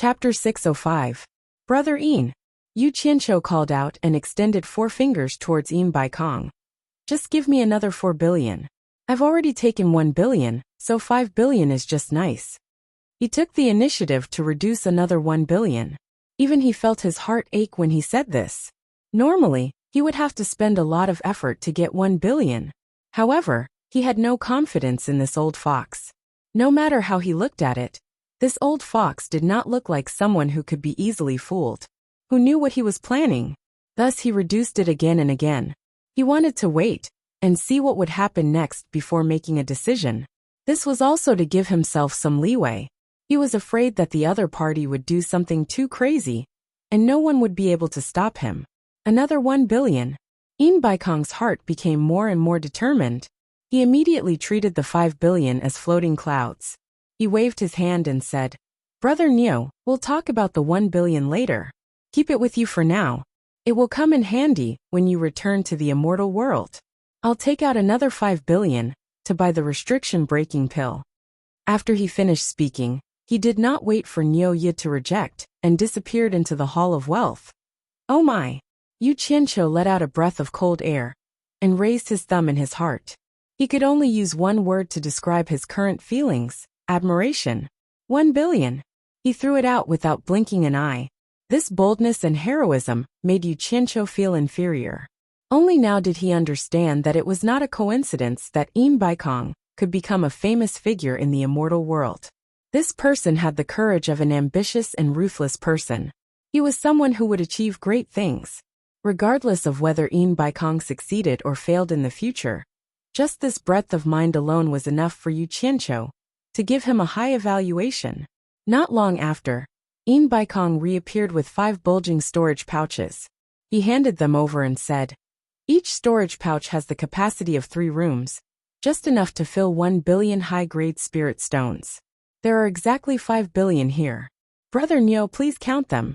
Chapter 605. Brother Een. Yu Qianqiu called out and extended 4 fingers towards Een Baikong. Just give me another 4 billion. I've already taken 1 billion, so 5 billion is just nice. He took the initiative to reduce another 1 billion. Even he felt his heart ache when he said this. Normally, he would have to spend a lot of effort to get 1 billion. However, he had no confidence in this old fox. No matter how he looked at it, this old fox did not look like someone who could be easily fooled, who knew what he was planning. Thus he reduced it again and again. He wanted to wait and see what would happen next before making a decision. This was also to give himself some leeway. He was afraid that the other party would do something too crazy, and no one would be able to stop him. Another 1 billion. Een Baikong's heart became more and more determined. He immediately treated the 5 billion as floating clouds. He waved his hand and said, Brother Neo, we'll talk about the 1 billion later. Keep it with you for now. It will come in handy when you return to the immortal world. I'll take out another 5 billion to buy the restriction-breaking pill. After he finished speaking, he did not wait for Neo Yi to reject and disappeared into the Hall of Wealth. Oh my! Yu Qianqiu let out a breath of cold air and raised his thumb in his heart. He could only use one word to describe his current feelings: admiration. 1 billion. He threw it out without blinking an eye. This boldness and heroism made Yu Qianqiu feel inferior. Only now did he understand that it was not a coincidence that Een Baikong could become a famous figure in the immortal world. This person had the courage of an ambitious and ruthless person. He was someone who would achieve great things, regardless of whether Een Baikong succeeded or failed in the future. Just this breadth of mind alone was enough for Yu Qianqiu to give him a high evaluation. Not long after, Een Baikong reappeared with 5 bulging storage pouches. He handed them over and said, Each storage pouch has the capacity of 3 rooms, just enough to fill 1 billion high-grade spirit stones. There are exactly 5 billion here. Brother Neo, please count them.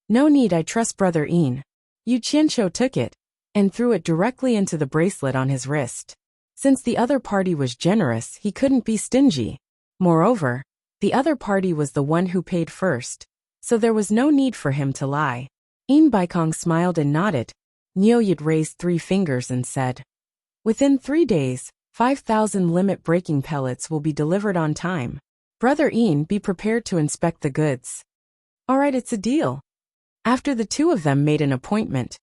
No need, I trust Brother Een. Yu Qianqiu took it and threw it directly into the bracelet on his wrist. Since the other party was generous, he couldn't be stingy. Moreover, the other party was the one who paid first, so there was no need for him to lie. Een Baikong smiled and nodded. Neo Yi raised 3 fingers and said, Within 3 days, 5,000 limit-breaking pellets will be delivered on time. Brother Een, be prepared to inspect the goods. Alright, it's a deal. After the 2 of them made an appointment,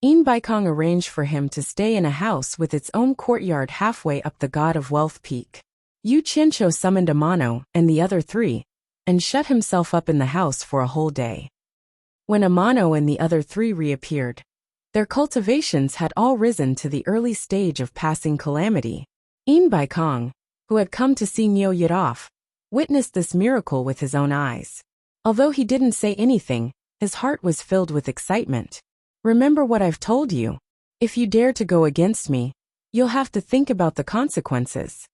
Een Baikong arranged for him to stay in a house with its own courtyard halfway up the God of Wealth peak. Yu Qianqiu summoned Amano and the other 3, and shut himself up in the house for a whole day. When Amano and the other 3 reappeared, their cultivations had all risen to the early stage of passing calamity. Een Baikong, who had come to see Neo Yi off, witnessed this miracle with his own eyes. Although he didn't say anything, his heart was filled with excitement. Remember what I've told you. If you dare to go against me, you'll have to think about the consequences.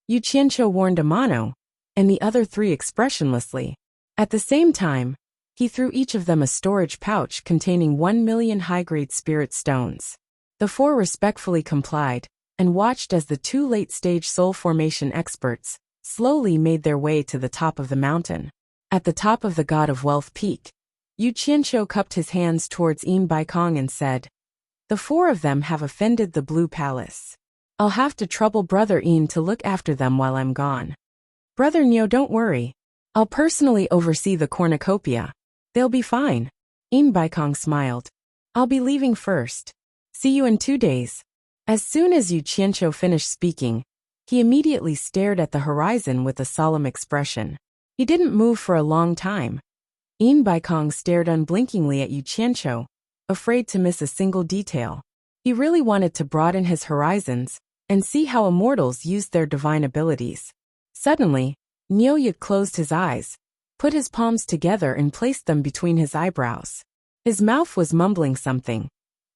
Yu Qianqiu warned Amano and the other 3 expressionlessly. At the same time, he threw each of them a storage pouch containing 1 million high-grade spirit stones. The 4 respectfully complied and watched as the 2 late-stage soul formation experts slowly made their way to the top of the mountain. At the top of the God of Wealth peak, Yu Qianqiu cupped his hands towards Een Baikong and said, The 4 of them have offended the Blue Palace. I'll have to trouble Brother Een to look after them while I'm gone. Brother Neo, don't worry. I'll personally oversee the cornucopia. They'll be fine. Een Baikong smiled. I'll be leaving first. See you in 2 days. As soon as Yu Qianqiu finished speaking, he immediately stared at the horizon with a solemn expression. He didn't move for a long time. Een Baikong stared unblinkingly at Yu Qianqiu, afraid to miss a single detail. He really wanted to broaden his horizons and see how immortals used their divine abilities. Suddenly, Neo Yi closed his eyes, put his palms together and placed them between his eyebrows. His mouth was mumbling something.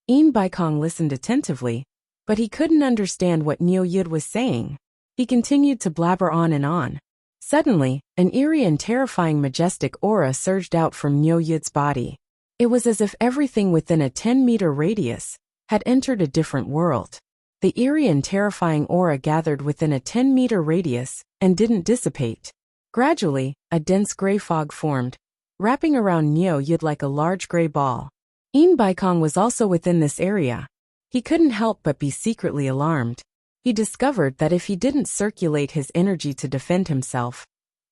Een Baikong listened attentively, but he couldn't understand what Neo Yi was saying. He continued to blabber on and on. Suddenly, an eerie and terrifying majestic aura surged out from Neo Yi's body. It was as if everything within a 10-meter radius had entered a different world. The eerie and terrifying aura gathered within a 10-meter radius and didn't dissipate. Gradually, a dense gray fog formed, wrapping around Neo Yid like a large gray ball. In Baikong was also within this area. He couldn't help but be secretly alarmed. He discovered that if he didn't circulate his energy to defend himself,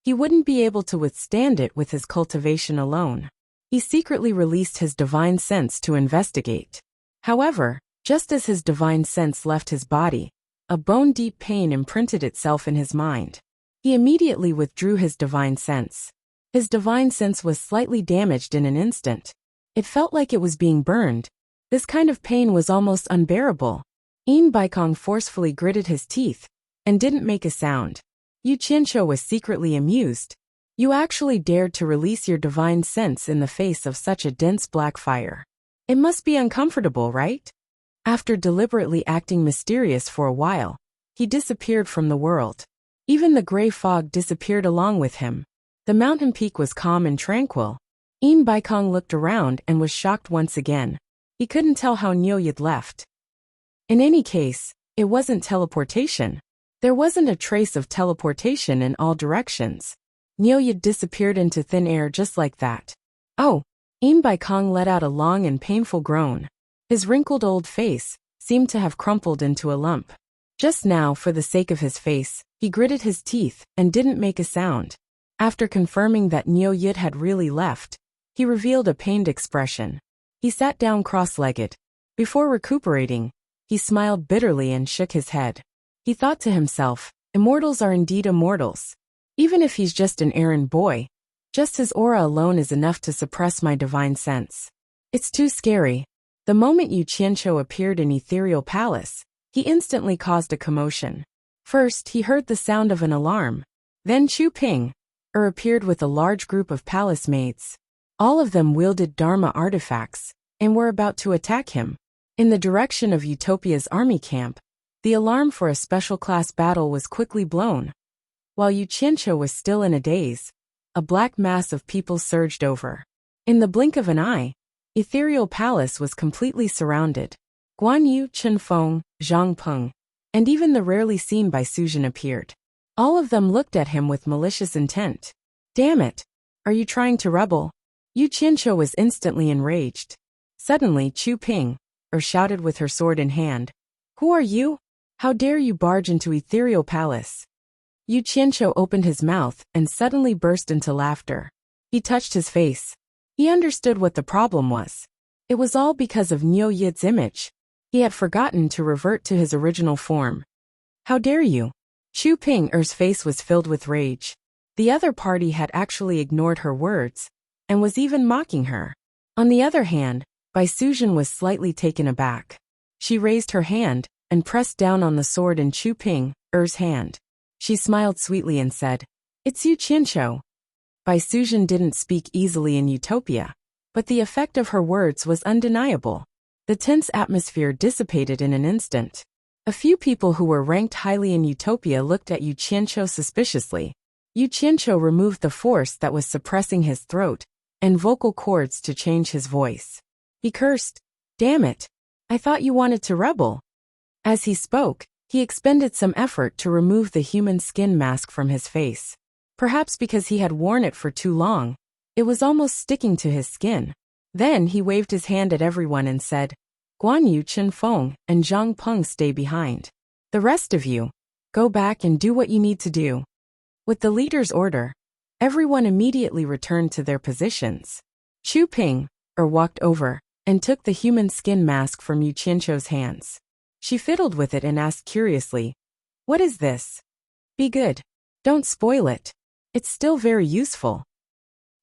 he wouldn't be able to withstand it with his cultivation alone. He secretly released his divine sense to investigate. However, just as his divine sense left his body, a bone-deep pain imprinted itself in his mind. He immediately withdrew his divine sense. His divine sense was slightly damaged in an instant. It felt like it was being burned. This kind of pain was almost unbearable. In Baikong forcefully gritted his teeth and didn't make a sound. Yu Qianqiu was secretly amused. You actually dared to release your divine sense in the face of such a dense black fire. It must be uncomfortable, right? After deliberately acting mysterious for a while, he disappeared from the world. Even the gray fog disappeared along with him. The mountain peak was calm and tranquil. In Baikong looked around and was shocked once again. He couldn't tell how Nyoyid left. In any case, it wasn't teleportation. There wasn't a trace of teleportation in all directions. Nyoyid disappeared into thin air just like that. Oh! In Baikong let out a long and painful groan. His wrinkled old face seemed to have crumpled into a lump. Just now, for the sake of his face, he gritted his teeth and didn't make a sound. After confirming that Nyoyid had really left, he revealed a pained expression. He sat down cross-legged. Before recuperating, he smiled bitterly and shook his head. He thought to himself, immortals are indeed immortals. Even if he's just an errand boy, just his aura alone is enough to suppress my divine sense. It's too scary. The moment Yu Qianqiu appeared in Ethereal Palace, he instantly caused a commotion. First, he heard the sound of an alarm. Then Chu Ping appeared with a large group of palace maids. All of them wielded Dharma artifacts and were about to attack him. In the direction of Utopia's army camp, the alarm for a special class battle was quickly blown. While Yu Qianqiu was still in a daze, a black mass of people surged over. In the blink of an eye, Ethereal Palace was completely surrounded. Guan Yu, Chen Feng, Zhang Peng, and even the rarely seen Bai Suzhen appeared. All of them looked at him with malicious intent. Damn it! Are you trying to rebel? Yu Qianqiu was instantly enraged. Suddenly Chu Ping shouted with her sword in hand. Who are you? How dare you barge into Ethereal Palace? Yu Qianqiu opened his mouth and suddenly burst into laughter. He touched his face. He understood what the problem was. It was all because of Nyo Yid's image. He had forgotten to revert to his original form. How dare you? Chu Ping's face was filled with rage. The other party had actually ignored her words and was even mocking her. On the other hand, Bai Suzhen was slightly taken aback. She raised her hand and pressed down on the sword in Chu Ping's hand. She smiled sweetly and said, It's Yu Qianqiu. Bai Suzhen didn't speak easily in Utopia, but the effect of her words was undeniable. The tense atmosphere dissipated in an instant. A few people who were ranked highly in Utopia looked at Yu Qianqiu suspiciously. Yu Qianqiu removed the force that was suppressing his throat and vocal cords to change his voice. He cursed, Damn it! I thought you wanted to rebel. As he spoke, he expended some effort to remove the human skin mask from his face. Perhaps because he had worn it for too long, it was almost sticking to his skin. Then he waved his hand at everyone and said, Guan Yu, Chen Feng, and Zhang Peng stay behind. The rest of you, go back and do what you need to do. With the leader's order, everyone immediately returned to their positions. Chu Ping walked over and took the human skin mask from Yu Qianqiu's hands. She fiddled with it and asked curiously, What is this? Be good. Don't spoil it. It's still very useful.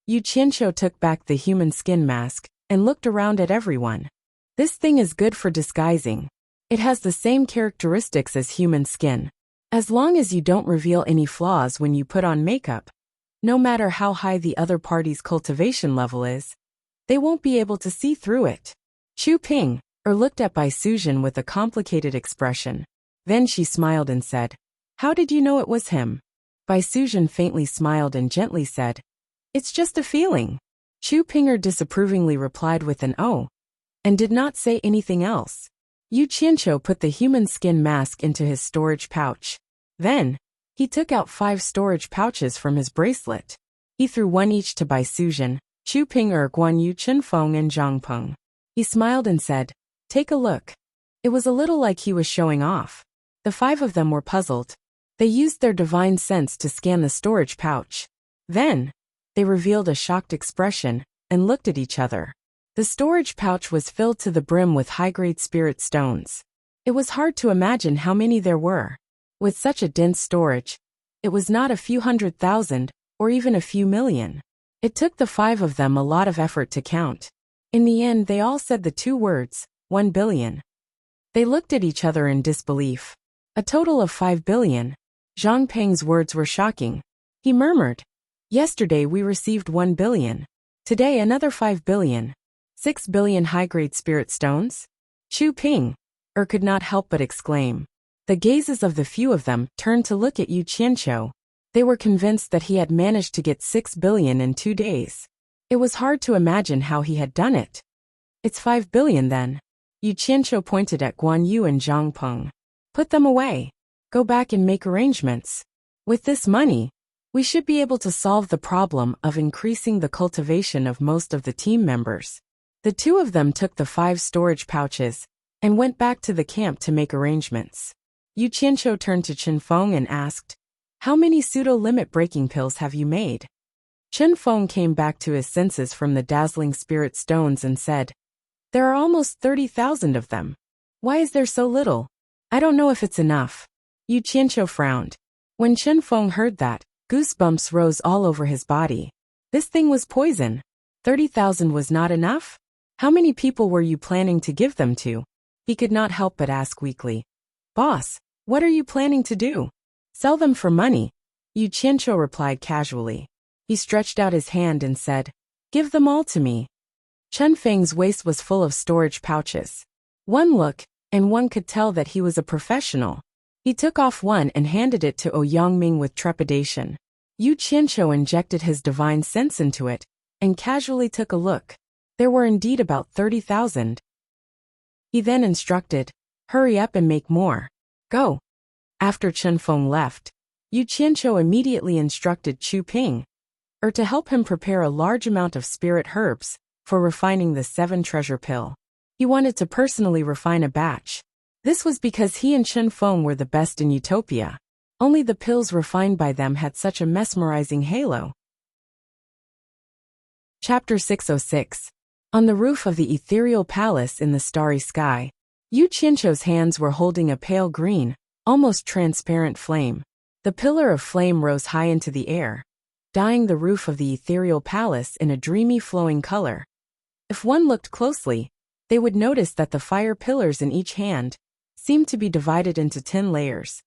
Yu Qianqiu took back the human skin mask and looked around at everyone. This thing is good for disguising. It has the same characteristics as human skin. As long as you don't reveal any flaws when you put on makeup, no matter how high the other party's cultivation level is, they won't be able to see through it. Chu Ping looked at Bai Suzhen with a complicated expression. Then she smiled and said, How did you know it was him? Bai Suzhen faintly smiled and gently said, It's just a feeling. Chu Ping disapprovingly replied with an oh, and did not say anything else. Yu Qianqiu put the human skin mask into his storage pouch. Then, he took out 5 storage pouches from his bracelet. He threw one each to Bai Suzhen, Chu Ping Guan Yu Chen Feng and Zhang Peng. He smiled and said, "Take a look." It was a little like he was showing off. The 5 of them were puzzled. They used their divine sense to scan the storage pouch. Then, they revealed a shocked expression and looked at each other. The storage pouch was filled to the brim with high-grade spirit stones. It was hard to imagine how many there were. With such a dense storage, it was not a few 100,000 or even a few million. It took the 5 of them a lot of effort to count. In the end, they all said the 2 words, 1 billion. They looked at each other in disbelief. A total of 5 billion. Zhang Peng's words were shocking. He murmured, "Yesterday we received 1 billion. Today another 5 billion. 6 billion high-grade spirit stones?" Chu Ping could not help but exclaim. The gazes of the few of them turned to look at Yu Qianqiu. They were convinced that he had managed to get 6 billion in 2 days. It was hard to imagine how he had done it. "It's 5 billion then." Yu Qianqiu pointed at Guan Yu and Zhang Peng. "Put them away. Go back and make arrangements. With this money, we should be able to solve the problem of increasing the cultivation of most of the team members." The 2 of them took the 5 storage pouches and went back to the camp to make arrangements. Yu Qianqiu turned to Chen Feng and asked, "How many pseudo-limit breaking pills have you made?" Chen Feng came back to his senses from the dazzling spirit stones and said, "There are almost 30,000 of them. Why is there so little? I don't know if it's enough." Yu Qianqiu frowned. When Chen Feng heard that, goosebumps rose all over his body. This thing was poison. 30,000 was not enough? How many people were you planning to give them to? He could not help but ask weakly. "Boss, what are you planning to do?" "Sell them for money," Yu Qianqiu replied casually. He stretched out his hand and said, "Give them all to me." Chen Feng's waist was full of storage pouches. One look, and one could tell that he was a professional. He took off one and handed it to Ouyangming with trepidation. Yu Qianqiu injected his divine sense into it, and casually took a look. There were indeed about 30,000. He then instructed, "Hurry up and make more. Go." After Chen Feng left, Yu Qianqiu immediately instructed Chu Ping to help him prepare a large amount of spirit herbs for refining the 7 treasure pill. He wanted to personally refine a batch. This was because he and Chen Feng were the best in Utopia. Only the pills refined by them had such a mesmerizing halo. Chapter 606. On the roof of the ethereal palace in the starry sky, Yu Qianqiu's hands were holding a pale green, almost transparent flame. The pillar of flame rose high into the air, dyeing the roof of the ethereal palace in a dreamy flowing color. If one looked closely, they would notice that the fire pillars in each hand seemed to be divided into 10 layers,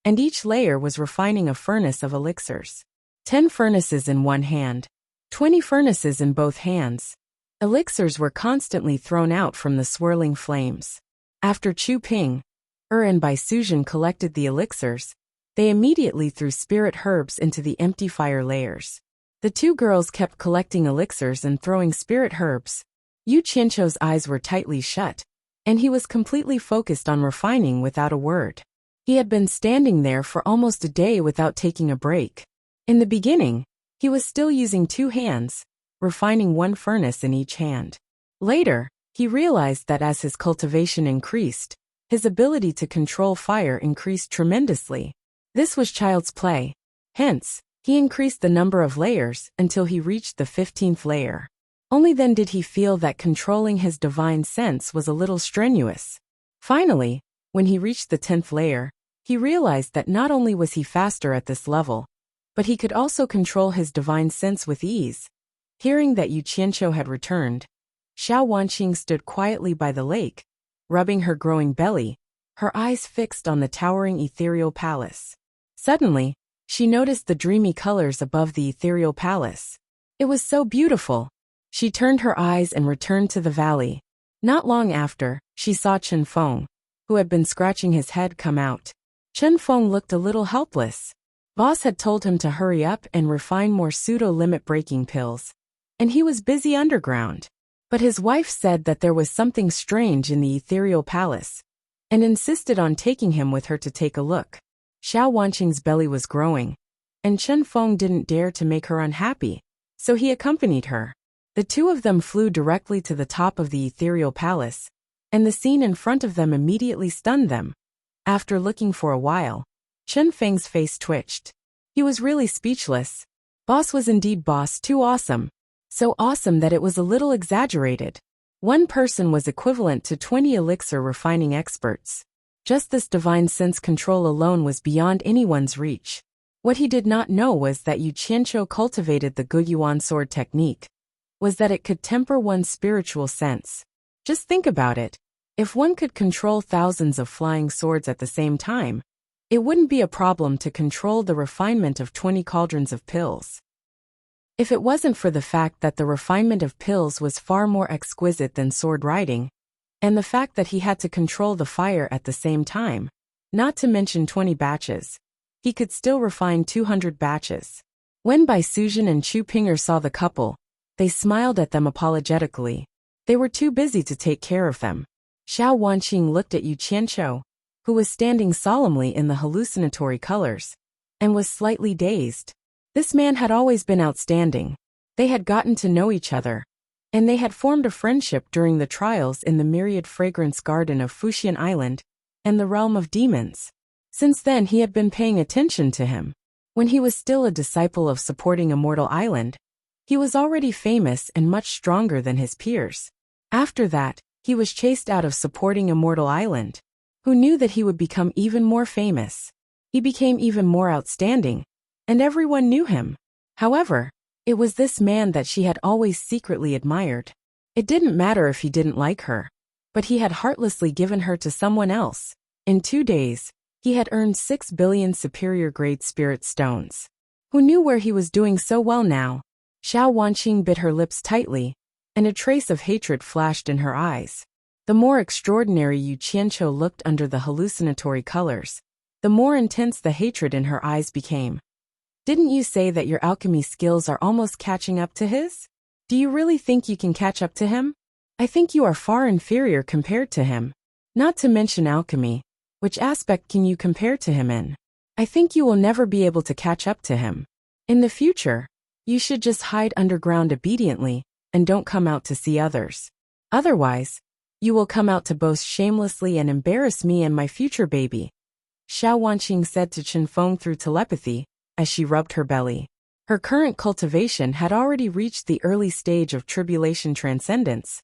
and each layer was refining a furnace of elixirs. 10 furnaces in one hand, 20 furnaces in both hands. Elixirs were constantly thrown out from the swirling flames. After Chu Ping, and Bai Suzhen collected the elixirs, they immediately threw spirit herbs into the empty fire layers. The 2 girls kept collecting elixirs and throwing spirit herbs. Yu Qianqiu's eyes were tightly shut, and he was completely focused on refining without a word. He had been standing there for almost a day without taking a break. In the beginning, he was still using 2 hands, refining 1 furnace in each hand. Later, he realized that as his cultivation increased, his ability to control fire increased tremendously. This was child's play. Hence, he increased the number of layers until he reached the 15th layer. Only then did he feel that controlling his divine sense was a little strenuous. Finally, when he reached the 10th layer, he realized that not only was he faster at this level, but he could also control his divine sense with ease. Hearing that Yu Qianqiu had returned, Xiao Wanqing stood quietly by the lake, rubbing her growing belly, her eyes fixed on the towering ethereal palace. Suddenly, she noticed the dreamy colors above the ethereal palace. It was so beautiful. She turned her eyes and returned to the valley. Not long after, she saw Chen Feng, who had been scratching his head, come out. Chen Feng looked a little helpless. Boss had told him to hurry up and refine more pseudo-limit breaking pills, and he was busy underground. But his wife said that there was something strange in the ethereal palace, and insisted on taking him with her to take a look. Xiao Wanqing's belly was growing, and Chen Feng didn't dare to make her unhappy, so he accompanied her. The two of them flew directly to the top of the ethereal palace, and the scene in front of them immediately stunned them. After looking for a while, Chen Feng's face twitched. He was really speechless. Boss was indeed boss, too awesome. So awesome that it was a little exaggerated. One person was equivalent to 20 elixir refining experts. Just this divine sense control alone was beyond anyone's reach. What he did not know was that Yu Qianqiu cultivated the Guyuan sword technique, was that it could temper one's spiritual sense. Just think about it. If one could control thousands of flying swords at the same time, it wouldn't be a problem to control the refinement of 20 cauldrons of pills. If it wasn't for the fact that the refinement of pills was far more exquisite than sword riding, and the fact that he had to control the fire at the same time, not to mention 20 batches, he could still refine 200 batches. When Bai Suzhen and Chu Pinger saw the couple, they smiled at them apologetically. They were too busy to take care of them. Xiao Wanqing looked at Yu Qianqiu, who was standing solemnly in the hallucinatory colors, and was slightly dazed. This man had always been outstanding. They had gotten to know each other, and they had formed a friendship during the trials in the myriad fragrance garden of Fuxian Island and the realm of demons. Since then he had been paying attention to him. When he was still a disciple of supporting Immortal Island, he was already famous and much stronger than his peers. After that, he was chased out of supporting Immortal Island. Who knew that he would become even more famous? He became even more outstanding, and everyone knew him. However, it was this man that she had always secretly admired. It didn't matter if he didn't like her, but he had heartlessly given her to someone else. In 2 days, he had earned 6 billion superior-grade spirit stones. Who knew where he was doing so well now? Xiao Wanqing bit her lips tightly, and a trace of hatred flashed in her eyes. The more extraordinary Yu Qianqiu looked under the hallucinatory colors, the more intense the hatred in her eyes became. Didn't you say that your alchemy skills are almost catching up to his? Do you really think you can catch up to him? I think you are far inferior compared to him. Not to mention alchemy. Which aspect can you compare to him in? I think you will never be able to catch up to him. In the future, you should just hide underground obediently, and don't come out to see others. Otherwise, you will come out to boast shamelessly and embarrass me and my future baby. Xiao Wanqing said to Chen Feng through telepathy, as she rubbed her belly. Her current cultivation had already reached the early stage of tribulation transcendence,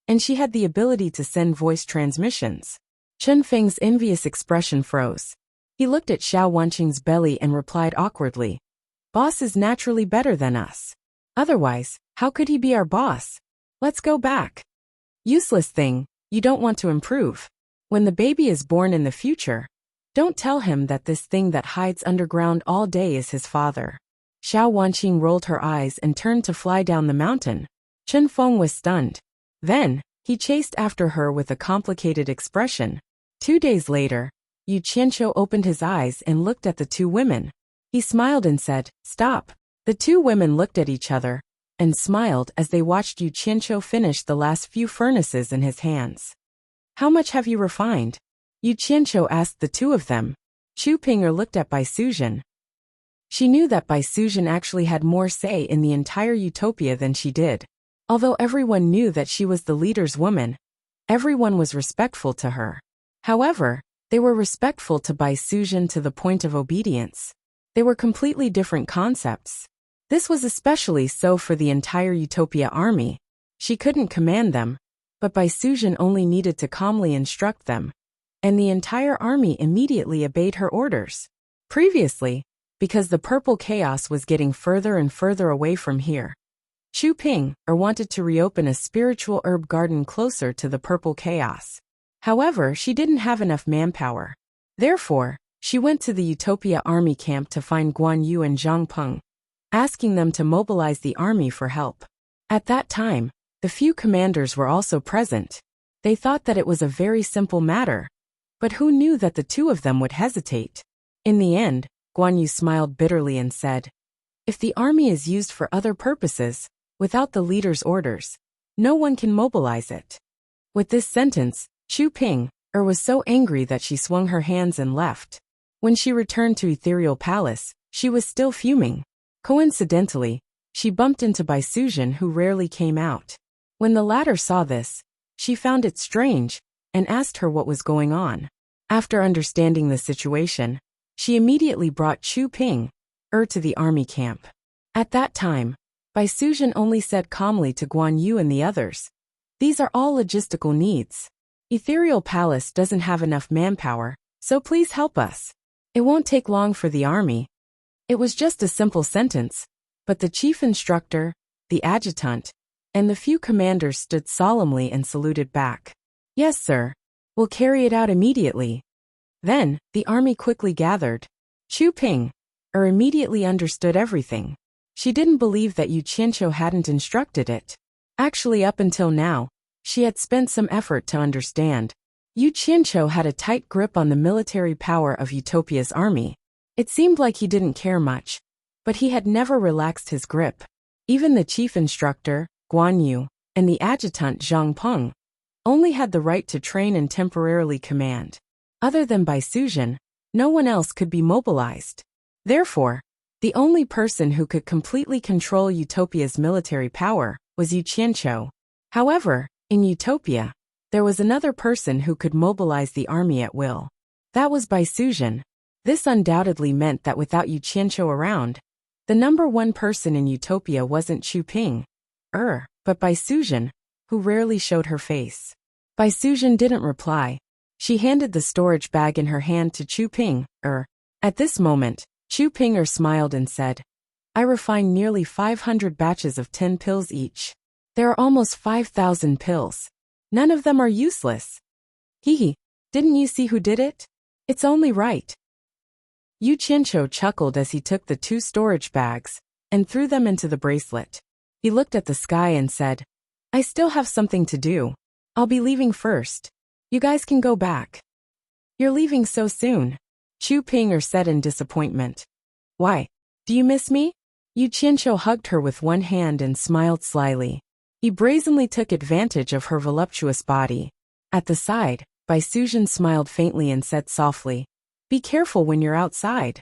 and she had the ability to send voice transmissions. Chen Feng's envious expression froze. He looked at Xiao Wanqing's belly and replied awkwardly, "Boss is naturally better than us. Otherwise, how could he be our boss? Let's go back." Useless thing, you don't want to improve. When the baby is born in the future, don't tell him that this thing that hides underground all day is his father. Xiao Wanqing rolled her eyes and turned to fly down the mountain. Chen Feng was stunned. Then, he chased after her with a complicated expression. 2 days later, Yu Qianqiu opened his eyes and looked at the two women. He smiled and said, "Stop." The two women looked at each other and smiled as they watched Yu Qianqiu finish the last few furnaces in his hands. "How much have you refined?" Yu Qianqiu asked the two of them. Chu Pinger looked at Bai Suzhen. She knew that Bai Suzhen actually had more say in the entire utopia than she did. Although everyone knew that she was the leader's woman, everyone was respectful to her. However, they were respectful to Bai Suzhen to the point of obedience. They were completely different concepts. This was especially so for the entire Utopia army. She couldn't command them, but Bai Suzhen only needed to calmly instruct them, and the entire army immediately obeyed her orders. Previously, because the purple chaos was getting further and further away from here, Chu Ping wanted to reopen a spiritual herb garden closer to the purple chaos. However, she didn't have enough manpower. Therefore, she went to the Utopia army camp to find Guan Yu and Zhang Peng, asking them to mobilize the army for help. At that time, the few commanders were also present. They thought that it was a very simple matter, but who knew that the two of them would hesitate? In the end, Guan Yu smiled bitterly and said, "If the army is used for other purposes, without the leader's orders, no one can mobilize it." With this sentence, Chu Ping was so angry that she swung her hands and left. When she returned to Ethereal Palace, she was still fuming. Coincidentally, she bumped into Baisuzhen, who rarely came out. When the latter saw this, she found it strange and asked her what was going on. After understanding the situation, she immediately brought Chu Ping to the army camp. At that time, Baisuzhen only said calmly to Guan Yu and the others, "These are all logistical needs. Ethereal Palace doesn't have enough manpower, so please help us. It won't take long for the army." It was just a simple sentence, but the chief instructor, the adjutant, and the few commanders stood solemnly and saluted back. "Yes, sir. We'll carry it out immediately." Then, the army quickly gathered. Chu Ping immediately understood everything. She didn't believe that Yu Qianqiu hadn't instructed it. Actually, up until now, she had spent some effort to understand. Yu Qianqiu had a tight grip on the military power of Utopia's army. It seemed like he didn't care much, but he had never relaxed his grip. Even the chief instructor, Guan Yu, and the adjutant Zhang Peng only had the right to train and temporarily command. Other than Baisuzhen, no one else could be mobilized. Therefore, the only person who could completely control Utopia's military power was Yu Qianqiu. However, in Utopia, there was another person who could mobilize the army at will. That was Baisuzhen. This undoubtedly meant that without Yu Qianqiu around, the number one person in Utopia wasn't Chu Ping, but Baisuzhen, who rarely showed her face. Baisuzhen didn't reply. She handed the storage bag in her hand to Chu Ping. At this moment, Chu Ping smiled and said, "I refined nearly 500 batches of 10 pills each. There are almost 5,000 pills. None of them are useless." "Hee, didn't you see who did it? It's only right." Yu Qianqiu chuckled as he took the 2 storage bags and threw them into the bracelet. He looked at the sky and said, "I still have something to do. I'll be leaving first. You guys can go back." "You're leaving so soon?" Chu Ping said in disappointment. "Why? Do you miss me?" Yu Qianqiu hugged her with one hand and smiled slyly. He brazenly took advantage of her voluptuous body. At the side, Baisuzhen smiled faintly and said softly, "Be careful when you're outside."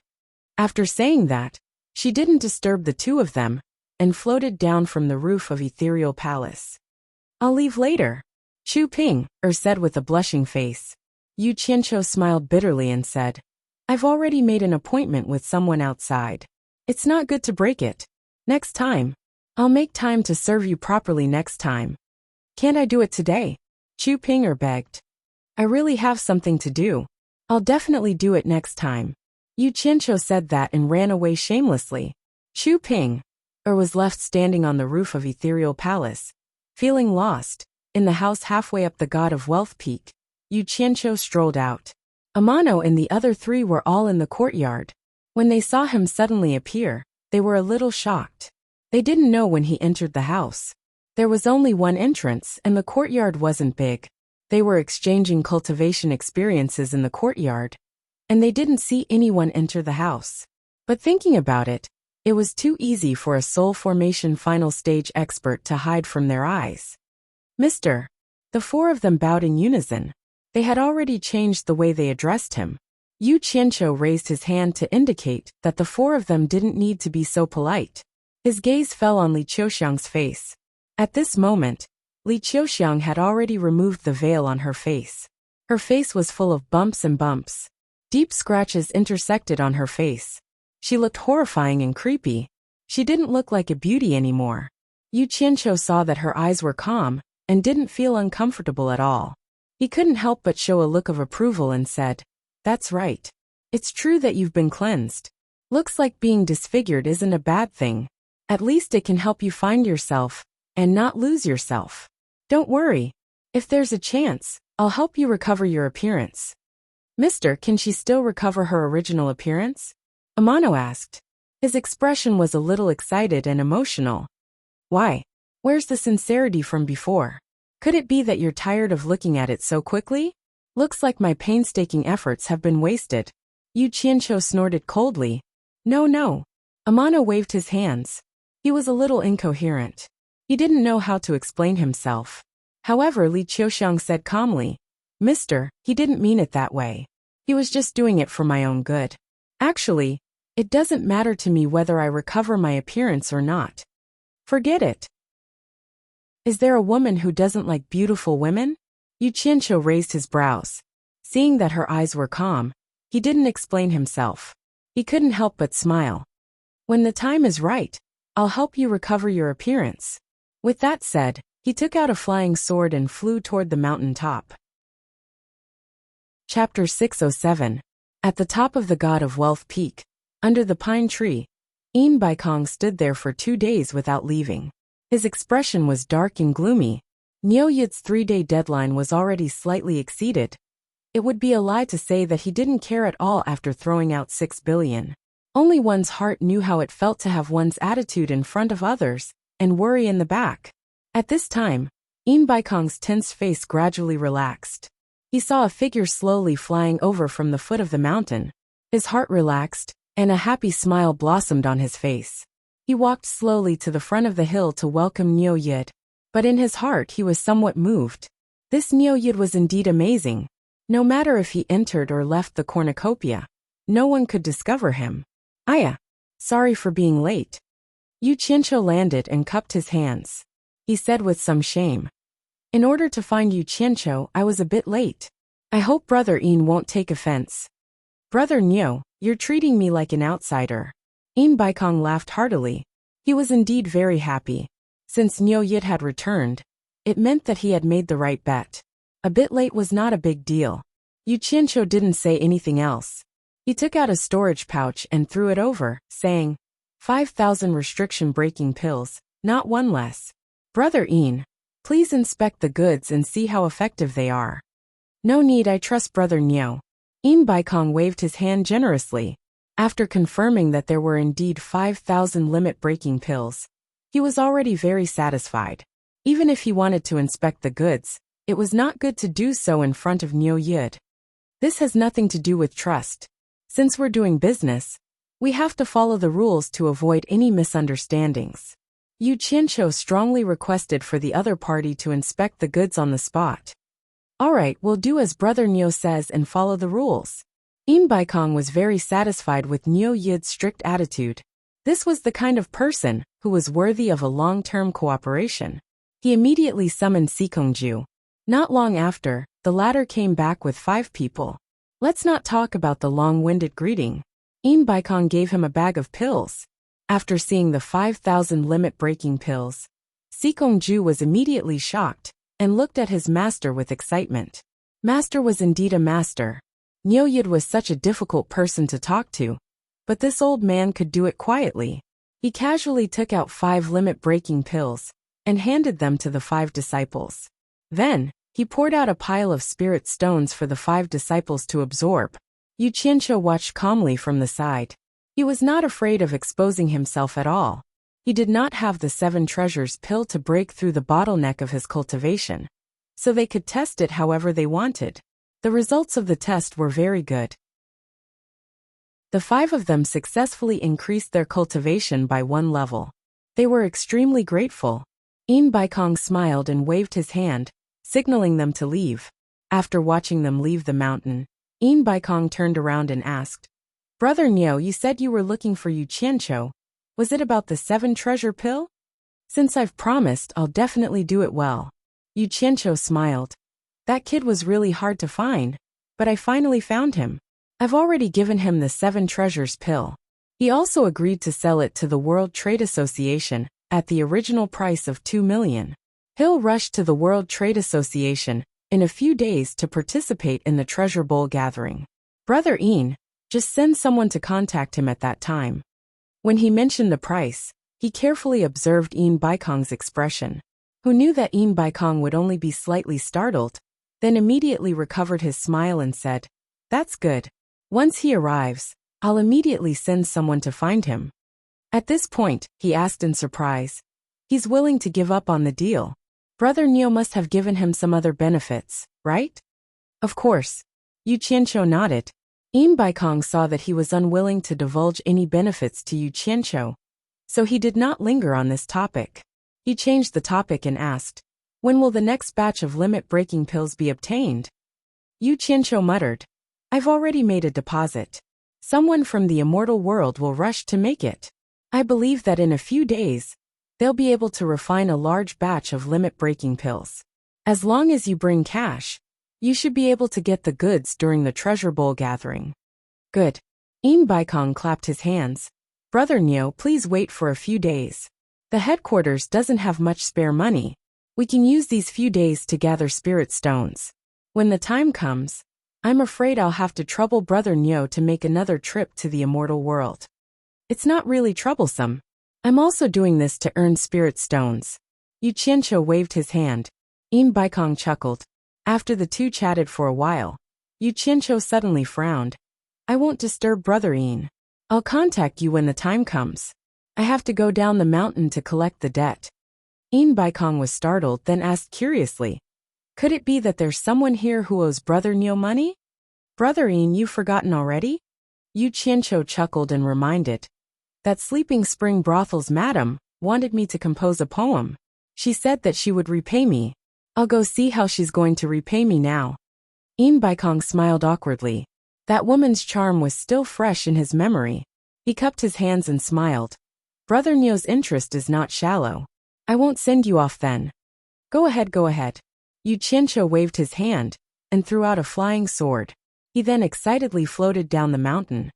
After saying that, she didn't disturb the two of them and floated down from the roof of Ethereal Palace. "I'll leave later," Chu Ping said with a blushing face. Yu Qianqiu smiled bitterly and said, "I've already made an appointment with someone outside. It's not good to break it. Next time. I'll make time to serve you properly next time." "Can't I do it today?" Chu Ping begged. "I really have something to do. I'll definitely do it next time." Yu Qianqiu said that and ran away shamelessly. Chu Ping was left standing on the roof of Ethereal Palace, feeling lost. In the house halfway up the God of Wealth peak, Yu Qianqiu strolled out. Amano and the other 3 were all in the courtyard. When they saw him suddenly appear, they were a little shocked. They didn't know when he entered the house. There was only one entrance and the courtyard wasn't big. They were exchanging cultivation experiences in the courtyard, and they didn't see anyone enter the house. But thinking about it, it was too easy for a soul formation final stage expert to hide from their eyes. "Mr." The 4 of them bowed in unison. They had already changed the way they addressed him. Yu Qianqiu raised his hand to indicate that the 4 of them didn't need to be so polite. His gaze fell on Li Qiuxiang's face. At this moment, Li Qiuxiang had already removed the veil on her face. Her face was full of bumps and bumps. Deep scratches intersected on her face. She looked horrifying and creepy. She didn't look like a beauty anymore. Yu Qianqiu saw that her eyes were calm and didn't feel uncomfortable at all. He couldn't help but show a look of approval and said, "That's right. It's true that you've been cleansed. Looks like being disfigured isn't a bad thing. At least it can help you find yourself and not lose yourself. Don't worry. If there's a chance, I'll help you recover your appearance." "Mister, can she still recover her original appearance?" Amano asked. His expression was a little excited and emotional. "Why? Where's the sincerity from before? Could it be that you're tired of looking at it so quickly? Looks like my painstaking efforts have been wasted." Yu Qianqiu snorted coldly. No. Amano waved his hands. He was a little incoherent. He didn't know how to explain himself. However, Li Qiuxiang said calmly, "Mister, he didn't mean it that way. He was just doing it for my own good. Actually, it doesn't matter to me whether I recover my appearance or not. Forget it. Is there a woman who doesn't like beautiful women? Yu Qianqiu raised his brows. Seeing that her eyes were calm, he didn't explain himself. He couldn't help but smile. When the time is right, I'll help you recover your appearance. With that said, he took out a flying sword and flew toward the mountain top. Chapter 607. At the top of the God of Wealth Peak, under the pine tree, Yin Baikong stood there for 2 days without leaving. His expression was dark and gloomy. Niu Yid's 3-day deadline was already slightly exceeded. It would be a lie to say that he didn't care at all after throwing out 6 billion. Only one's heart knew how it felt to have one's attitude in front of others, and worry in the back. At this time, Yin Baikong's tense face gradually relaxed. He saw a figure slowly flying over from the foot of the mountain. His heart relaxed, and a happy smile blossomed on his face. He walked slowly to the front of the hill to welcome Niu Yid. But in his heart he was somewhat moved. This Niu Yid was indeed amazing. No matter if he entered or left the cornucopia, no one could discover him. Aya. Sorry for being late. Yu Qianqiu landed and cupped his hands. He said with some shame. In order to find Yu Qianqiu, I was a bit late. I hope Brother Yin won't take offense. Brother Niu, you're treating me like an outsider. Yin Baikong laughed heartily. He was indeed very happy. Since Niu Yid had returned, it meant that he had made the right bet. A bit late was not a big deal. Yu Qianqiu didn't say anything else. He took out a storage pouch and threw it over, saying, 5,000 restriction-breaking pills, not one less. Brother Yin, please inspect the goods and see how effective they are. No need, I trust Brother Niu. Yin Baikong waved his hand generously. After confirming that there were indeed 5,000 limit-breaking pills, he was already very satisfied. Even if he wanted to inspect the goods, it was not good to do so in front of Niu Yid. This has nothing to do with trust. Since we're doing business, we have to follow the rules to avoid any misunderstandings. Yu Qianqiu strongly requested for the other party to inspect the goods on the spot. Alright, we'll do as Brother Niu says and follow the rules. Yin Baikong was very satisfied with Niu Yid's strict attitude. This was the kind of person who was worthy of a long-term cooperation. He immediately summoned Sikongju. Not long after, the latter came back with 5 people. Let's not talk about the long-winded greeting. Yin Baikong gave him a bag of pills. After seeing the 5,000 limit-breaking pills, Sikongju was immediately shocked and looked at his master with excitement. Master was indeed a master. Niu Yid was such a difficult person to talk to, but this old man could do it quietly. He casually took out 5 limit-breaking pills and handed them to the 5 disciples. Then, he poured out a pile of spirit stones for the 5 disciples to absorb. Yu Qianqiu watched calmly from the side. He was not afraid of exposing himself at all. He did not have the 7 treasures pill to break through the bottleneck of his cultivation, so they could test it however they wanted. The results of the test were very good. The 5 of them successfully increased their cultivation by 1 level. They were extremely grateful. Yin Baikong smiled and waved his hand, signaling them to leave. After watching them leave the mountain, Yin Baikong turned around and asked, Brother Niu, you said you were looking for Yu Qianqiu. Was it about the 7 treasure pill? Since I've promised, I'll definitely do it well. Yu Qianqiu smiled. That kid was really hard to find, but I finally found him. I've already given him the 7 treasures pill. He also agreed to sell it to the World Trade Association at the original price of 2 million. He'll rush to the World Trade Association in a few days to participate in the Treasure Bowl gathering. Brother Yin, just send someone to contact him at that time. When he mentioned the price, he carefully observed Yin Baikong's expression, who knew that Yin Baikong would only be slightly startled, then immediately recovered his smile and said, That's good. Once he arrives, I'll immediately send someone to find him. At this point, he asked in surprise, He's willing to give up on the deal. Brother Niu must have given him some other benefits, right? Of course. Yu Qianqiu nodded. Yin Baikong saw that he was unwilling to divulge any benefits to Yu Qianqiu, so he did not linger on this topic. He changed the topic and asked, When will the next batch of limit-breaking pills be obtained? Yu Qianqiu muttered, I've already made a deposit. Someone from the immortal world will rush to make it. I believe that in a few days, they'll be able to refine a large batch of limit-breaking pills. As long as you bring cash, you should be able to get the goods during the treasure bowl gathering. Good. In Baikong clapped his hands. Brother Neo, please wait for a few days. The headquarters doesn't have much spare money. We can use these few days to gather spirit stones. When the time comes, I'm afraid I'll have to trouble Brother Neo to make another trip to the immortal world. It's not really troublesome. I'm also doing this to earn spirit stones. Yu Qianqiu waved his hand. In Baikong chuckled. After the two chatted for a while, Yu Qianqiu suddenly frowned. I won't disturb Brother Yin. I'll contact you when the time comes. I have to go down the mountain to collect the debt. In Baikong was startled, then asked curiously, could it be that there's someone here who owes Brother Neo money? Brother Yin, you've forgotten already? Yu Qianqiu chuckled and reminded. That Sleeping Spring Brothel's madam wanted me to compose a poem. She said that she would repay me. I'll go see how she's going to repay me now. In Baikong smiled awkwardly. That woman's charm was still fresh in his memory. He cupped his hands and smiled. Brother Neo's interest is not shallow. I won't send you off then. Go ahead, go ahead. Yu Qianqiu waved his hand and threw out a flying sword. He then excitedly floated down the mountain.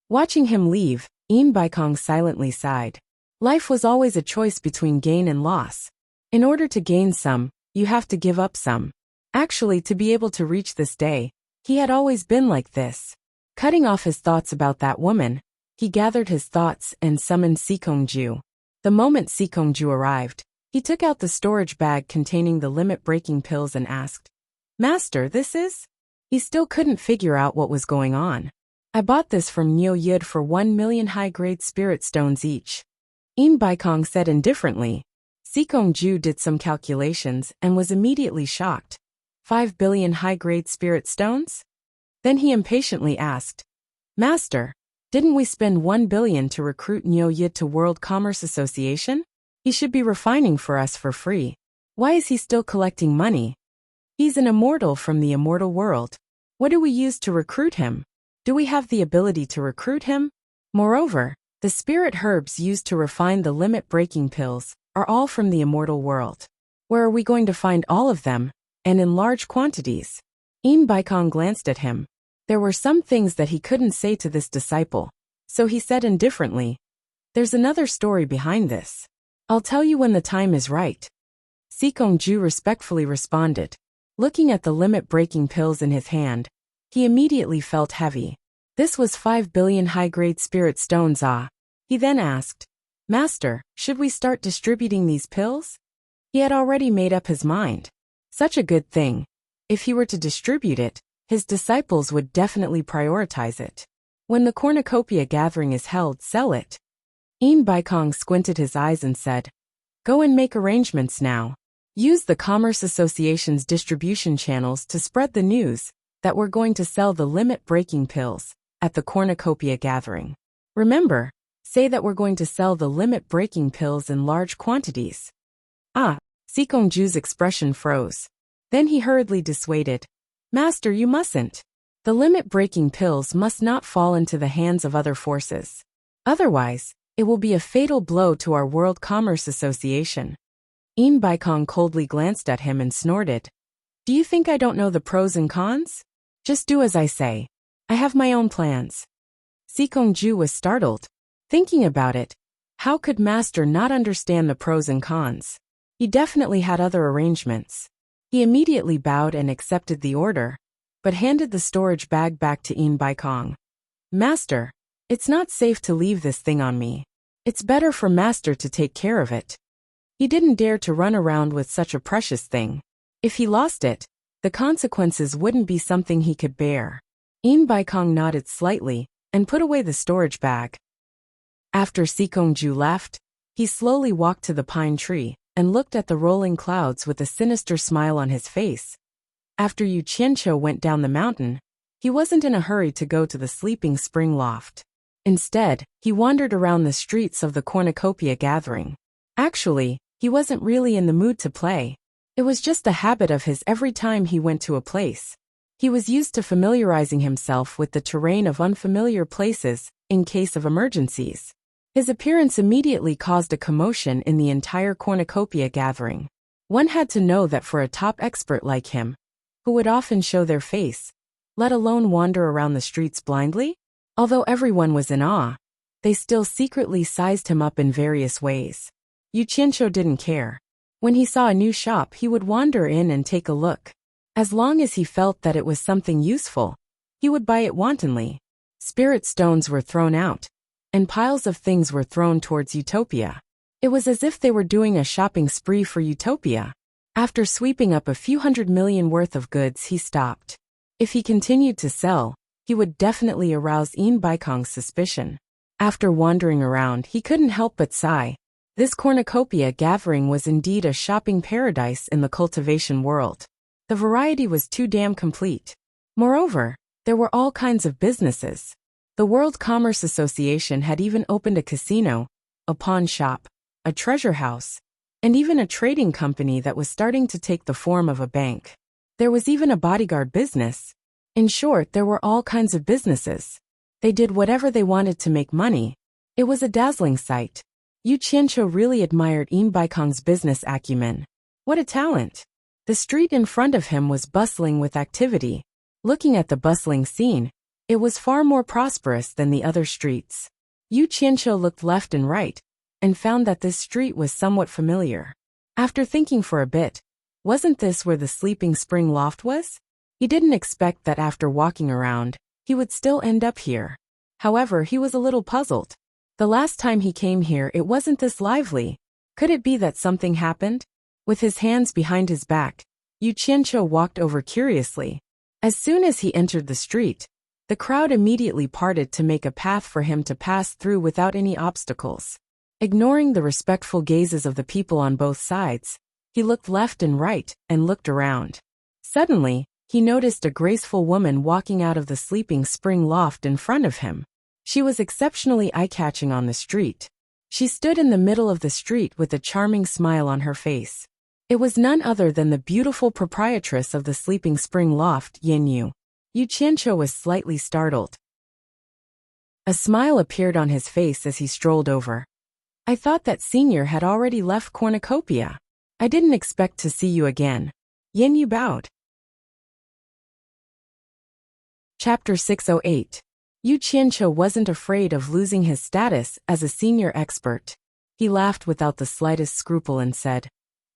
Watching him leave, In Baikong silently sighed. Life was always a choice between gain and loss. In order to gain some, you have to give up some. Actually, to be able to reach this day, he had always been like this. Cutting off his thoughts about that woman, he gathered his thoughts and summoned Sikongju. The moment Sikongju arrived, he took out the storage bag containing the limit-breaking pills and asked, Master, this is? He still couldn't figure out what was going on. I bought this from Neo Yid for 1 million high-grade spirit stones each. In Baikong said indifferently. Sikongju did some calculations and was immediately shocked. 5 billion high-grade spirit stones? Then he impatiently asked, Master, didn't we spend 1 billion to recruit Neo Yid to World Commerce Association? He should be refining for us for free. Why is he still collecting money? He's an immortal from the immortal world. What do we use to recruit him? Do we have the ability to recruit him? Moreover, the spirit herbs used to refine the limit-breaking pills are all from the immortal world. Where are we going to find all of them, and in large quantities? In Baikong glanced at him. There were some things that he couldn't say to this disciple, so he said indifferently, There's another story behind this. I'll tell you when the time is right. Sikongju respectfully responded. Looking at the limit-breaking pills in his hand, he immediately felt heavy. This was 5 billion high-grade spirit stones. He then asked, Master, should we start distributing these pills? He had already made up his mind. Such a good thing. If he were to distribute it, his disciples would definitely prioritize it. When the cornucopia gathering is held, sell it. In Baikong squinted his eyes and said, Go and make arrangements now. Use the Commerce Association's distribution channels to spread the news that we're going to sell the limit-breaking pills at the cornucopia gathering. Remember, say that we're going to sell the limit-breaking pills in large quantities. Sikongju's expression froze. Then he hurriedly dissuaded. Master, you mustn't. The limit-breaking pills must not fall into the hands of other forces. Otherwise, it will be a fatal blow to our World Commerce Association. In Baikong coldly glanced at him and snorted. Do you think I don't know the pros and cons? Just do as I say. I have my own plans. Sikongju was startled. Thinking about it, how could Master not understand the pros and cons? He definitely had other arrangements. He immediately bowed and accepted the order, but handed the storage bag back to In Baikong. Master, it's not safe to leave this thing on me. It's better for Master to take care of it. He didn't dare to run around with such a precious thing. If he lost it, the consequences wouldn't be something he could bear. In Baikong nodded slightly and put away the storage bag. After Sikongju left, he slowly walked to the pine tree and looked at the rolling clouds with a sinister smile on his face. After Yu Qianqiu went down the mountain, he wasn't in a hurry to go to the Sleeping Spring loft. Instead, he wandered around the streets of the cornucopia gathering. Actually, he wasn't really in the mood to play. It was just a habit of his every time he went to a place. He was used to familiarizing himself with the terrain of unfamiliar places in case of emergencies. His appearance immediately caused a commotion in the entire cornucopia gathering. One had to know that for a top expert like him, who would often show their face, let alone wander around the streets blindly? Although everyone was in awe, they still secretly sized him up in various ways. Yu Qianqiu didn't care. When he saw a new shop, he would wander in and take a look. As long as he felt that it was something useful, he would buy it wantonly. Spirit stones were thrown out, and piles of things were thrown towards Utopia. It was as if they were doing a shopping spree for Utopia. After sweeping up a few $100 million worth of goods, he stopped. If he continued to sell, he would definitely arouse Yin Baikong's suspicion. After wandering around, he couldn't help but sigh. This cornucopia gathering was indeed a shopping paradise in the cultivation world. The variety was too damn complete. Moreover, there were all kinds of businesses. The World Commerce Association had even opened a casino, a pawn shop, a treasure house, and even a trading company that was starting to take the form of a bank. There was even a bodyguard business. In short, there were all kinds of businesses. They did whatever they wanted to make money. It was a dazzling sight. Yu Qianqiu really admired Yin Baikong's business acumen. What a talent! The street in front of him was bustling with activity. Looking at the bustling scene, it was far more prosperous than the other streets. Yu Qianqiu looked left and right, and found that this street was somewhat familiar. After thinking for a bit, wasn't this where the sleeping spring loft was? He didn't expect that after walking around, he would still end up here. However, he was a little puzzled. The last time he came here, it wasn't this lively. Could it be that something happened? With his hands behind his back, Yu Qianqiu walked over curiously. As soon as he entered the street, the crowd immediately parted to make a path for him to pass through without any obstacles. Ignoring the respectful gazes of the people on both sides, he looked left and right and looked around. Suddenly, he noticed a graceful woman walking out of the sleeping spring loft in front of him. She was exceptionally eye-catching on the street. She stood in the middle of the street with a charming smile on her face. It was none other than the beautiful proprietress of the sleeping spring loft, Yin Yu. Yu Qianqiu was slightly startled. A smile appeared on his face as he strolled over. I thought that senior had already left Cornucopia. I didn't expect to see you again. Yin Yu bowed. Chapter 608. Yu Qianqiu wasn't afraid of losing his status as a senior expert. He laughed without the slightest scruple and said,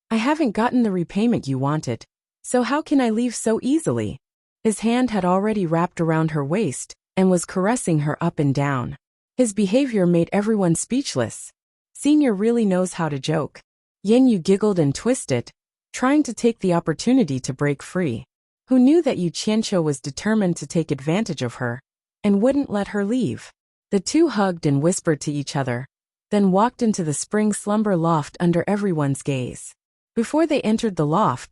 I haven't gotten the repayment you wanted, so how can I leave so easily? His hand had already wrapped around her waist and was caressing her up and down. His behavior made everyone speechless. Senior really knows how to joke. Yin Yu giggled and twisted, trying to take the opportunity to break free. Who knew that Yu Qianqiu was determined to take advantage of her and wouldn't let her leave? The two hugged and whispered to each other, then walked into the spring slumber loft under everyone's gaze. Before they entered the loft,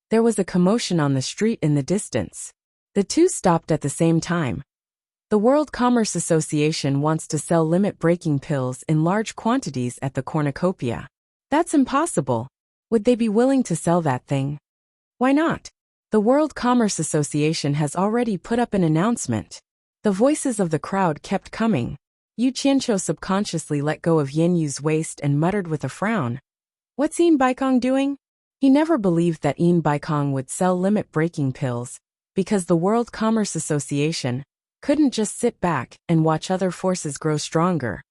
there was a commotion on the street in the distance. The two stopped at the same time. The World Commerce Association wants to sell limit-breaking pills in large quantities at the cornucopia. That's impossible. Would they be willing to sell that thing? Why not? The World Commerce Association has already put up an announcement. The voices of the crowd kept coming. Yu Qianqiu subconsciously let go of Yin Yu's waist and muttered with a frown. What's Yin Baikong doing? He never believed that Yin Baikong would sell limit-breaking pills, because the World Commerce Association couldn't just sit back and watch other forces grow stronger,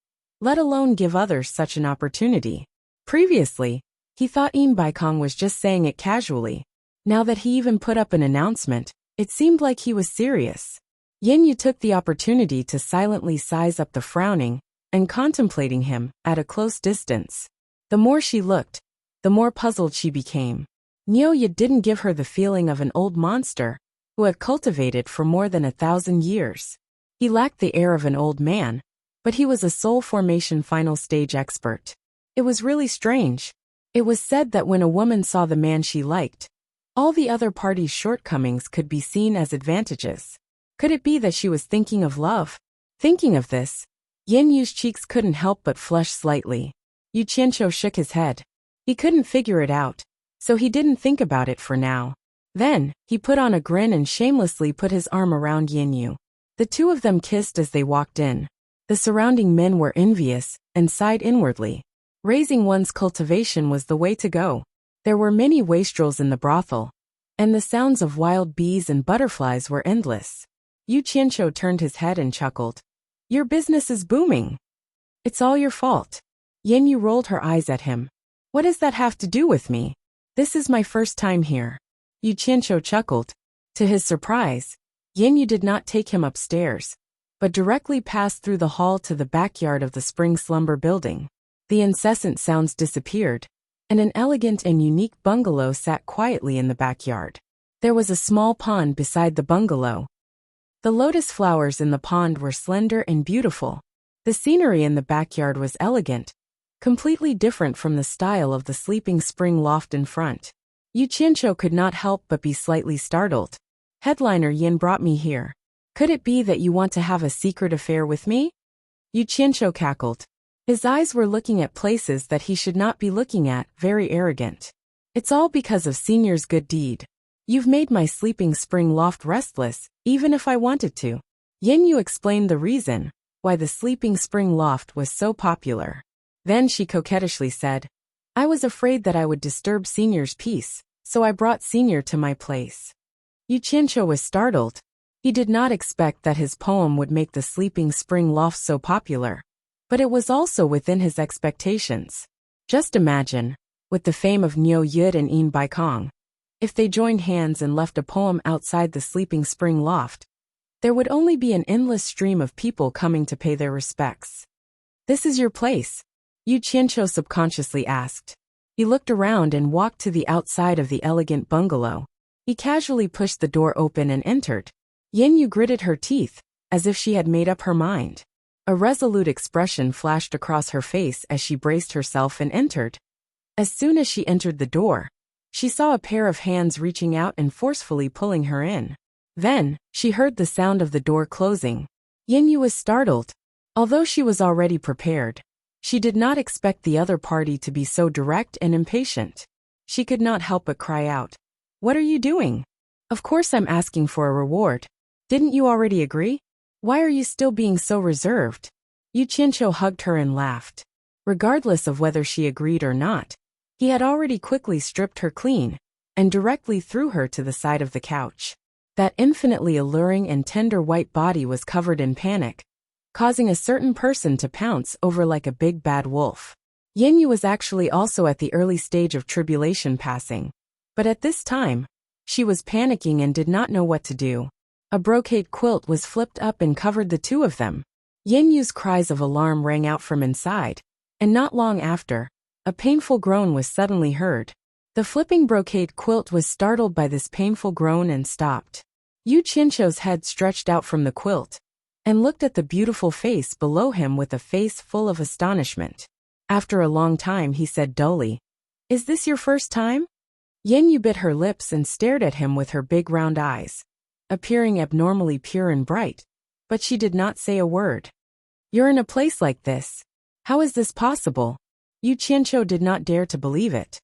let alone give others such an opportunity. Previously, he thought Yin Baikong was just saying it casually. Now that he even put up an announcement, it seemed like he was serious. Yin Yu took the opportunity to silently size up the frowning and contemplating him at a close distance. The more she looked, the more puzzled she became. Nyoya didn't give her the feeling of an old monster who had cultivated for more than 1,000 years. He lacked the air of an old man, but he was a soul formation final stage expert. It was really strange. It was said that when a woman saw the man she liked, all the other party's shortcomings could be seen as advantages. Could it be that she was thinking of love? Thinking of this, Yin Yu's cheeks couldn't help but flush slightly. Yu Qianqiu shook his head. He couldn't figure it out, so he didn't think about it for now. Then, he put on a grin and shamelessly put his arm around Yin Yu. The two of them kissed as they walked in. The surrounding men were envious and sighed inwardly. Raising one's cultivation was the way to go. There were many wastrels in the brothel, and the sounds of wild bees and butterflies were endless. Yu Qianqiu turned his head and chuckled. Your business is booming. It's all your fault. Yan Yu rolled her eyes at him. What does that have to do with me? This is my first time here. Yu Qianqiu chuckled. To his surprise, Yan Yu did not take him upstairs, but directly passed through the hall to the backyard of the Spring Slumber building. The incessant sounds disappeared, and an elegant and unique bungalow sat quietly in the backyard. There was a small pond beside the bungalow. The lotus flowers in the pond were slender and beautiful. The scenery in the backyard was elegant, completely different from the style of the sleeping spring loft in front. Yu Qianqiu could not help but be slightly startled. Headliner Yin brought me here. Could it be that you want to have a secret affair with me? Yu Qianqiu cackled. His eyes were looking at places that he should not be looking at, very arrogant. It's all because of Senior's good deed. You've made my sleeping spring loft restless, even if I wanted to. Yin Yu explained the reason why the sleeping spring loft was so popular. Then she coquettishly said, I was afraid that I would disturb Senior's peace, so I brought Senior to my place. Yu Qianqiu was startled. He did not expect that his poem would make the sleeping spring loft so popular. But it was also within his expectations. Just imagine, with the fame of Niu Yud and Yin Baikong, if they joined hands and left a poem outside the sleeping spring loft, there would only be an endless stream of people coming to pay their respects. This is your place? Yu Qianqiu subconsciously asked. He looked around and walked to the outside of the elegant bungalow. He casually pushed the door open and entered. Yin Yu gritted her teeth, as if she had made up her mind. A resolute expression flashed across her face as she braced herself and entered. As soon as she entered the door, she saw a pair of hands reaching out and forcefully pulling her in. Then, she heard the sound of the door closing. Yin Yu was startled. Although she was already prepared, she did not expect the other party to be so direct and impatient. She could not help but cry out. What are you doing? Of course I'm asking for a reward. Didn't you already agree? Why are you still being so reserved? Yu Qianqiu hugged her and laughed. Regardless of whether she agreed or not, he had already quickly stripped her clean and directly threw her to the side of the couch. That infinitely alluring and tender white body was covered in panic, causing a certain person to pounce over like a big bad wolf. Yin Yu was actually also at the early stage of tribulation passing, but at this time, she was panicking and did not know what to do. A brocade quilt was flipped up and covered the two of them. Yin Yu's cries of alarm rang out from inside, and not long after, a painful groan was suddenly heard. The flipping brocade quilt was startled by this painful groan and stopped. Yu Qianqiu's head stretched out from the quilt, and looked at the beautiful face below him with a face full of astonishment. After a long time he said dully, Is this your first time? Yin Yu bit her lips and stared at him with her big round eyes, appearing abnormally pure and bright, but she did not say a word. You're in a place like this. How is this possible? Yu Qianqiu did not dare to believe it.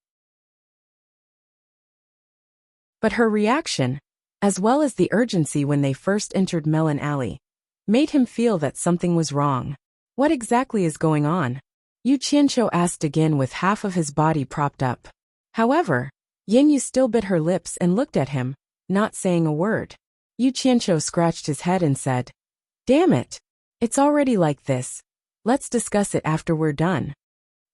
But her reaction, as well as the urgency when they first entered Melon Alley, made him feel that something was wrong. What exactly is going on? Yu Qianqiu asked again with half of his body propped up. However, Yin Yu still bit her lips and looked at him, not saying a word. Yu Qianqiu scratched his head and said, Damn it! It's already like this. Let's discuss it after we're done.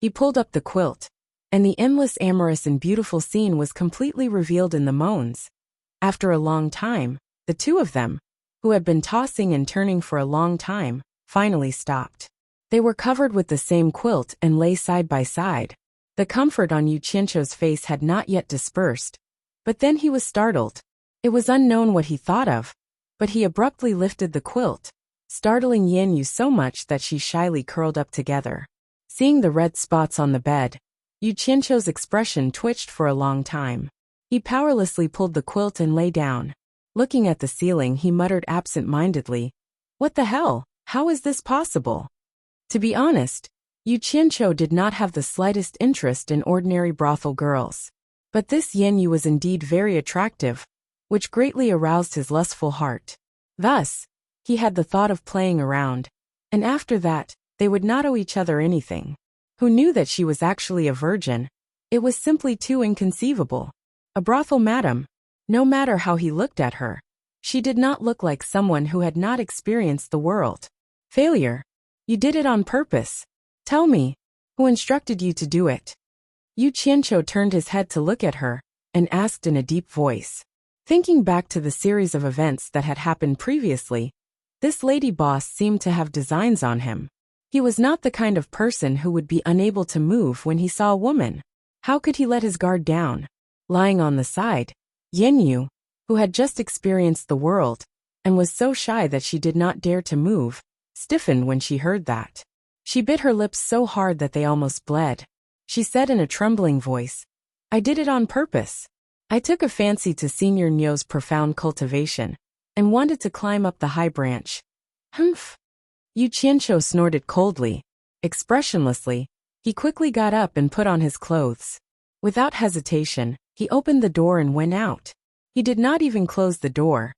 He pulled up the quilt, and the endless amorous and beautiful scene was completely revealed in the moans. After a long time, the two of them, who had been tossing and turning for a long time, finally stopped. They were covered with the same quilt and lay side by side. The comfort on Yu Qianqiu's face had not yet dispersed, but then he was startled. It was unknown what he thought of, but he abruptly lifted the quilt, startling Yin Yu so much that she shyly curled up together. Seeing the red spots on the bed, Yu Qianqiu's expression twitched for a long time. He powerlessly pulled the quilt and lay down. Looking at the ceiling, he muttered absent-mindedly, What the hell? How is this possible? To be honest, Yu Qianqiu did not have the slightest interest in ordinary brothel girls. But this Yin Yu was indeed very attractive, which greatly aroused his lustful heart. Thus, he had the thought of playing around, And after that, they would not owe each other anything. Who knew that she was actually a virgin? It was simply too inconceivable. A brothel madam. No matter how he looked at her, she did not look like someone who had not experienced the world. Failure. You did it on purpose. Tell me, who instructed you to do it? Yu Qianqiu turned his head to look at her, and asked in a deep voice. Thinking back to the series of events that had happened previously, this lady boss seemed to have designs on him. He was not the kind of person who would be unable to move when he saw a woman. How could he let his guard down? Lying on the side, Yanyu, who had just experienced the world, and was so shy that she did not dare to move, stiffened when she heard that. She bit her lips so hard that they almost bled. She said in a trembling voice, I did it on purpose. I took a fancy to Senior Nyo's profound cultivation, and wanted to climb up the high branch. Humph. Yu Qianqiu snorted coldly. Expressionlessly, he quickly got up and put on his clothes. Without hesitation, he opened the door and went out. He did not even close the door.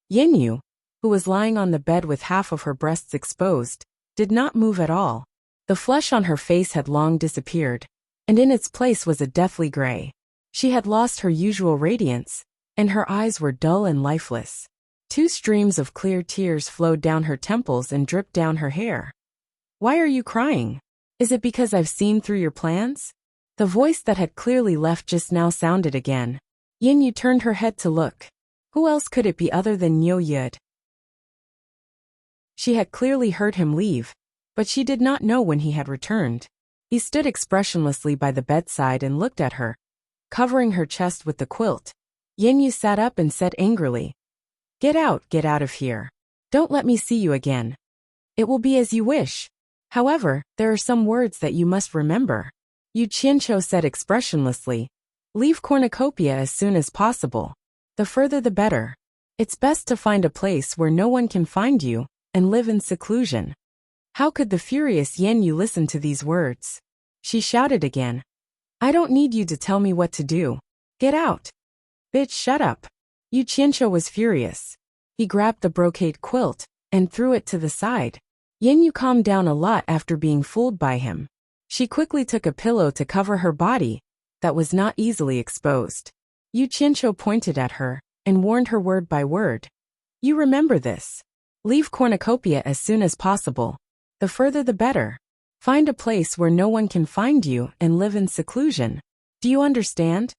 Yanyu, who was lying on the bed with half of her breasts exposed, did not move at all. The flesh on her face had long disappeared, and in its place was a deathly gray. She had lost her usual radiance, and her eyes were dull and lifeless. 2 streams of clear tears flowed down her temples and dripped down her hair. Why are you crying? Is it because I've seen through your plans? The voice that had clearly left just now sounded again. Yanyu turned her head to look. Who else could it be other than Nyo Yud? She had clearly heard him leave, but she did not know when he had returned. He stood expressionlessly by the bedside and looked at her, covering her chest with the quilt. Yanyu sat up and said angrily, get out of here. Don't let me see you again. It will be as you wish. However, there are some words that you must remember. Yu Qianqiu said expressionlessly, leave cornucopia as soon as possible. The further the better. It's best to find a place where no one can find you, and live in seclusion. How could the furious Yanyu listen to these words? She shouted again. I don't need you to tell me what to do. Get out. Bitch, shut up. Yu Qianqiu was furious. He grabbed the brocade quilt and threw it to the side. Yanyu calmed down a lot after being fooled by him. She quickly took a pillow to cover her body that was not easily exposed. Yu Qianqiu pointed at her and warned her word by word. You remember this. Leave cornucopia as soon as possible. The further the better. Find a place where no one can find you and live in seclusion. Do you understand?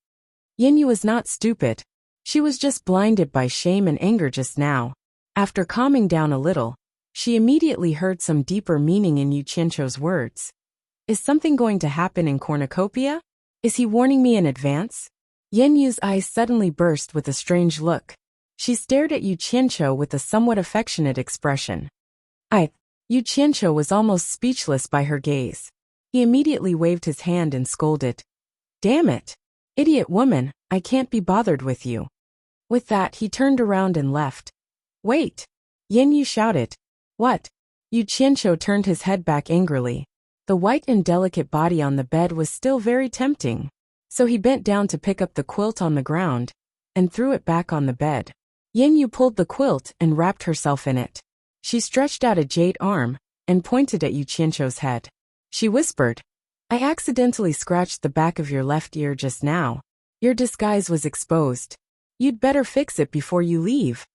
Yanyu was not stupid. She was just blinded by shame and anger just now. After calming down a little, she immediately heard some deeper meaning in Yu Qianqiu's words. Is something going to happen in cornucopia? Is he warning me in advance? Yanyu's eyes suddenly burst with a strange look. She stared at Yu Qianqiu with a somewhat affectionate expression. Yu Qianqiu was almost speechless by her gaze. He immediately waved his hand and scolded. Damn it! Idiot woman, I can't be bothered with you. With that, he turned around and left. Wait! Yanyu shouted. What? Yu Qianqiu turned his head back angrily. The white and delicate body on the bed was still very tempting. So he bent down to pick up the quilt on the ground and threw it back on the bed. Yanyu pulled the quilt and wrapped herself in it. She stretched out a jade arm and pointed at Yu Qianqiu's head. She whispered, I accidentally scratched the back of your left ear just now. Your disguise was exposed. You'd better fix it before you leave.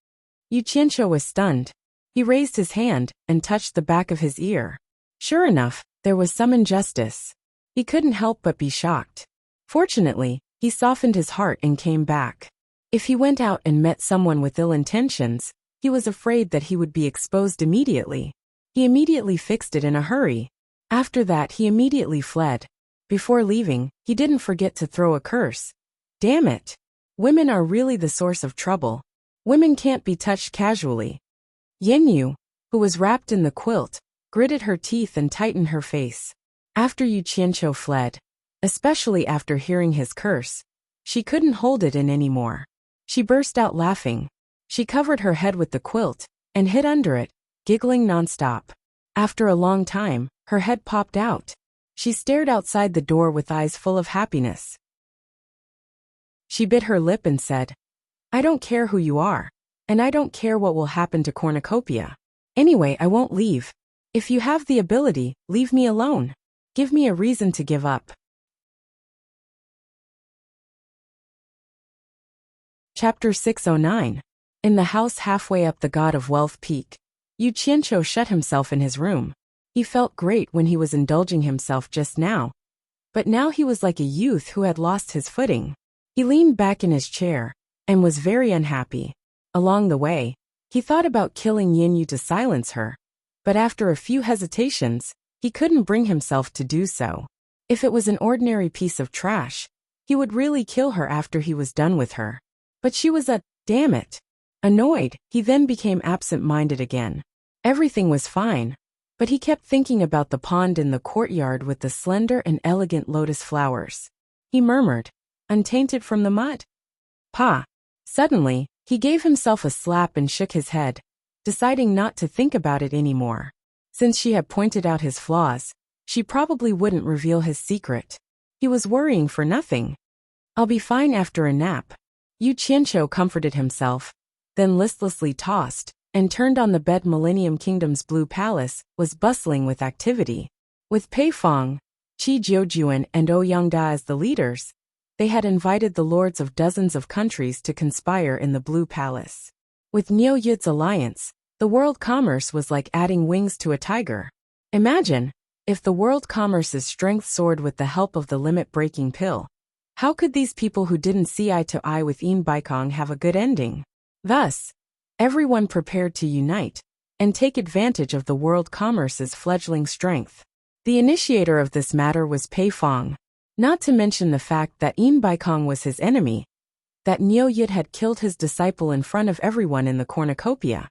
Yu Qianqiu was stunned. He raised his hand and touched the back of his ear. Sure enough, there was some injustice. He couldn't help but be shocked. Fortunately, he softened his heart and came back. If he went out and met someone with ill intentions, he was afraid that he would be exposed immediately. He immediately fixed it in a hurry. After that, he immediately fled. Before leaving, he didn't forget to throw a curse. Damn it! Women are really the source of trouble. Women can't be touched casually. Yanyu, who was wrapped in the quilt, gritted her teeth and tightened her face. After Yu Qianqiu fled, especially after hearing his curse, she couldn't hold it in anymore. She burst out laughing. She covered her head with the quilt and hid under it, giggling nonstop. After a long time, her head popped out. She stared outside the door with eyes full of happiness. She bit her lip and said, I don't care who you are, and I don't care what will happen to cornucopia. Anyway, I won't leave. If you have the ability, leave me alone. Give me a reason to give up. Chapter 609. In the house halfway up the God of Wealth Peak, Yu Qianqiu shut himself in his room. He felt great when he was indulging himself just now. But now he was like a youth who had lost his footing. He leaned back in his chair and was very unhappy. Along the way, he thought about killing Yin Yu to silence her. But after a few hesitations, he couldn't bring himself to do so. If it was an ordinary piece of trash, he would really kill her after he was done with her. But she was damn it. Annoyed, he then became absent-minded again. Everything was fine, but he kept thinking about the pond in the courtyard with the slender and elegant lotus flowers. He murmured, "Untainted from the mud?" Pa! Suddenly, he gave himself a slap and shook his head, deciding not to think about it anymore. Since she had pointed out his flaws, she probably wouldn't reveal his secret. He was worrying for nothing. "I'll be fine after a nap." Yu Qianqiu comforted himself, then listlessly tossed, and turned on the bed. Millennium Kingdom's Blue Palace was bustling with activity. With Pei Fong, Qi Jiujuan and Ouyangda as the leaders, they had invited the lords of dozens of countries to conspire in the Blue Palace. With Niu Yid's alliance, the world commerce was like adding wings to a tiger. Imagine, if the world commerce's strength soared with the help of the limit-breaking pill. How could these people who didn't see eye to eye with Yin Baikong have a good ending? Thus, everyone prepared to unite and take advantage of the world commerce's fledgling strength. The initiator of this matter was Pei Fong, not to mention the fact that Yin Baikong was his enemy, that Niu Yid had killed his disciple in front of everyone in the cornucopia,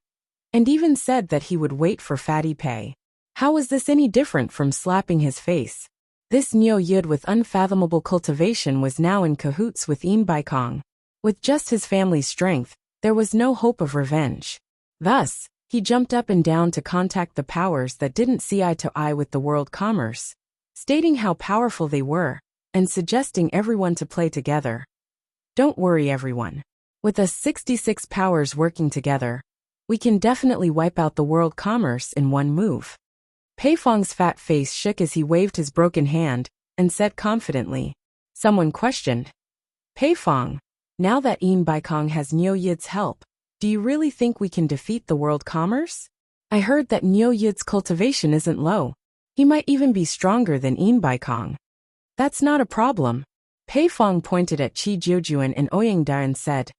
and even said that he would wait for Fatty Pei. How was this any different from slapping his face? This Niu Yid with unfathomable cultivation was now in cahoots with Yin Baikong. With just his family's strength, there was no hope of revenge. Thus, he jumped up and down to contact the powers that didn't see eye to eye with the world commerce, stating how powerful they were, and suggesting everyone to play together. Don't worry everyone. With us 66 powers working together, we can definitely wipe out the world commerce in one move. Pei Fong's fat face shook as he waved his broken hand, and said confidently. Someone questioned. Pei Fong, now that Yin Baikong has Niu Yid's help, do you really think we can defeat the world commerce? I heard that Niu Yid's cultivation isn't low. He might even be stronger than Yin Baikong. That's not a problem. Pei Fong pointed at Qi Jiujuan and Ouyangda and said,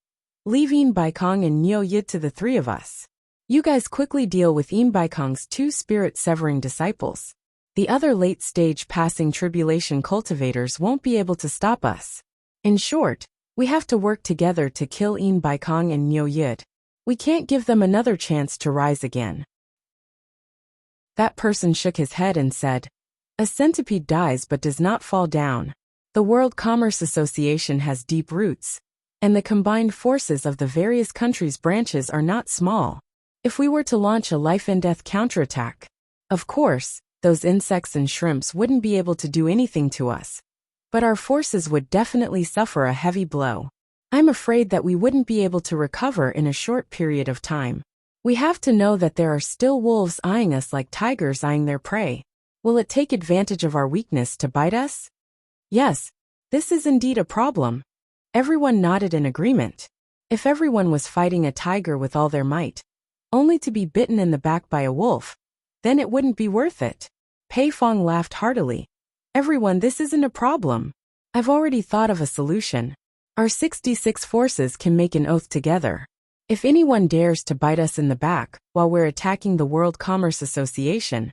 "Leave Yin Baikong and Niu Yid to the three of us. You guys quickly deal with Yin Baikong's two spirit-severing disciples. The other late-stage passing tribulation cultivators won't be able to stop us. In short, we have to work together to kill Yin Baikong and Niu Yid. We can't give them another chance to rise again." That person shook his head and said, "A centipede dies but does not fall down. The World Commerce Association has deep roots, and the combined forces of the various countries' branches are not small. If we were to launch a life-and-death counterattack, of course, those insects and shrimps wouldn't be able to do anything to us. But our forces would definitely suffer a heavy blow. I'm afraid that we wouldn't be able to recover in a short period of time. We have to know that there are still wolves eyeing us like tigers eyeing their prey. Will it take advantage of our weakness to bite us?" Yes, this is indeed a problem. Everyone nodded in agreement. If everyone was fighting a tiger with all their might, only to be bitten in the back by a wolf, then it wouldn't be worth it. Pei Fong laughed heartily. "Everyone, this isn't a problem. I've already thought of a solution. Our 66 forces can make an oath together. If anyone dares to bite us in the back while we're attacking the World Commerce Association,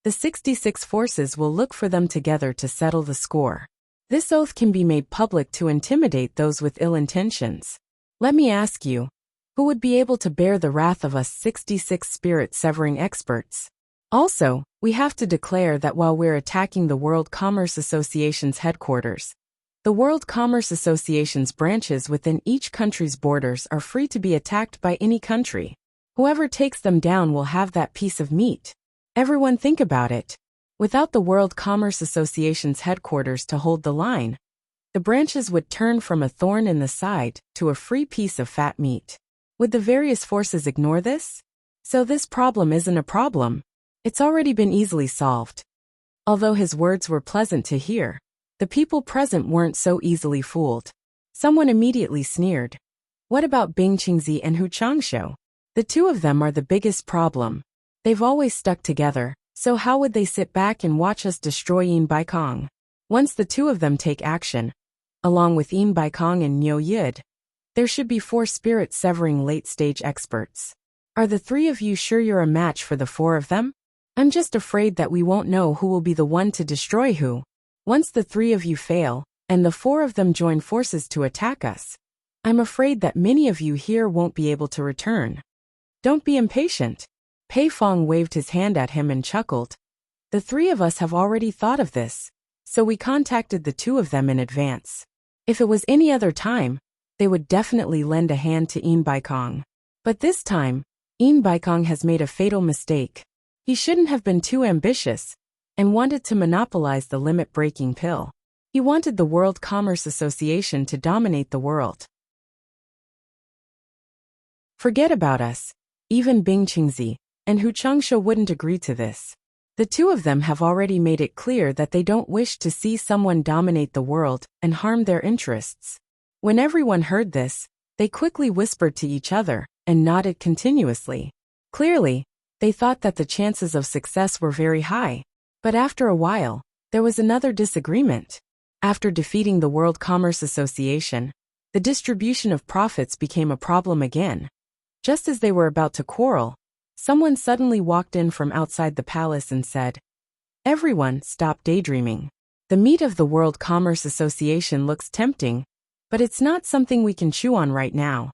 the 66 forces will look for them together to settle the score. This oath can be made public to intimidate those with ill intentions. Let me ask you, who would be able to bear the wrath of us 66 spirit-severing experts? Also, we have to declare that while we're attacking the World Commerce Association's headquarters, the World Commerce Association's branches within each country's borders are free to be attacked by any country. Whoever takes them down will have that piece of meat. Everyone think about it. Without the World Commerce Association's headquarters to hold the line, the branches would turn from a thorn in the side to a free piece of fat meat. Would the various forces ignore this? So this problem isn't a problem. It's already been easily solved. Although his words were pleasant to hear, the people present weren't so easily fooled. Someone immediately sneered. What about Bing Qingzi and Hu Changshou? The two of them are the biggest problem. They've always stuck together, so how would they sit back and watch us destroy Yin Baikong? Once the two of them take action, along with Yin Baikong and Niu Yid, there should be 4 spirit-severing late-stage experts. Are the 3 of you sure you're a match for the 4 of them? I'm just afraid that we won't know who will be the one to destroy who. Once the 3 of you fail, and the 4 of them join forces to attack us, I'm afraid that many of you here won't be able to return. Don't be impatient. Pei Fong waved his hand at him and chuckled. The 3 of us have already thought of this, so we contacted the 2 of them in advance. If it was any other time, they would definitely lend a hand to Yin Baikong. But this time, Yin Baikong has made a fatal mistake. He shouldn't have been too ambitious and wanted to monopolize the limit-breaking pill. He wanted the World Commerce Association to dominate the world. Forget about us. Even Bing Qingzi and Hu Changshou wouldn't agree to this. The 2 of them have already made it clear that they don't wish to see someone dominate the world and harm their interests. When everyone heard this, they quickly whispered to each other and nodded continuously. Clearly, they thought that the chances of success were very high. But after a while, there was another disagreement. After defeating the World Commerce Association, the distribution of profits became a problem again. Just as they were about to quarrel, someone suddenly walked in from outside the palace and said, "Everyone, stop daydreaming. The meat of the World Commerce Association looks tempting, but it's not something we can chew on right now."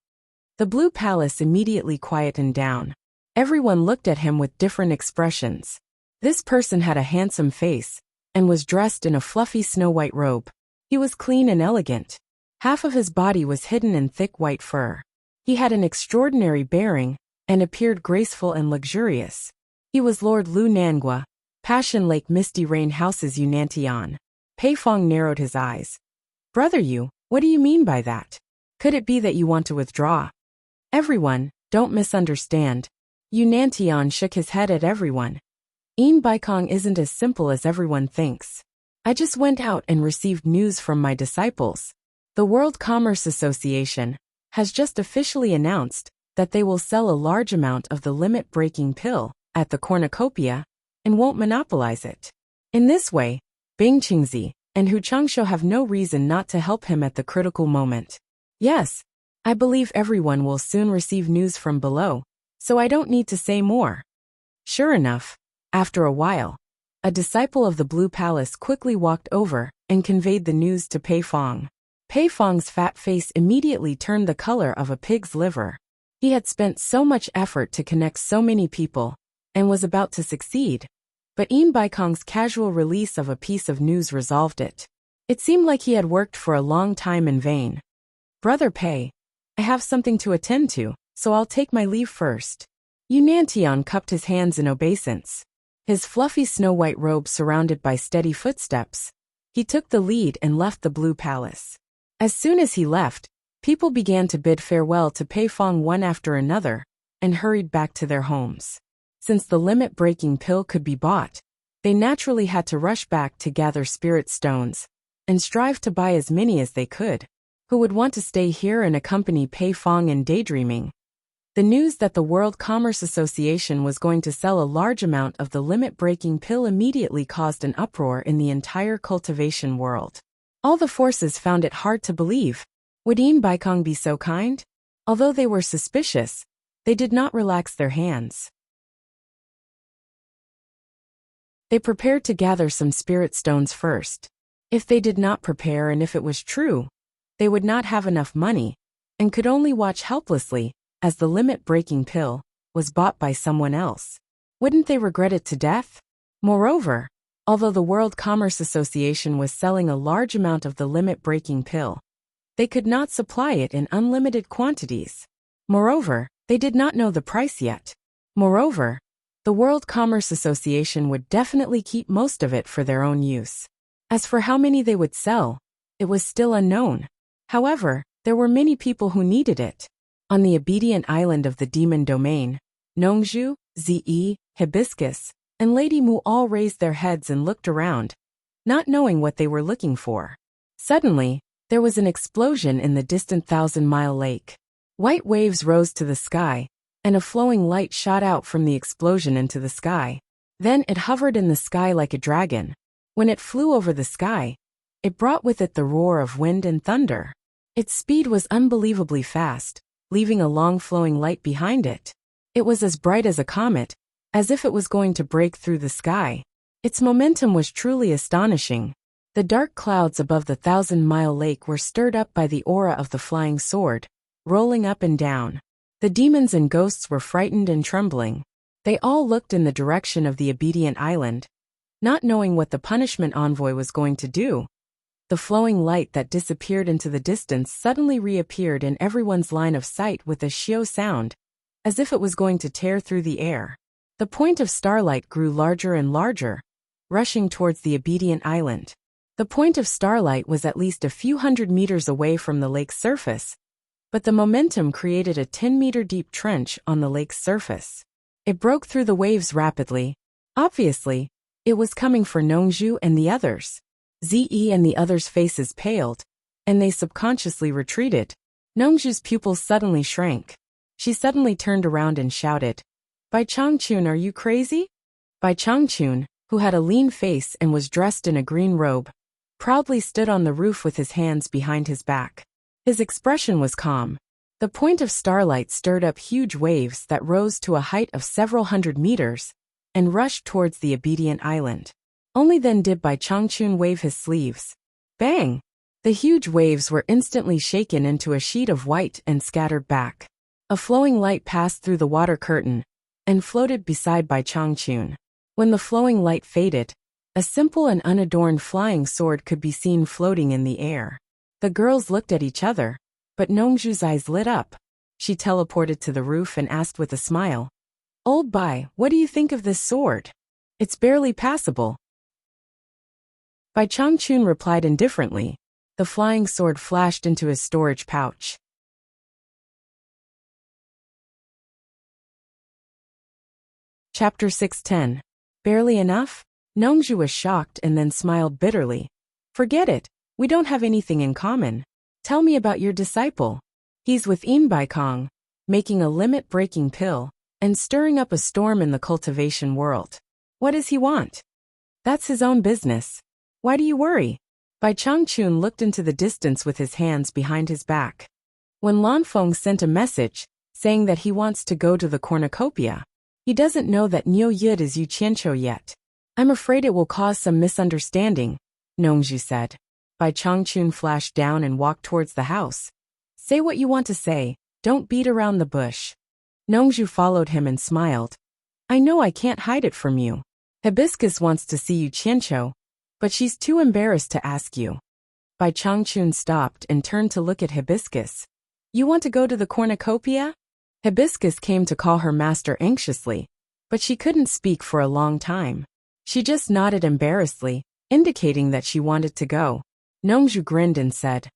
The Blue Palace immediately quietened down. Everyone looked at him with different expressions. This person had a handsome face and was dressed in a fluffy snow-white robe. He was clean and elegant. Half of his body was hidden in thick white fur. He had an extraordinary bearing and appeared graceful and luxurious. He was Lord Lu Nangua, Passion Lake Misty Rain House's Yunantian. Pei Fong narrowed his eyes. "Brother Yu, what do you mean by that? Could it be that you want to withdraw?" "Everyone, don't misunderstand." Yunantian shook his head at everyone. Yin Baikong isn't as simple as everyone thinks. I just went out and received news from my disciples. The World Commerce Association has just officially announced that they will sell a large amount of the limit-breaking pill at the cornucopia and won't monopolize it. In this way, Bing Qingzi and Hu Changshou have no reason not to help him at the critical moment. Yes, I believe everyone will soon receive news from below, so I don't need to say more. Sure enough, after a while, a disciple of the Blue Palace quickly walked over and conveyed the news to Pei Fong. Pei Fong's fat face immediately turned the color of a pig's liver. He had spent so much effort to connect so many people and was about to succeed, but Yin Baikong's casual release of a piece of news resolved it. It seemed like he had worked for a long time in vain. "Brother Pei, I have something to attend to, so I'll take my leave first." Yunantian cupped his hands in obeisance. His fluffy snow-white robe surrounded by steady footsteps, he took the lead and left the Blue Palace. As soon as he left, people began to bid farewell to Pei Fong one after another and hurried back to their homes. Since the limit-breaking pill could be bought, they naturally had to rush back to gather spirit stones and strive to buy as many as they could. Who would want to stay here and accompany Pei Fong in daydreaming? The news that the World Commerce Association was going to sell a large amount of the limit-breaking pill immediately caused an uproar in the entire cultivation world. All the forces found it hard to believe. Would Yin Baikong be so kind? Although they were suspicious, they did not relax their hands. They prepared to gather some spirit stones first. If they did not prepare and if it was true, they would not have enough money and could only watch helplessly as the limit-breaking pill was bought by someone else. Wouldn't they regret it to death? Moreover, although the World Commerce Association was selling a large amount of the limit-breaking pill, they could not supply it in unlimited quantities. Moreover, they did not know the price yet. Moreover, the World Commerce Association would definitely keep most of it for their own use. As for how many they would sell, it was still unknown. However, there were many people who needed it. On the obedient island of the Demon Domain, Nongzhu, Zi, Hibiscus, and Lady Mu all raised their heads and looked around, not knowing what they were looking for. Suddenly, there was an explosion in the distant 1,000-mile lake. White waves rose to the sky, and a flowing light shot out from the explosion into the sky. Then it hovered in the sky like a dragon. When it flew over the sky, it brought with it the roar of wind and thunder. Its speed was unbelievably fast, leaving a long flowing light behind it. It was as bright as a comet, as if it was going to break through the sky. Its momentum was truly astonishing. The dark clouds above the 1,000-mile lake were stirred up by the aura of the flying sword, rolling up and down. The demons and ghosts were frightened and trembling. They all looked in the direction of the obedient island, not knowing what the punishment envoy was going to do. The flowing light that disappeared into the distance suddenly reappeared in everyone's line of sight with a shio sound, as if it was going to tear through the air. The point of starlight grew larger and larger, rushing towards the obedient island. The point of starlight was at least a few hundred meters away from the lake's surface, but the momentum created a 10-meter-deep trench on the lake's surface. It broke through the waves rapidly. Obviously, it was coming for Nongju and the others. Ze and the others' faces paled, and they subconsciously retreated. Nongju's pupils suddenly shrank. She suddenly turned around and shouted, "Bai Changchun, are you crazy?" Bai Changchun, who had a lean face and was dressed in a green robe, proudly stood on the roof with his hands behind his back. His expression was calm. The point of starlight stirred up huge waves that rose to a height of several hundred meters and rushed towards the obedient island. Only then did Bai Changchun wave his sleeves. Bang! The huge waves were instantly shaken into a sheet of white and scattered back. A flowing light passed through the water curtain and floated beside Bai Changchun. When the flowing light faded, a simple and unadorned flying sword could be seen floating in the air. The girls looked at each other, but Nongju's eyes lit up. She teleported to the roof and asked with a smile, "Old Bai, what do you think of this sword? It's barely passable." Bai Changchun replied indifferently. The flying sword flashed into his storage pouch. Chapter 610. Barely enough? Nongju was shocked and then smiled bitterly. "Forget it. We don't have anything in common. Tell me about your disciple. He's with Baikong, making a limit-breaking pill, and stirring up a storm in the cultivation world. What does he want? That's his own business. Why do you worry?" Bai Changchun looked into the distance with his hands behind his back. When Lanfeng sent a message, saying that he wants to go to the cornucopia, he doesn't know that Niu Yud is Yu Qianqiu yet. "I'm afraid it will cause some misunderstanding," Nongju said. Bai Changchun flashed down and walked towards the house. "Say what you want to say, don't beat around the bush." Nongju followed him and smiled. "I know I can't hide it from you. Hibiscus wants to see Yu Qianqiu, but she's too embarrassed to ask you." Bai Changchun stopped and turned to look at Hibiscus. "You want to go to the cornucopia?" Hibiscus came to call her master anxiously, but she couldn't speak for a long time. She just nodded embarrassedly, indicating that she wanted to go. Nongju grinned and said,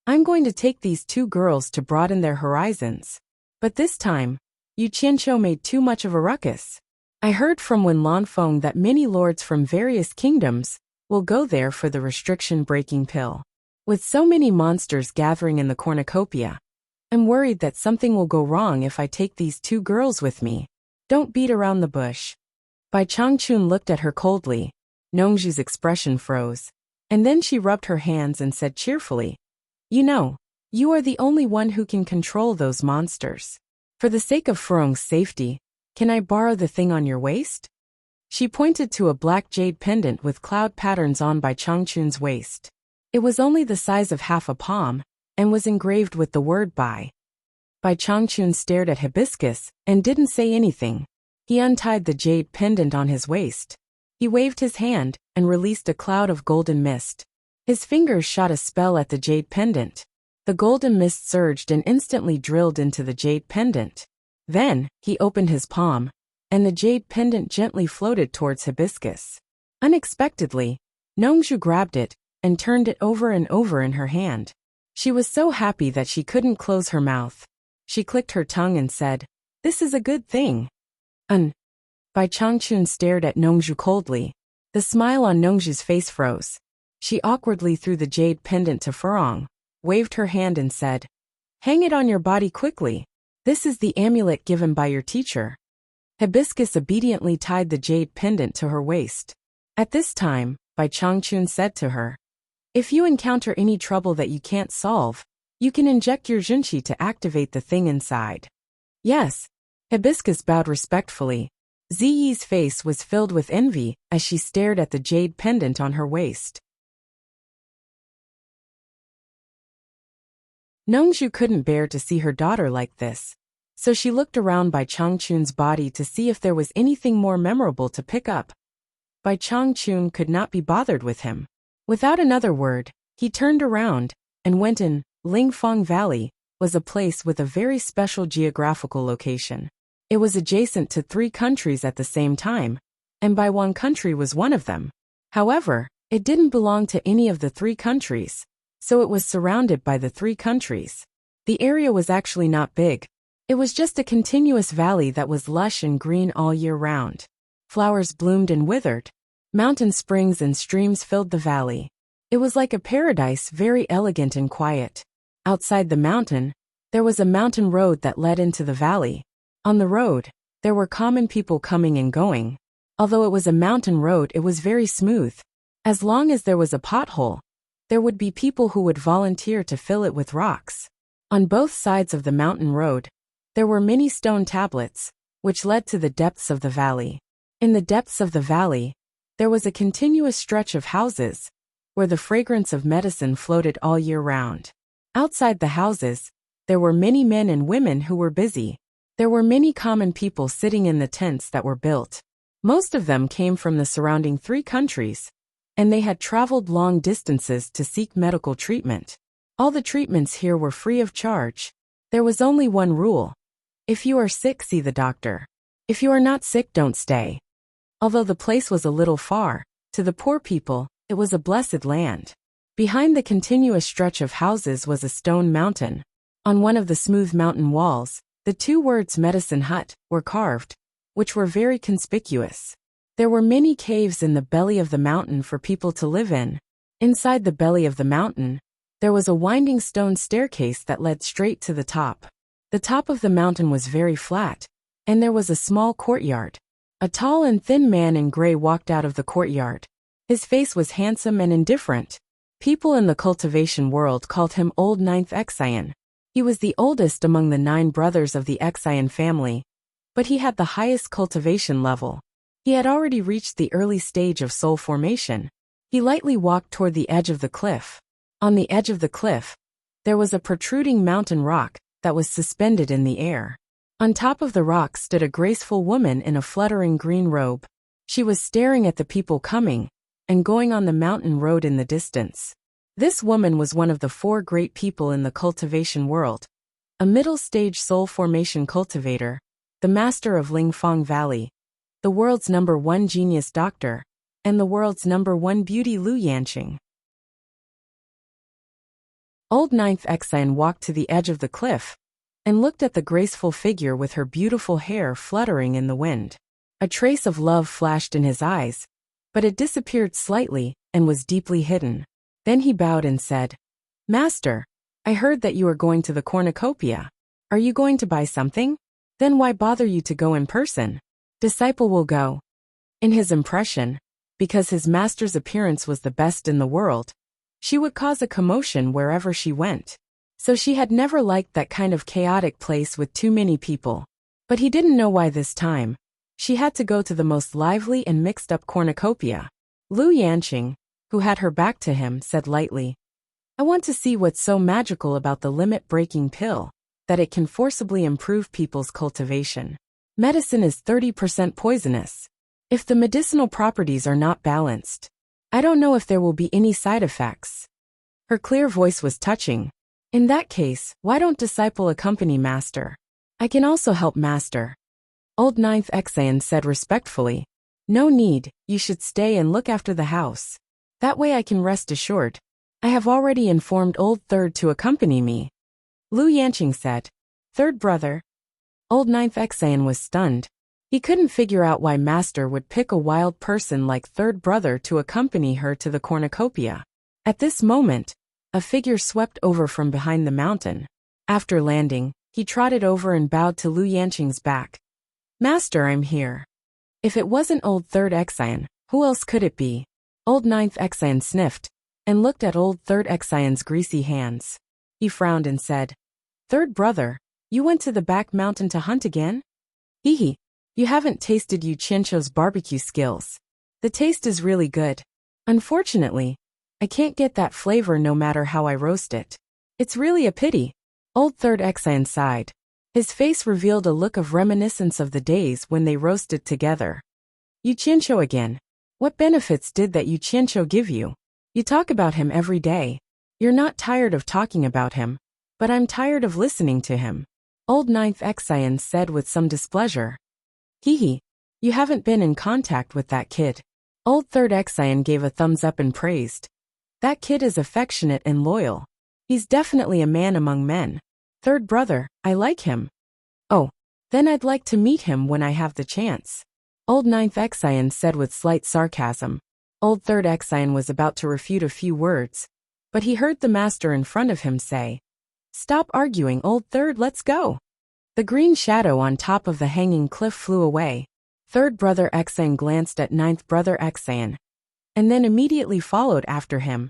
"I'm going to take these two girls to broaden their horizons. But this time, Yu Qianqiu made too much of a ruckus. I heard from Wen Lanfeng that many lords from various kingdoms will go there for the restriction-breaking pill. With so many monsters gathering in the cornucopia, I'm worried that something will go wrong if I take these two girls with me. Don't beat around the bush." Bai Changchun looked at her coldly. Nongju's expression froze. And then she rubbed her hands and said cheerfully, "You know, you are the only one who can control those monsters. For the sake of Furong's safety, can I borrow the thing on your waist?" She pointed to a black jade pendant with cloud patterns on Bai Changchun's waist. It was only the size of half a palm, and was engraved with the word Bai. Bai Changchun stared at Hibiscus and didn't say anything. He untied the jade pendant on his waist. He waved his hand and released a cloud of golden mist. His fingers shot a spell at the jade pendant. The golden mist surged and instantly drilled into the jade pendant. Then, he opened his palm, and the jade pendant gently floated towards Hibiscus. Unexpectedly, Nongju grabbed it and turned it over and over in her hand. She was so happy that she couldn't close her mouth. She clicked her tongue and said, "This is a good thing." Bai Changchun stared at Nongzhu coldly. The smile on Nongzhu's face froze. She awkwardly threw the jade pendant to Furong, waved her hand and said, "Hang it on your body quickly. This is the amulet given by your teacher." Hibiscus obediently tied the jade pendant to her waist. At this time, Bai Changchun said to her, "If you encounter any trouble that you can't solve, you can inject your junqi to activate the thing inside." "Yes." Hibiscus bowed respectfully. Ziyi's face was filled with envy as she stared at the jade pendant on her waist. Nongzhu couldn't bear to see her daughter like this, so she looked around Bai Changchun's body to see if there was anything more memorable to pick up. Bai Changchun could not be bothered with him. Without another word, he turned around and went in. Lingfang Valley was a place with a very special geographical location. It was adjacent to 3 countries at the same time, and Baiwan country was one of them. However, it didn't belong to any of the 3 countries, so it was surrounded by the 3 countries. The area was actually not big. It was just a continuous valley that was lush and green all year round. Flowers bloomed and withered. Mountain springs and streams filled the valley. It was like a paradise, very elegant and quiet. Outside the mountain, there was a mountain road that led into the valley. On the road, there were common people coming and going. Although it was a mountain road, it was very smooth. As long as there was a pothole, there would be people who would volunteer to fill it with rocks. On both sides of the mountain road, there were many stone tablets, which led to the depths of the valley. In the depths of the valley, there was a continuous stretch of houses, where the fragrance of medicine floated all year round. Outside the houses, there were many men and women who were busy. There were many common people sitting in the tents that were built. Most of them came from the surrounding 3 countries, and they had traveled long distances to seek medical treatment. All the treatments here were free of charge. There was only one rule. If you are sick, see the doctor. If you are not sick, don't stay. Although the place was a little far, to the poor people, it was a blessed land. Behind the continuous stretch of houses was a stone mountain. On one of the smooth mountain walls, the 2 words "medicine hut" were carved, which were very conspicuous. There were many caves in the belly of the mountain for people to live in. Inside the belly of the mountain, there was a winding stone staircase that led straight to the top. The top of the mountain was very flat, and there was a small courtyard. A tall and thin man in gray walked out of the courtyard. His face was handsome and indifferent. People in the cultivation world called him Old Ninth Exian. He was the oldest among the 9 brothers of the Exian family, but he had the highest cultivation level. He had already reached the early stage of soul formation. He lightly walked toward the edge of the cliff. On the edge of the cliff, there was a protruding mountain rock that was suspended in the air. On top of the rock stood a graceful woman in a fluttering green robe. She was staring at the people coming and going on the mountain road in the distance. This woman was one of the 4 great people in the cultivation world, a middle-stage soul formation cultivator, the master of Lingfang Valley, the world's #1 genius doctor, and the world's #1 beauty Lu Yanqing. Old Ninth Exian walked to the edge of the cliff and looked at the graceful figure with her beautiful hair fluttering in the wind. A trace of love flashed in his eyes, but it disappeared slightly and was deeply hidden. Then he bowed and said, "Master, I heard that you are going to the cornucopia. Are you going to buy something? Then why bother you to go in person? Disciple will go." In his impression, because his master's appearance was the best in the world, she would cause a commotion wherever she went. So she had never liked that kind of chaotic place with too many people. But he didn't know why this time she had to go to the most lively and mixed-up cornucopia. Lu Yanqing, who had her back to him, said lightly, "I want to see what's so magical about the limit-breaking pill, that it can forcibly improve people's cultivation. Medicine is 30% poisonous. If the medicinal properties are not balanced, I don't know if there will be any side effects." Her clear voice was touching. "In that case, why don't disciple accompany master? I can also help master." Old Ninth Exian said respectfully, "No need, you should stay and look after the house. That way I can rest assured. I have already informed Old Third to accompany me." Lu Yanqing said, "Third brother?" Old Ninth Exian was stunned. He couldn't figure out why Master would pick a wild person like third brother to accompany her to the cornucopia. At this moment, a figure swept over from behind the mountain. After landing, he trotted over and bowed to Liu Yanqing's back. "Master, I'm here." If it wasn't old third Xian, who else could it be? Old ninth Xian sniffed and looked at old third Xian's greasy hands. He frowned and said, "Third brother, you went to the back mountain to hunt again? Hee. You haven't tasted Yu Qianqiu's barbecue skills. The taste is really good. Unfortunately, I can't get that flavor no matter how I roast it. It's really a pity." Old third Xian sighed. His face revealed a look of reminiscence of the days when they roasted together. "Yu Qianqiu again. What benefits did that Yu Qianqiu give you? You talk about him every day. You're not tired of talking about him, but I'm tired of listening to him," Old ninth Xian said with some displeasure. "Hee. You haven't been in contact with that kid." Old third Xian gave a thumbs up and praised. "That kid is affectionate and loyal. He's definitely a man among men. Third brother, I like him." "Oh, then I'd like to meet him when I have the chance," Old ninth Xian said with slight sarcasm. Old third Xian was about to refute a few words, but he heard the master in front of him say, "Stop arguing, old third, let's go." The green shadow on top of the hanging cliff flew away. Third brother Xian glanced at ninth brother Xian, and then immediately followed after him.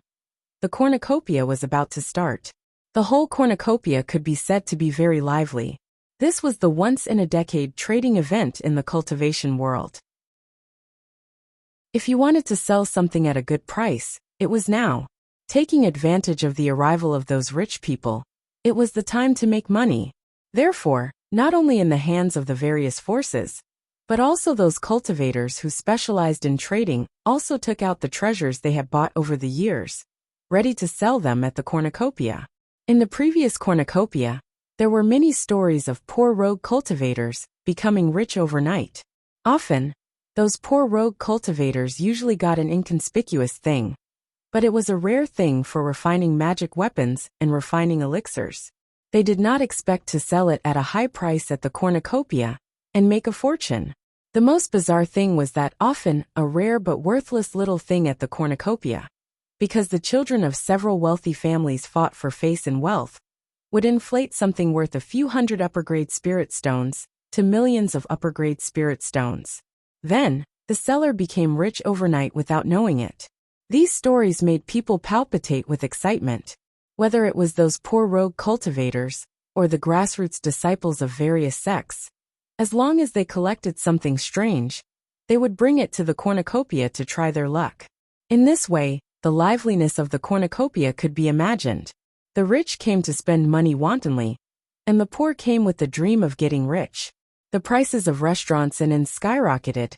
The cornucopia was about to start. The whole cornucopia could be said to be very lively. This was the once-in-a-decade trading event in the cultivation world. If you wanted to sell something at a good price, it was now. Taking advantage of the arrival of those rich people, it was the time to make money. Therefore, not only in the hands of the various forces, but also those cultivators who specialized in trading also took out the treasures they had bought over the years, ready to sell them at the cornucopia. In the previous cornucopia, there were many stories of poor rogue cultivators becoming rich overnight. Often, those poor rogue cultivators usually got an inconspicuous thing, but it was a rare thing for refining magic weapons and refining elixirs. They did not expect to sell it at a high price at the cornucopia and make a fortune. The most bizarre thing was that often a rare but worthless little thing at the cornucopia, because the children of several wealthy families fought for face and wealth, would inflate something worth a few hundred upper-grade spirit stones to millions of upper-grade spirit stones. Then, the seller became rich overnight without knowing it. These stories made people palpitate with excitement, whether it was those poor rogue cultivators or the grassroots disciples of various sects. As long as they collected something strange, they would bring it to the cornucopia to try their luck. In this way, the liveliness of the cornucopia could be imagined. The rich came to spend money wantonly, and the poor came with the dream of getting rich. The prices of restaurants and inns skyrocketed,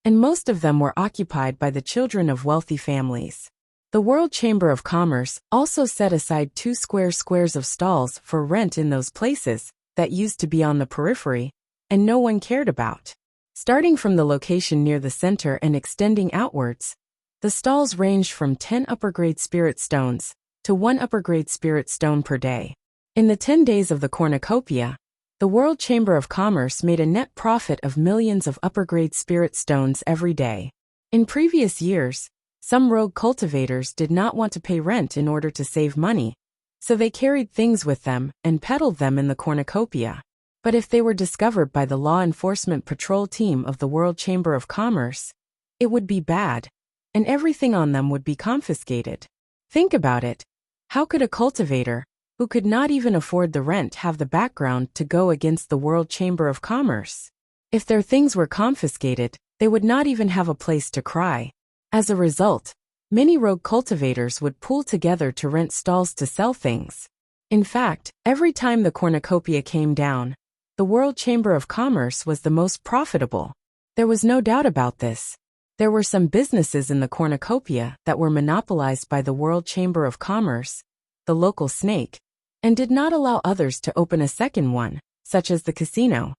and most of them were occupied by the children of wealthy families. The World Chamber of Commerce also set aside 2 squares of stalls for rent in those places that used to be on the periphery, and no one cared about. Starting from the location near the center and extending outwards, the stalls ranged from 10 upper-grade spirit stones to 1 upper-grade spirit stone per day. In the 10 days of the cornucopia, the World Chamber of Commerce made a net profit of millions of upper-grade spirit stones every day. In previous years, some rogue cultivators did not want to pay rent in order to save money, so they carried things with them and peddled them in the cornucopia. But if they were discovered by the law enforcement patrol team of the World Chamber of Commerce, it would be bad, and everything on them would be confiscated. Think about it. How could a cultivator, who could not even afford the rent, have the background to go against the World Chamber of Commerce? If their things were confiscated, they would not even have a place to cry. As a result, many rogue cultivators would pool together to rent stalls to sell things. In fact, every time the cornucopia came down, the World Chamber of Commerce was the most profitable. There was no doubt about this. There were some businesses in the cornucopia that were monopolized by the World Chamber of Commerce, the local snake, and did not allow others to open a second one, such as the casino.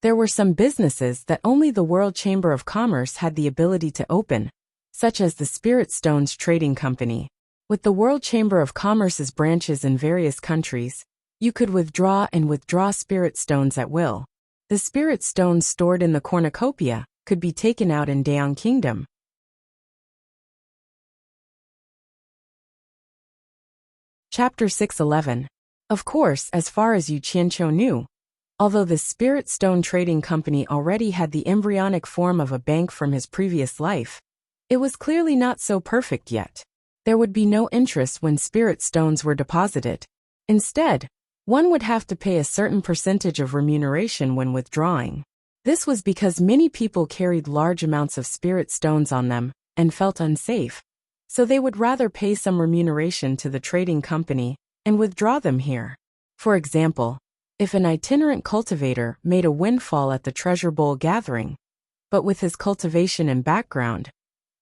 There were some businesses that only the World Chamber of Commerce had the ability to open, such as the Spirit Stones Trading Company. With the World Chamber of Commerce's branches in various countries, You could withdraw and withdraw spirit stones at will. The spirit stones stored in the cornucopia could be taken out in Daeong Kingdom. Chapter 611. Of course, as far as Yu Qianqiu knew, although the spirit stone trading company already had the embryonic form of a bank from his previous life, it was clearly not so perfect yet. There would be no interest when spirit stones were deposited. Instead, one would have to pay a certain percentage of remuneration when withdrawing. This was because many people carried large amounts of spirit stones on them and felt unsafe, so they would rather pay some remuneration to the trading company and withdraw them here. For example, if an itinerant cultivator made a windfall at the treasure bowl gathering, but with his cultivation and background,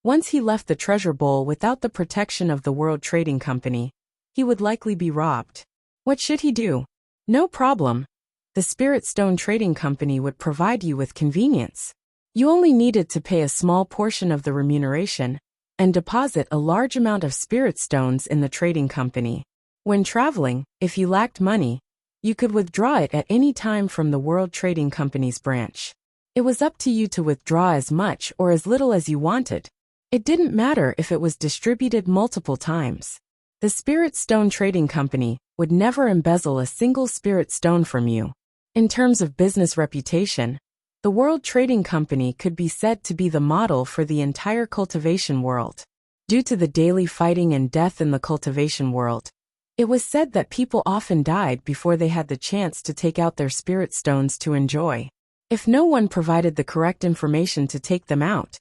once he left the treasure bowl without the protection of the World Trading Company, he would likely be robbed. What should he do? No problem. The Spirit Stone Trading Company would provide you with convenience. You only needed to pay a small portion of the remuneration and deposit a large amount of spirit stones in the trading company. When traveling, if you lacked money, you could withdraw it at any time from the World Trading Company's branch. It was up to you to withdraw as much or as little as you wanted. It didn't matter if it was distributed multiple times. The Spirit Stone Trading Company would never embezzle a single spirit stone from you. In terms of business reputation, the World Trading Company could be said to be the model for the entire cultivation world. Due to the daily fighting and death in the cultivation world, it was said that people often died before they had the chance to take out their spirit stones to enjoy. If no one provided the correct information to take them out,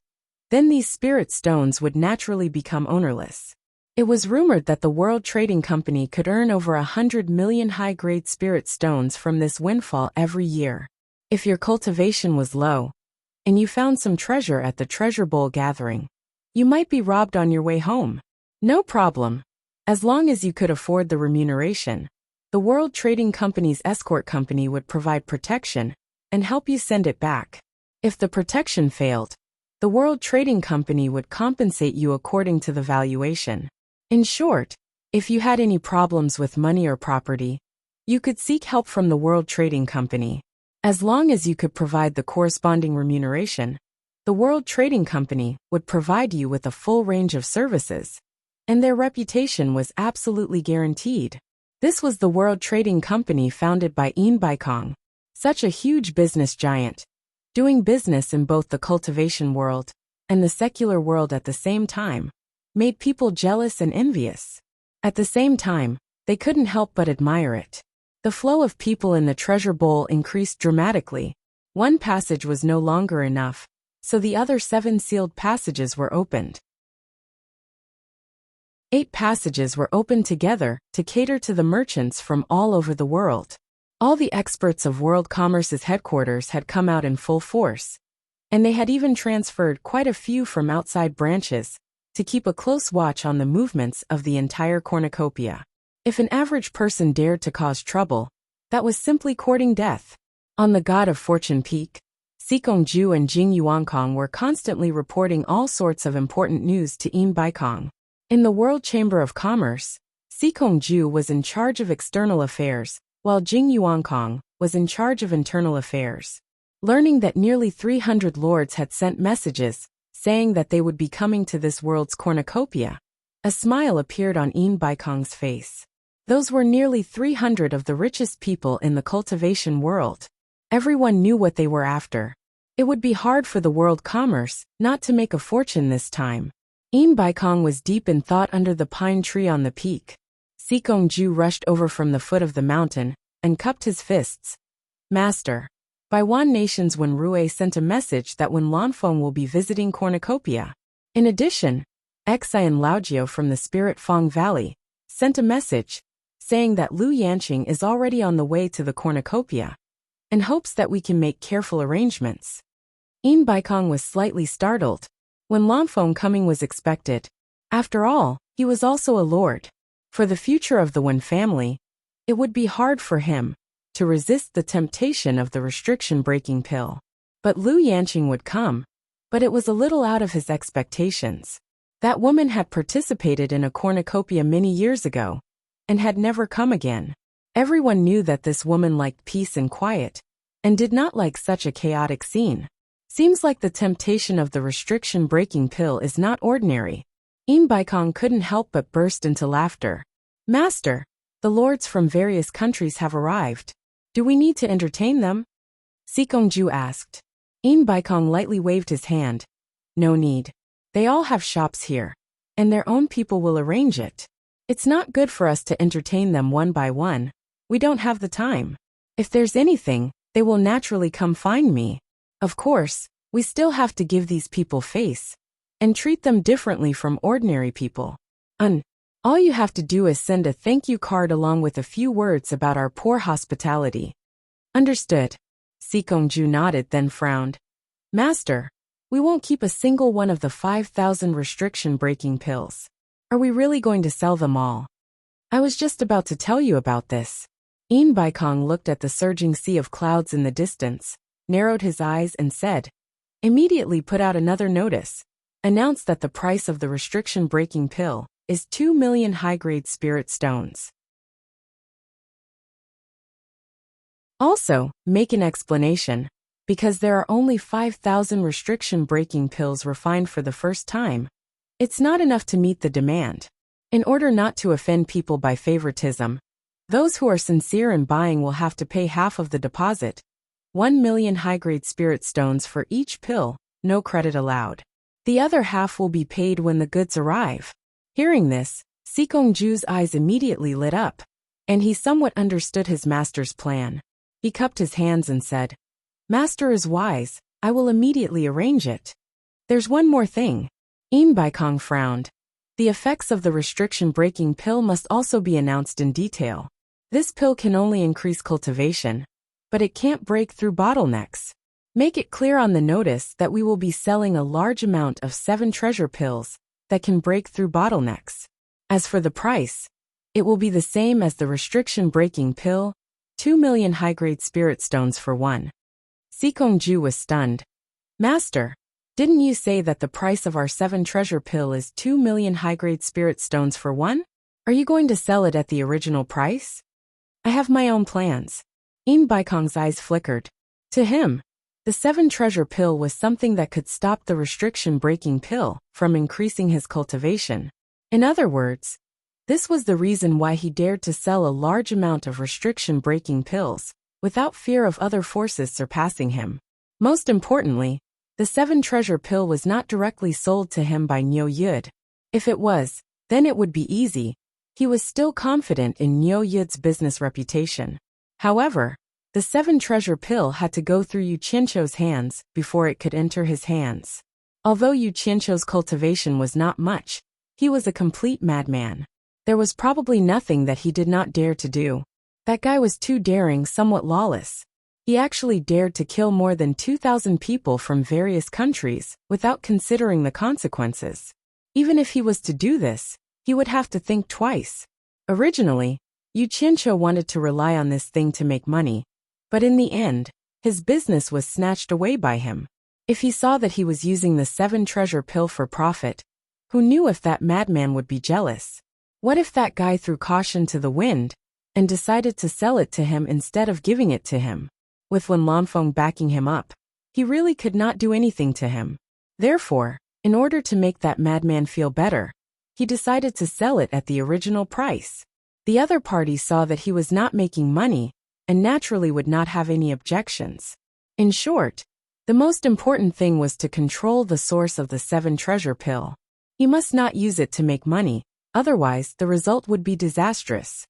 then these spirit stones would naturally become ownerless. It was rumored that the World Trading Company could earn over 100 million high-grade spirit stones from this windfall every year. If your cultivation was low, and you found some treasure at the treasure bowl gathering, you might be robbed on your way home. No problem. As long as you could afford the remuneration, the World Trading Company's escort company would provide protection and help you send it back. If the protection failed, the World Trading Company would compensate you according to the valuation. In short, if you had any problems with money or property, you could seek help from the World Trading Company. As long as you could provide the corresponding remuneration, the World Trading Company would provide you with a full range of services, and their reputation was absolutely guaranteed. This was the World Trading Company founded by Yin Baikong, such a huge business giant, doing business in both the cultivation world and the secular world at the same time, made people jealous and envious. At the same time, they couldn't help but admire it. The flow of people in the treasure bowl increased dramatically. One passage was no longer enough, so the other 7 sealed passages were opened. 8 passages were opened together to cater to the merchants from all over the world. All the experts of World Commerce's headquarters had come out in full force, and they had even transferred quite a few from outside branches to keep a close watch on the movements of the entire cornucopia. If an average person dared to cause trouble, that was simply courting death. On the God of Fortune Peak, Sikong Ju and Jing Yuankong were constantly reporting all sorts of important news to Yin Baikong. In the World Chamber of Commerce, Sikong Ju was in charge of external affairs, while Jing Yuankong was in charge of internal affairs. Learning that nearly 300 lords had sent messages saying that they would be coming to this world's cornucopia, a smile appeared on Yin Baikong's face. Those were nearly 300 of the richest people in the cultivation world. Everyone knew what they were after. It would be hard for the world commerce not to make a fortune this time. Yin Baikong was deep in thought under the pine tree on the peak. Sikong Ju rushed over from the foot of the mountain and cupped his fists. Master, Baiwan Nation's Wen Rue sent a message that Wen Lanfeng will be visiting Cornucopia. In addition, Xi and Laojiao from the Spirit Fong Valley sent a message saying that Lu Yanqing is already on the way to the cornucopia and hopes that we can make careful arrangements. Yin Baikong was slightly startled. When Lanfeng coming was expected. After all, he was also a lord. For the future of the Wen family, it would be hard for him to resist the temptation of the restriction-breaking pill. But Lu Yanqing would come, but it was a little out of his expectations. That woman had participated in a cornucopia many years ago, and had never come again. Everyone knew that this woman liked peace and quiet, and did not like such a chaotic scene. Seems like the temptation of the restriction-breaking pill is not ordinary. Im Baikong couldn't help but burst into laughter. Master, the lords from various countries have arrived. Do we need to entertain them? Sikongju asked. Im Baikong lightly waved his hand. No need. They all have shops here, and their own people will arrange it. It's not good for us to entertain them one by one. We don't have the time. If there's anything, they will naturally come find me. Of course, we still have to give these people face and treat them differently from ordinary people. All you have to do is send a thank you card along with a few words about our poor hospitality. Understood. Sikongju nodded then frowned. Master, we won't keep a single one of the 5,000 restriction-breaking pills. Are we really going to sell them all? I was just about to tell you about this. Im Baikong looked at the surging sea of clouds in the distance, narrowed his eyes and said, immediately put out another notice, announced that the price of the restriction-breaking pill is 2 million high-grade spirit stones. Also, make an explanation, because there are only 5,000 restriction-breaking pills refined for the first time. It's not enough to meet the demand. In order not to offend people by favoritism, those who are sincere in buying will have to pay half of the deposit, 1 million high-grade spirit stones for each pill, no credit allowed. The other half will be paid when the goods arrive. Hearing this, Sikongju's eyes immediately lit up, and he somewhat understood his master's plan. He cupped his hands and said, Master is wise, I will immediately arrange it. There's one more thing. Im Baikong frowned. The effects of the restriction-breaking pill must also be announced in detail. This pill can only increase cultivation, but it can't break through bottlenecks. Make it clear on the notice that we will be selling a large amount of 7 treasure pills that can break through bottlenecks. As for the price, it will be the same as the restriction-breaking pill, 2 million high-grade spirit stones for one. Sikongju was stunned. Master, didn't you say that the price of our 7 treasure pill is 2 million high-grade spirit stones for one? Are you going to sell it at the original price? I have my own plans. Im Baikong's eyes flickered. To him, the 7 treasure pill was something that could stop the restriction-breaking pill from increasing his cultivation. In other words, this was the reason why he dared to sell a large amount of restriction-breaking pills, without fear of other forces surpassing him. Most importantly, the 7 treasure pill was not directly sold to him by Niu Yud. If it was, then it would be easy. He was still confident in Niu Yud's business reputation. However, the 7 treasure pill had to go through Yu Qianqiu's hands before it could enter his hands. Although Yu Qianqiu's cultivation was not much, he was a complete madman. There was probably nothing that he did not dare to do. That guy was too daring, somewhat lawless. He actually dared to kill more than 2,000 people from various countries without considering the consequences. Even if he was to do this, he would have to think twice. Originally, Yu Qianqiu wanted to rely on this thing to make money, but in the end, his business was snatched away by him. If he saw that he was using the 7 treasure pill for profit, who knew if that madman would be jealous? What if that guy threw caution to the wind and decided to sell it to him instead of giving it to him? With Wen Lanfeng backing him up, he really could not do anything to him. Therefore, in order to make that madman feel better, he decided to sell it at the original price. The other party saw that he was not making money and naturally would not have any objections. In short, the most important thing was to control the source of the 7 treasure pill. He must not use it to make money, otherwise the result would be disastrous.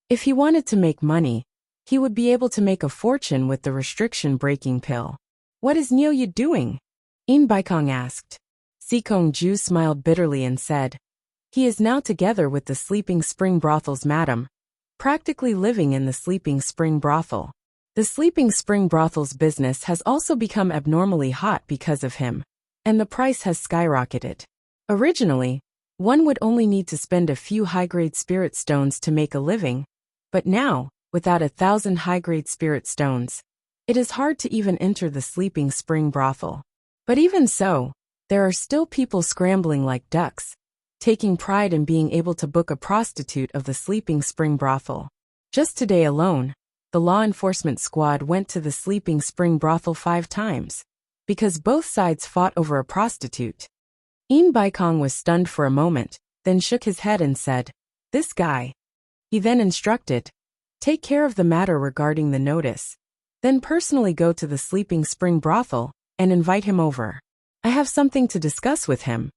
If he wanted to make money, he would be able to make a fortune with the restriction-breaking pill. What is Niu Yud doing? Im Baikong asked. Sikongju smiled bitterly and said, he is now together with the Sleeping Spring Brothel's madam, practically living in the Sleeping Spring Brothel. The Sleeping Spring Brothel's business has also become abnormally hot because of him, and the price has skyrocketed. Originally, one would only need to spend a few high-grade spirit stones to make a living, but now, without 1,000 high-grade spirit stones, it is hard to even enter the Sleeping Spring Brothel. But even so, there are still people scrambling like ducks, taking pride in being able to book a prostitute of the Sleeping Spring brothel. Just today alone, the law enforcement squad went to the Sleeping Spring brothel 5 times, because both sides fought over a prostitute. Im Baikong was stunned for a moment, then shook his head and said, "This guy." He then instructed, "Take care of the matter regarding the notice. Then personally go to the Sleeping Spring brothel and invite him over. I have something to discuss with him."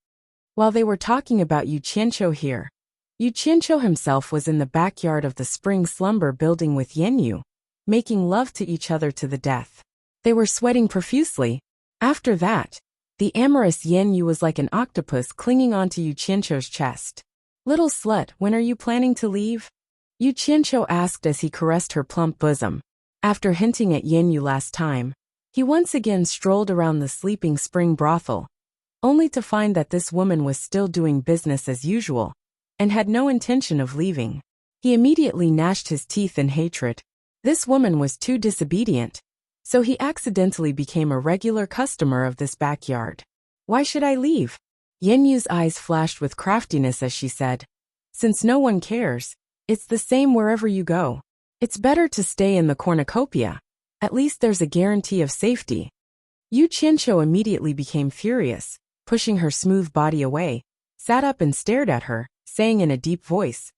While they were talking about Yu Qianqiu here, Yu Qianqiu himself was in the backyard of the Spring Slumber building with Yanyu, making love to each other to the death. They were sweating profusely. After that, the amorous Yanyu was like an octopus clinging onto Yu Qianqiu's chest. "Little slut, when are you planning to leave?" Yu Qianqiu asked as he caressed her plump bosom. After hinting at Yanyu last time, he once again strolled around the Sleeping Spring brothel, only to find that this woman was still doing business as usual, and had no intention of leaving. He immediately gnashed his teeth in hatred. This woman was too disobedient, so he accidentally became a regular customer of this backyard. "Why should I leave?" Yenyu's eyes flashed with craftiness as she said, "Since no one cares, it's the same wherever you go. It's better to stay in the cornucopia. At least there's a guarantee of safety." Yu Qianqiu immediately became furious, pushing her smooth body away, sat up and stared at her, saying in a deep voice,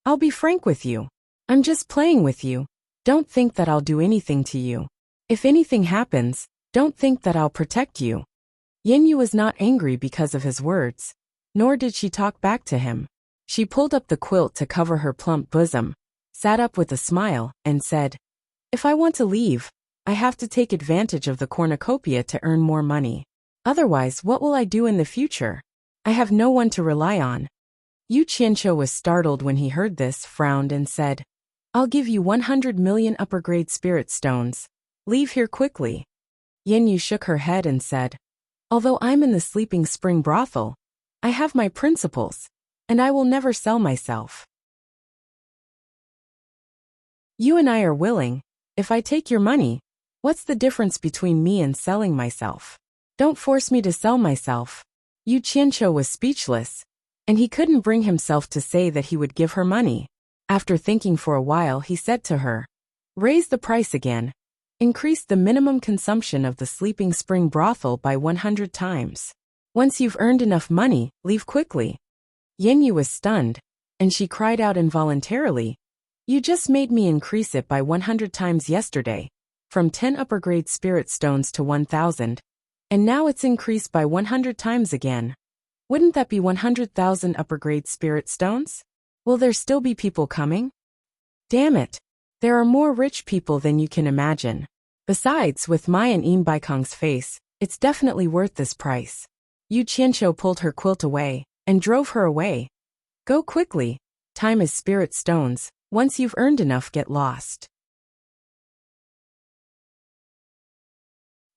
"I'll be frank with you. I'm just playing with you. Don't think that I'll do anything to you. If anything happens, don't think that I'll protect you." Yanyu was not angry because of his words, nor did she talk back to him. She pulled up the quilt to cover her plump bosom, sat up with a smile, and said, "If I want to leave, I have to take advantage of the cornucopia to earn more money. Otherwise, what will I do in the future? I have no one to rely on." Yu Qianqiu was startled when he heard this, frowned, and said, "I'll give you 100 million upper-grade spirit stones. Leave here quickly." Yanyu shook her head and said, "Although I'm in the Sleeping Spring brothel, I have my principles, and I will never sell myself. You and I are willing. If I take your money, what's the difference between me and selling myself? Don't force me to sell myself." Yu Qianqiu was speechless, and he couldn't bring himself to say that he would give her money. After thinking for a while, he said to her, "Raise the price again. Increase the minimum consumption of the Sleeping Spring brothel by 100 times. Once you've earned enough money, leave quickly." Yanyu was stunned, and she cried out involuntarily, "You just made me increase it by 100 times yesterday, from 10 upper-grade spirit stones to 1,000, and now it's increased by 100 times again. Wouldn't that be 100,000 upper-grade spirit stones? Will there still be people coming? Damn it! There are more rich people than you can imagine. Besides, with my and Im Baikong's face, it's definitely worth this price." Yu Qianqiu pulled her quilt away, and drove her away. "Go quickly. Time is spirit stones. Once you've earned enough, get lost."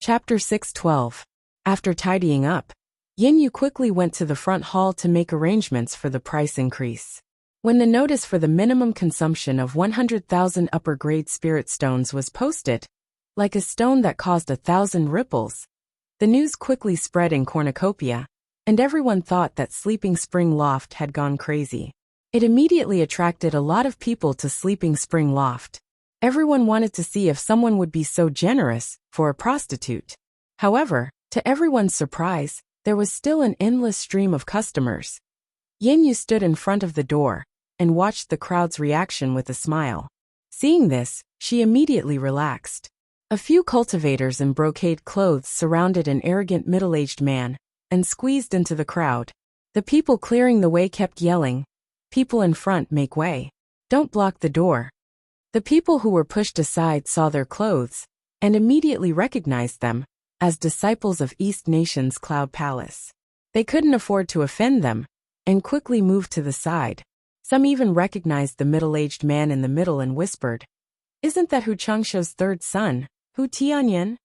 Chapter 6:12. After tidying up, Yanyu quickly went to the front hall to make arrangements for the price increase. When the notice for the minimum consumption of 100,000 upper-grade spirit stones was posted, like a stone that caused 1,000 ripples, the news quickly spread in cornucopia, and everyone thought that Sleeping Spring Loft had gone crazy. It immediately attracted a lot of people to Sleeping Spring Loft. Everyone wanted to see if someone would be so generous for a prostitute. However, to everyone's surprise, there was still an endless stream of customers. Yanyu stood in front of the door and watched the crowd's reaction with a smile. Seeing this, she immediately relaxed. A few cultivators in brocade clothes surrounded an arrogant middle-aged man and squeezed into the crowd. The people clearing the way kept yelling, "People in front, make way. Don't block the door." The people who were pushed aside saw their clothes and immediately recognized them as disciples of East Nation's Cloud Palace. They couldn't afford to offend them and quickly moved to the side. Some even recognized the middle-aged man in the middle and whispered, "Isn't that Hu Changshou's third son, Hu Tianyan?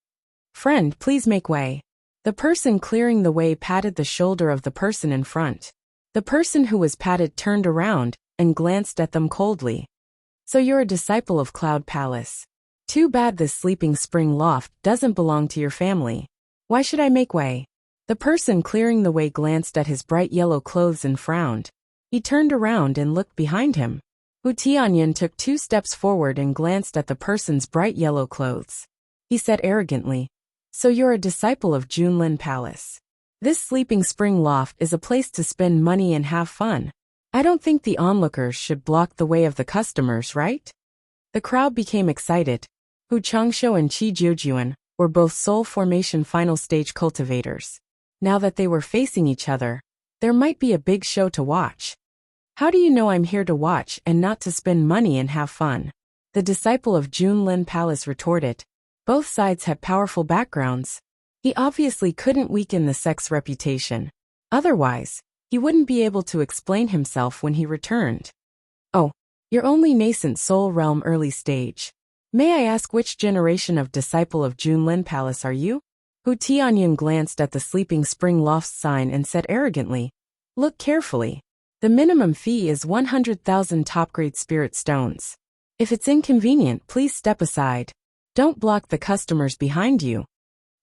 Friend, please make way." The person clearing the way patted the shoulder of the person in front. The person who was patted turned around and glanced at them coldly. "So you're a disciple of Cloud Palace. Too bad this Sleeping Spring Loft doesn't belong to your family. Why should I make way?" The person clearing the way glanced at his bright yellow clothes and frowned. He turned around and looked behind him. Hu Tianyan took 2 steps forward and glanced at the person's bright yellow clothes. He said arrogantly, "So you're a disciple of Junlin Palace. This sleeping spring loft is a place to spend money and have fun. I don't think the onlookers should block the way of the customers, right?" The crowd became excited. Hu Changshou and Qi Jiujuan were both soul formation final stage cultivators. Now that they were facing each other, there might be a big show to watch. "How do you know I'm here to watch and not to spend money and have fun?" The disciple of Junlin Palace retorted. Both sides had powerful backgrounds. He obviously couldn't weaken the sect's reputation. Otherwise, he wouldn't be able to explain himself when he returned. "Oh, you're only nascent soul realm early stage. May I ask which generation of disciple of Junlin Palace are you?" Hu Tianyan glanced at the Sleeping Spring Loft sign and said arrogantly, "Look carefully. The minimum fee is 100,000 top-grade spirit stones. If it's inconvenient, please step aside. Don't block the customers behind you."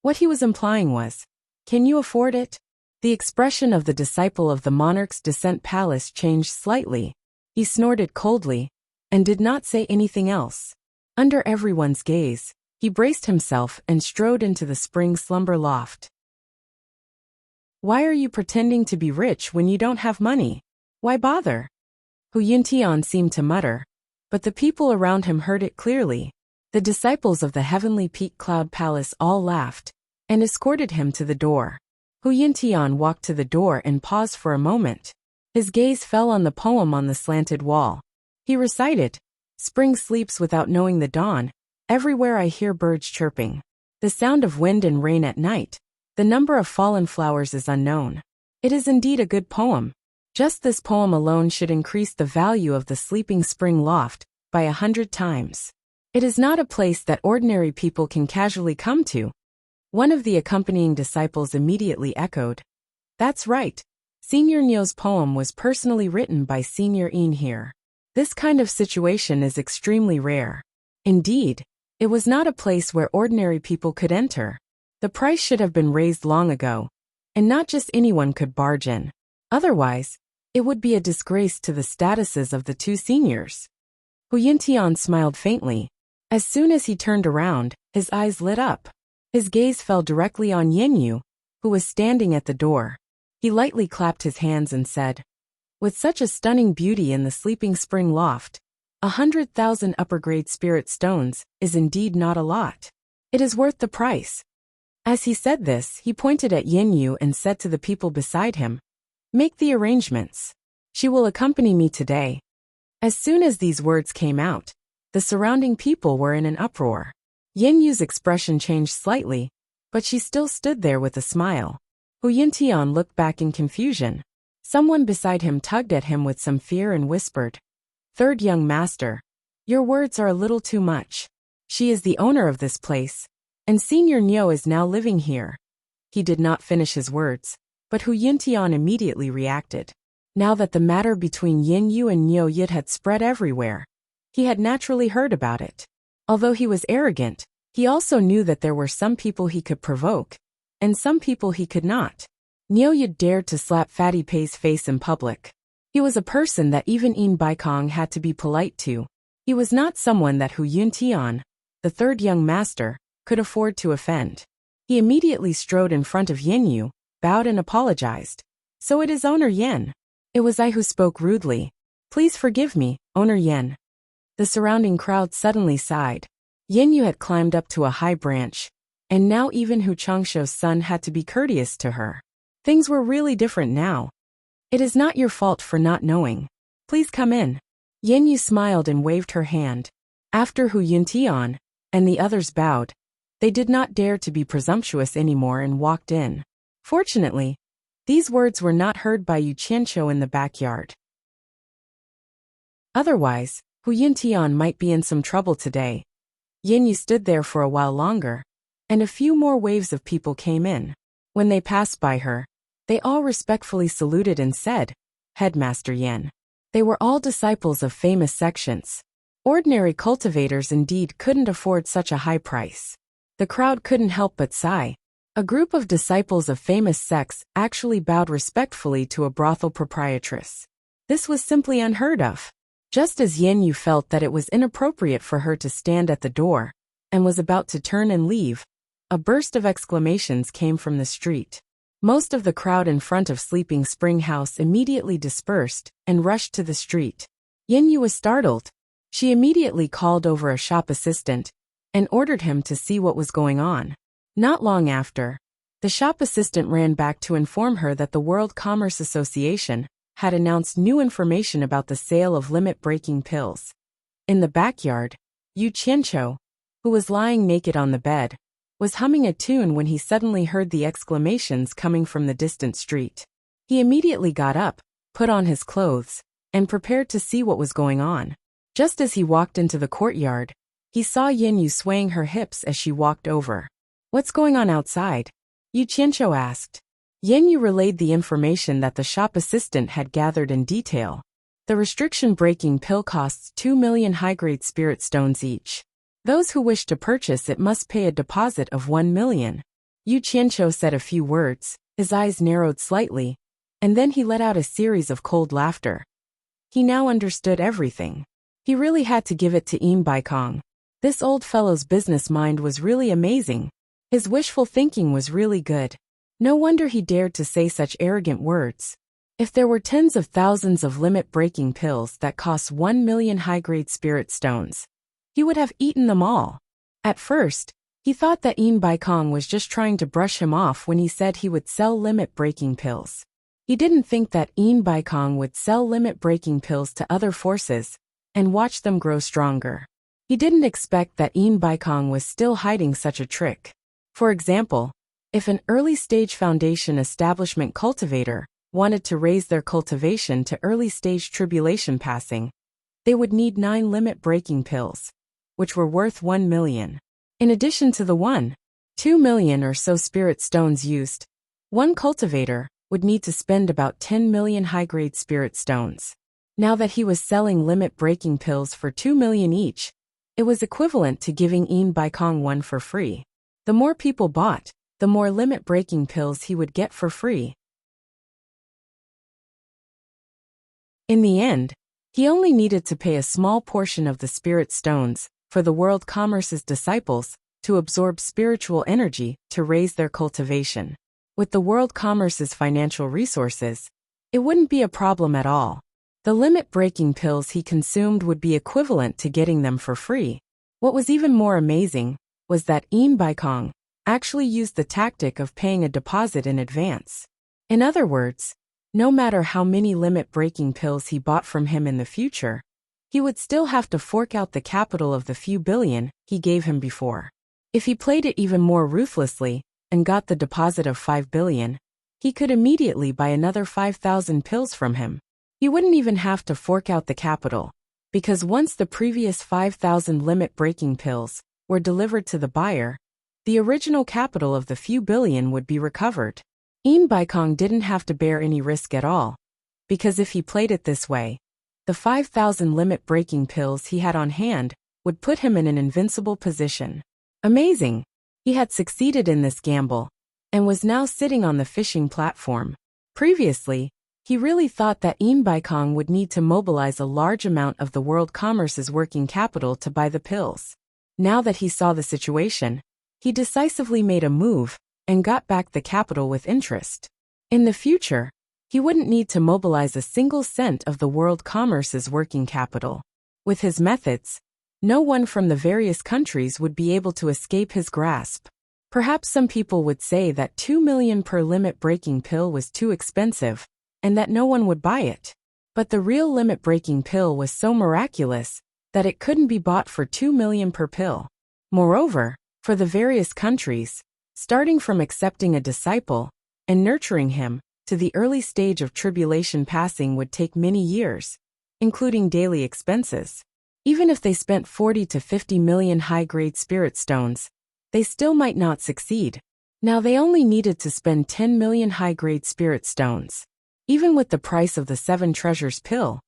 What he was implying was, "Can you afford it?" The expression of the disciple of the monarch's descent palace changed slightly. He snorted coldly and did not say anything else. Under everyone's gaze, he braced himself and strode into the spring slumber loft. "Why are you pretending to be rich when you don't have money? Why bother?" Hu Yuntian seemed to mutter, but the people around him heard it clearly. The disciples of the Heavenly Peak Cloud Palace all laughed and escorted him to the door. Hu Yuntian walked to the door and paused for a moment. His gaze fell on the poem on the slanted wall. He recited, "Spring sleeps without knowing the dawn. Everywhere I hear birds chirping. The sound of wind and rain at night. The number of fallen flowers is unknown." It is indeed a good poem. Just this poem alone should increase the value of the Sleeping Spring Loft by 100 times. It is not a place that ordinary people can casually come to. One of the accompanying disciples immediately echoed, "That's right. Senior Nyo's poem was personally written by Senior Yin here. This kind of situation is extremely rare. Indeed, it was not a place where ordinary people could enter. The price should have been raised long ago, and not just anyone could barge in. Otherwise, it would be a disgrace to the statuses of the 2 seniors." Hu Yuntian smiled faintly. As soon as he turned around, his eyes lit up. His gaze fell directly on Yin, who was standing at the door. He lightly clapped his hands and said, "With such a stunning beauty in the Sleeping Spring Loft, 100,000 upper-grade spirit stones is indeed not a lot. It is worth the price." As he said this, he pointed at Yin and said to the people beside him, "Make the arrangements. She will accompany me today." As soon as these words came out, the surrounding people were in an uproar. Yinyu's expression changed slightly, but she still stood there with a smile. Hu Yuntian looked back in confusion. Someone beside him tugged at him with some fear and whispered, "Third young master, your words are a little too much. She is the owner of this place, and Senior Nyo is now living here." He did not finish his words, but Hu Yuntian immediately reacted. Now that the matter between Yinyu and Nyo Yid had spread everywhere, he had naturally heard about it. Although he was arrogant, he also knew that there were some people he could provoke, and some people he could not. Nyo Yid dared to slap Fatty Pei's face in public. He was a person that even Yin Baikong had to be polite to. He was not someone that Hu Yuntian, the third young master, could afford to offend. He immediately strode in front of Yinyu, bowed and apologized. "So it is Owner Yen. It was I who spoke rudely. Please forgive me, Owner Yen." The surrounding crowd suddenly sighed. Yinyu had climbed up to a high branch, and now even Hu Changshou's son had to be courteous to her. Things were really different now. "It is not your fault for not knowing. Please come in." Yinyu smiled and waved her hand. After Hu Yuntian and the others bowed, they did not dare to be presumptuous anymore and walked in. Fortunately, these words were not heard by Yu Qianqiu in the backyard. Otherwise, Hu Yuntian might be in some trouble today. Yinyu stood there for a while longer, and a few more waves of people came in. When they passed by her, they all respectfully saluted and said, "Headmaster Yen." They were all disciples of famous sections. Ordinary cultivators indeed couldn't afford such a high price. The crowd couldn't help but sigh. A group of disciples of famous sects actually bowed respectfully to a brothel proprietress. This was simply unheard of. Just as Yin Yu felt that it was inappropriate for her to stand at the door, and was about to turn and leave, a burst of exclamations came from the street. Most of the crowd in front of Sleeping Spring House immediately dispersed and rushed to the street. Yin Yu was startled. She immediately called over a shop assistant and ordered him to see what was going on. Not long after, the shop assistant ran back to inform her that the World Commerce Association had announced new information about the sale of limit-breaking pills. In the backyard, Yu Qianqiu, who was lying naked on the bed, was humming a tune when he suddenly heard the exclamations coming from the distant street. He immediately got up, put on his clothes, and prepared to see what was going on. Just as he walked into the courtyard, he saw Yin Yu swaying her hips as she walked over. "What's going on outside?" Yu Qianqiu asked. Yin Yu relayed the information that the shop assistant had gathered in detail. The restriction-breaking pill costs 2 million high-grade spirit stones each. Those who wish to purchase it must pay a deposit of 1 million. Yu Qianqiu said a few words, his eyes narrowed slightly, and then he let out a series of cold laughter. He now understood everything. He really had to give it to Im Baikong. This old fellow's business mind was really amazing. His wishful thinking was really good. No wonder he dared to say such arrogant words. If there were tens of thousands of limit-breaking pills that cost 1 million high-grade spirit stones, he would have eaten them all. At first, he thought that Im Baikong was just trying to brush him off when he said he would sell limit-breaking pills. He didn't think that Im Baikong would sell limit-breaking pills to other forces and watch them grow stronger. He didn't expect that Im Baikong was still hiding such a trick. For example, if an early-stage foundation establishment cultivator wanted to raise their cultivation to early-stage tribulation passing, they would need 9 limit-breaking pills, which were worth 1 million. In addition to the 1.2 million or so spirit stones used, one cultivator would need to spend about 10 million high-grade spirit stones. Now that he was selling limit-breaking pills for 2 million each, it was equivalent to giving Im Baikong one for free. The more people bought, the more limit-breaking pills he would get for free. In the end, he only needed to pay a small portion of the spirit stones for the World Commerce's disciples to absorb spiritual energy to raise their cultivation. With the World Commerce's financial resources, it wouldn't be a problem at all. The limit-breaking pills he consumed would be equivalent to getting them for free. What was even more amazing was that Im Baikong actually used the tactic of paying a deposit in advance. In other words, no matter how many limit-breaking pills he bought from him in the future, he would still have to fork out the capital of the few billion he gave him before. If he played it even more ruthlessly and got the deposit of 5 billion, he could immediately buy another 5,000 pills from him. He wouldn't even have to fork out the capital, because once the previous 5,000 limit-breaking pills were delivered to the buyer, the original capital of the few billion would be recovered. Im Baikong didn't have to bear any risk at all, because if he played it this way, the 5,000 limit-breaking pills he had on hand would put him in an invincible position. Amazing! He had succeeded in this gamble, and was now sitting on the fishing platform. Previously, he really thought that Im Baikong would need to mobilize a large amount of the world commerce's working capital to buy the pills. Now that he saw the situation, he decisively made a move and got back the capital with interest. In the future, he wouldn't need to mobilize a single cent of the world commerce's working capital. With his methods, no one from the various countries would be able to escape his grasp. Perhaps some people would say that 2 million per limit-breaking pill was too expensive, and that no one would buy it. But the real limit-breaking pill was so miraculous that it couldn't be bought for 2 million per pill. Moreover, for the various countries, starting from accepting a disciple and nurturing him to the early stage of tribulation passing would take many years, including daily expenses. Even if they spent 40 to 50 million high-grade spirit stones, they still might not succeed. Now they only needed to spend 10 million high-grade spirit stones. Even with the price of the 7 treasures pill,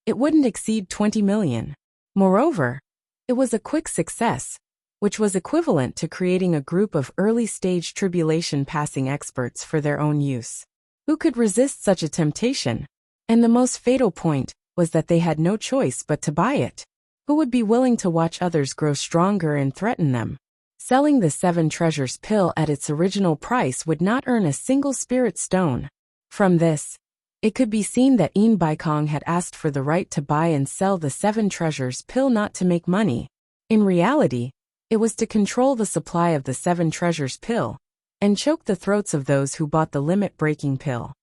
it wouldn't exceed 20 million. Moreover, it was a quick success, which was equivalent to creating a group of early-stage tribulation passing experts for their own use. Who could resist such a temptation? And the most fatal point was that they had no choice but to buy it. Who would be willing to watch others grow stronger and threaten them? Selling the 7 treasures pill at its original price would not earn a single spirit stone. From this, it could be seen that Yin Baikong had asked for the right to buy and sell the 7 treasures pill not to make money. In reality, it was to control the supply of the 7 treasures pill and choke the throats of those who bought the limit-breaking pill.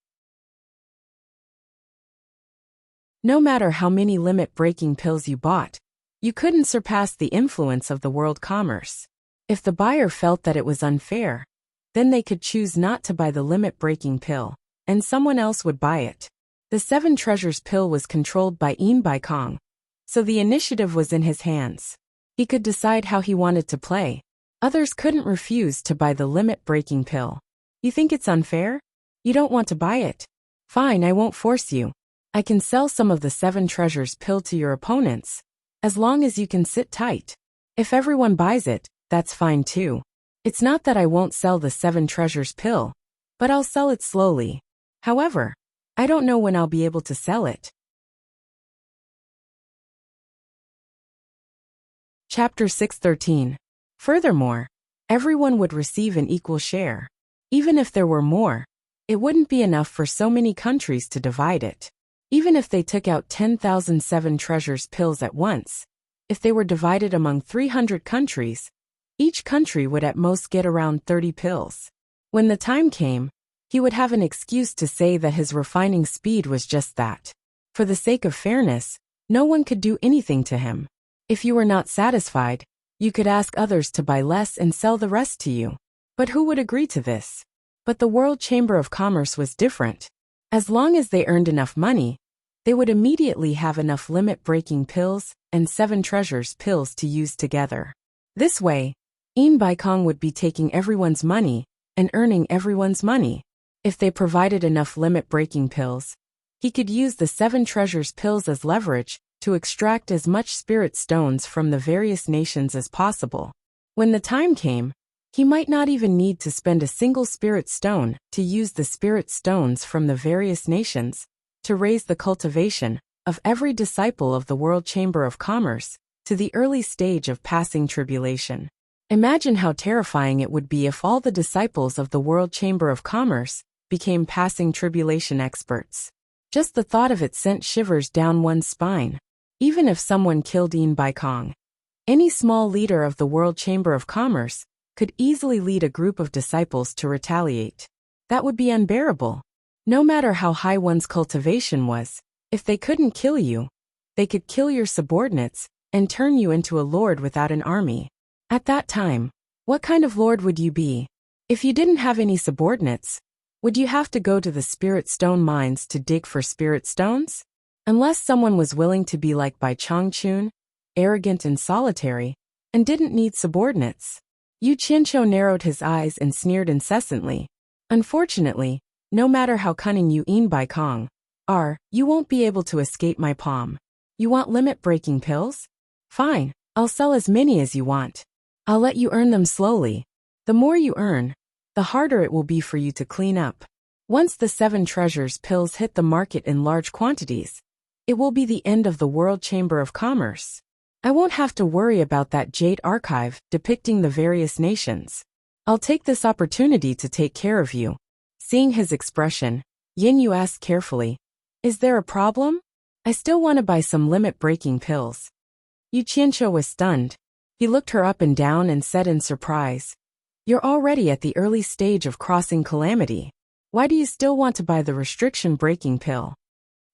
No matter how many limit-breaking pills you bought, you couldn't surpass the influence of the world commerce. If the buyer felt that it was unfair, then they could choose not to buy the limit-breaking pill, and someone else would buy it. The 7 treasures pill was controlled by Yin Baikong, so the initiative was in his hands. He could decide how he wanted to play. Others couldn't refuse to buy the limit-breaking pill. You think it's unfair? You don't want to buy it? Fine, I won't force you. I can sell some of the 7 treasures pill to your opponents, as long as you can sit tight. If everyone buys it, that's fine too. It's not that I won't sell the 7 treasures pill, but I'll sell it slowly. However, I don't know when I'll be able to sell it. Chapter 6:13. Furthermore, everyone would receive an equal share. Even if there were more, it wouldn't be enough for so many countries to divide it. Even if they took out 10,000 7 treasures pills at once, if they were divided among 300 countries, each country would at most get around 30 pills. When the time came, he would have an excuse to say that his refining speed was just that. For the sake of fairness, no one could do anything to him. If you were not satisfied, you could ask others to buy less and sell the rest to you. But who would agree to this? But the World Chamber of Commerce was different. As long as they earned enough money, they would immediately have enough limit-breaking pills and 7 treasures pills to use together. This way, Yin Baikong would be taking everyone's money and earning everyone's money. If they provided enough limit-breaking pills, he could use the 7 treasures pills as leverage to extract as much spirit stones from the various nations as possible. When the time came, he might not even need to spend a single spirit stone to use the spirit stones from the various nations to raise the cultivation of every disciple of the World Chamber of Commerce to the early stage of passing tribulation. Imagine how terrifying it would be if all the disciples of the World Chamber of Commerce became passing tribulation experts. Just the thought of it sent shivers down one's spine. Even if someone killed Yin Baikong, any small leader of the World Chamber of Commerce could easily lead a group of disciples to retaliate. That would be unbearable. No matter how high one's cultivation was, if they couldn't kill you, they could kill your subordinates and turn you into a lord without an army. At that time, what kind of lord would you be? If you didn't have any subordinates, would you have to go to the spirit stone mines to dig for spirit stones? Unless someone was willing to be like Bai Changchun, arrogant and solitary, and didn't need subordinates. Yu Qianqiu narrowed his eyes and sneered incessantly. Unfortunately, no matter how cunning you Yin Baikong are, you won't be able to escape my palm. You want limit-breaking pills? Fine, I'll sell as many as you want. I'll let you earn them slowly. The more you earn, the harder it will be for you to clean up. Once the 7 treasures pills hit the market in large quantities, it will be the end of the World Chamber of Commerce. I won't have to worry about that jade archive depicting the various nations. I'll take this opportunity to take care of you. Seeing his expression, Yin Yu asked carefully, "Is there a problem? I still want to buy some limit-breaking pills." Yu Qianqiu was stunned. He looked her up and down and said in surprise, "You're already at the early stage of crossing calamity. Why do you still want to buy the restriction-breaking pill?"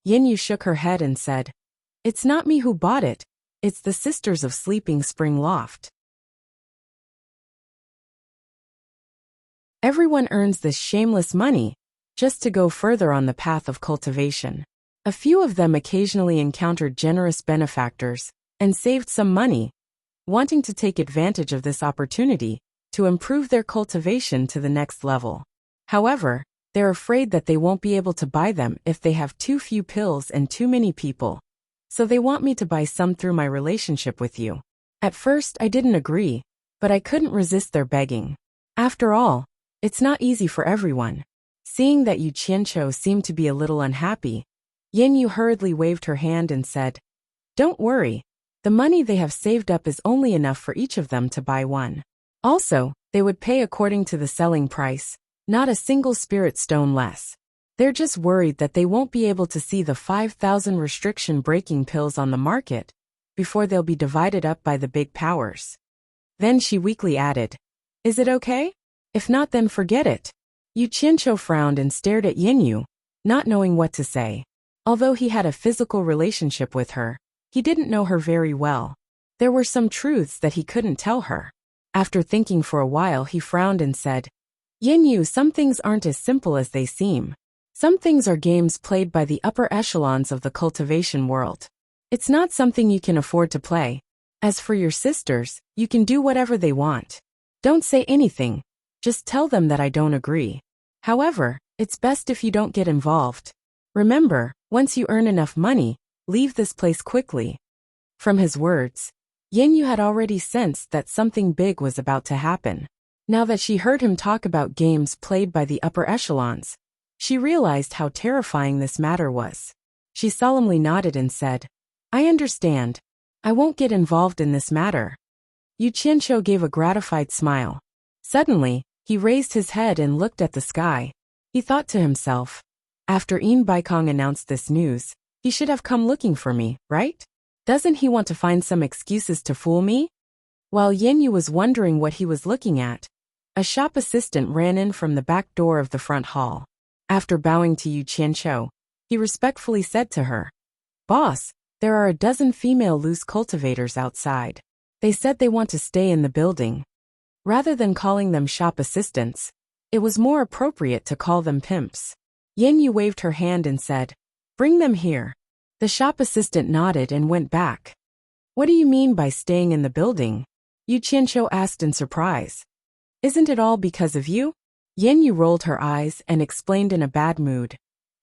Yin Yu shook her head and said, "It's not me who bought it, it's the Sisters of Sleeping Spring Loft. Everyone earns this shameless money just to go further on the path of cultivation. A few of them occasionally encountered generous benefactors and saved some money, wanting to take advantage of this opportunity to improve their cultivation to the next level. However, they're afraid that they won't be able to buy them if they have too few pills and too many people. So they want me to buy some through my relationship with you. At first, I didn't agree, but I couldn't resist their begging. After all, it's not easy for everyone. Seeing that Yu Qianqiu seemed to be a little unhappy, Yin Yu hurriedly waved her hand and said, "Don't worry. The money they have saved up is only enough for each of them to buy one. Also, they would pay according to the selling price, not a single spirit stone less. They're just worried that they won't be able to see the 5,000 restriction-breaking pills on the market before they'll be divided up by the big powers." Then she weakly added, "Is it okay? If not, then forget it." Yu Qianqiu frowned and stared at Yin Yu, not knowing what to say. Although he had a physical relationship with her, he didn't know her very well. There were some truths that he couldn't tell her. After thinking for a while, he frowned and said, "Yin Yu, some things aren't as simple as they seem. Some things are games played by the upper echelons of the cultivation world. It's not something you can afford to play. As for your sisters, you can do whatever they want. Don't say anything. Just tell them that I don't agree. However, it's best if you don't get involved. Remember, once you earn enough money, leave this place quickly." From his words, Yin Yu had already sensed that something big was about to happen. Now that she heard him talk about games played by the upper echelons, she realized how terrifying this matter was. She solemnly nodded and said, "I understand. I won't get involved in this matter." Yu Qianqiu gave a gratified smile. Suddenly, he raised his head and looked at the sky. He thought to himself, after Yin Baikong announced this news, he should have come looking for me, right? Doesn't he want to find some excuses to fool me? While Yin Yu was wondering what he was looking at, a shop assistant ran in from the back door of the front hall. After bowing to Yu Qianqiu, he respectfully said to her, "Boss, there are a dozen female loose cultivators outside. They said they want to stay in the building." Rather than calling them shop assistants, it was more appropriate to call them pimps. Yin Yu waved her hand and said, "Bring them here." The shop assistant nodded and went back. "What do you mean by staying in the building?" Yu Qianqiu asked in surprise. "Isn't it all because of you?" Yin Yu rolled her eyes and explained in a bad mood.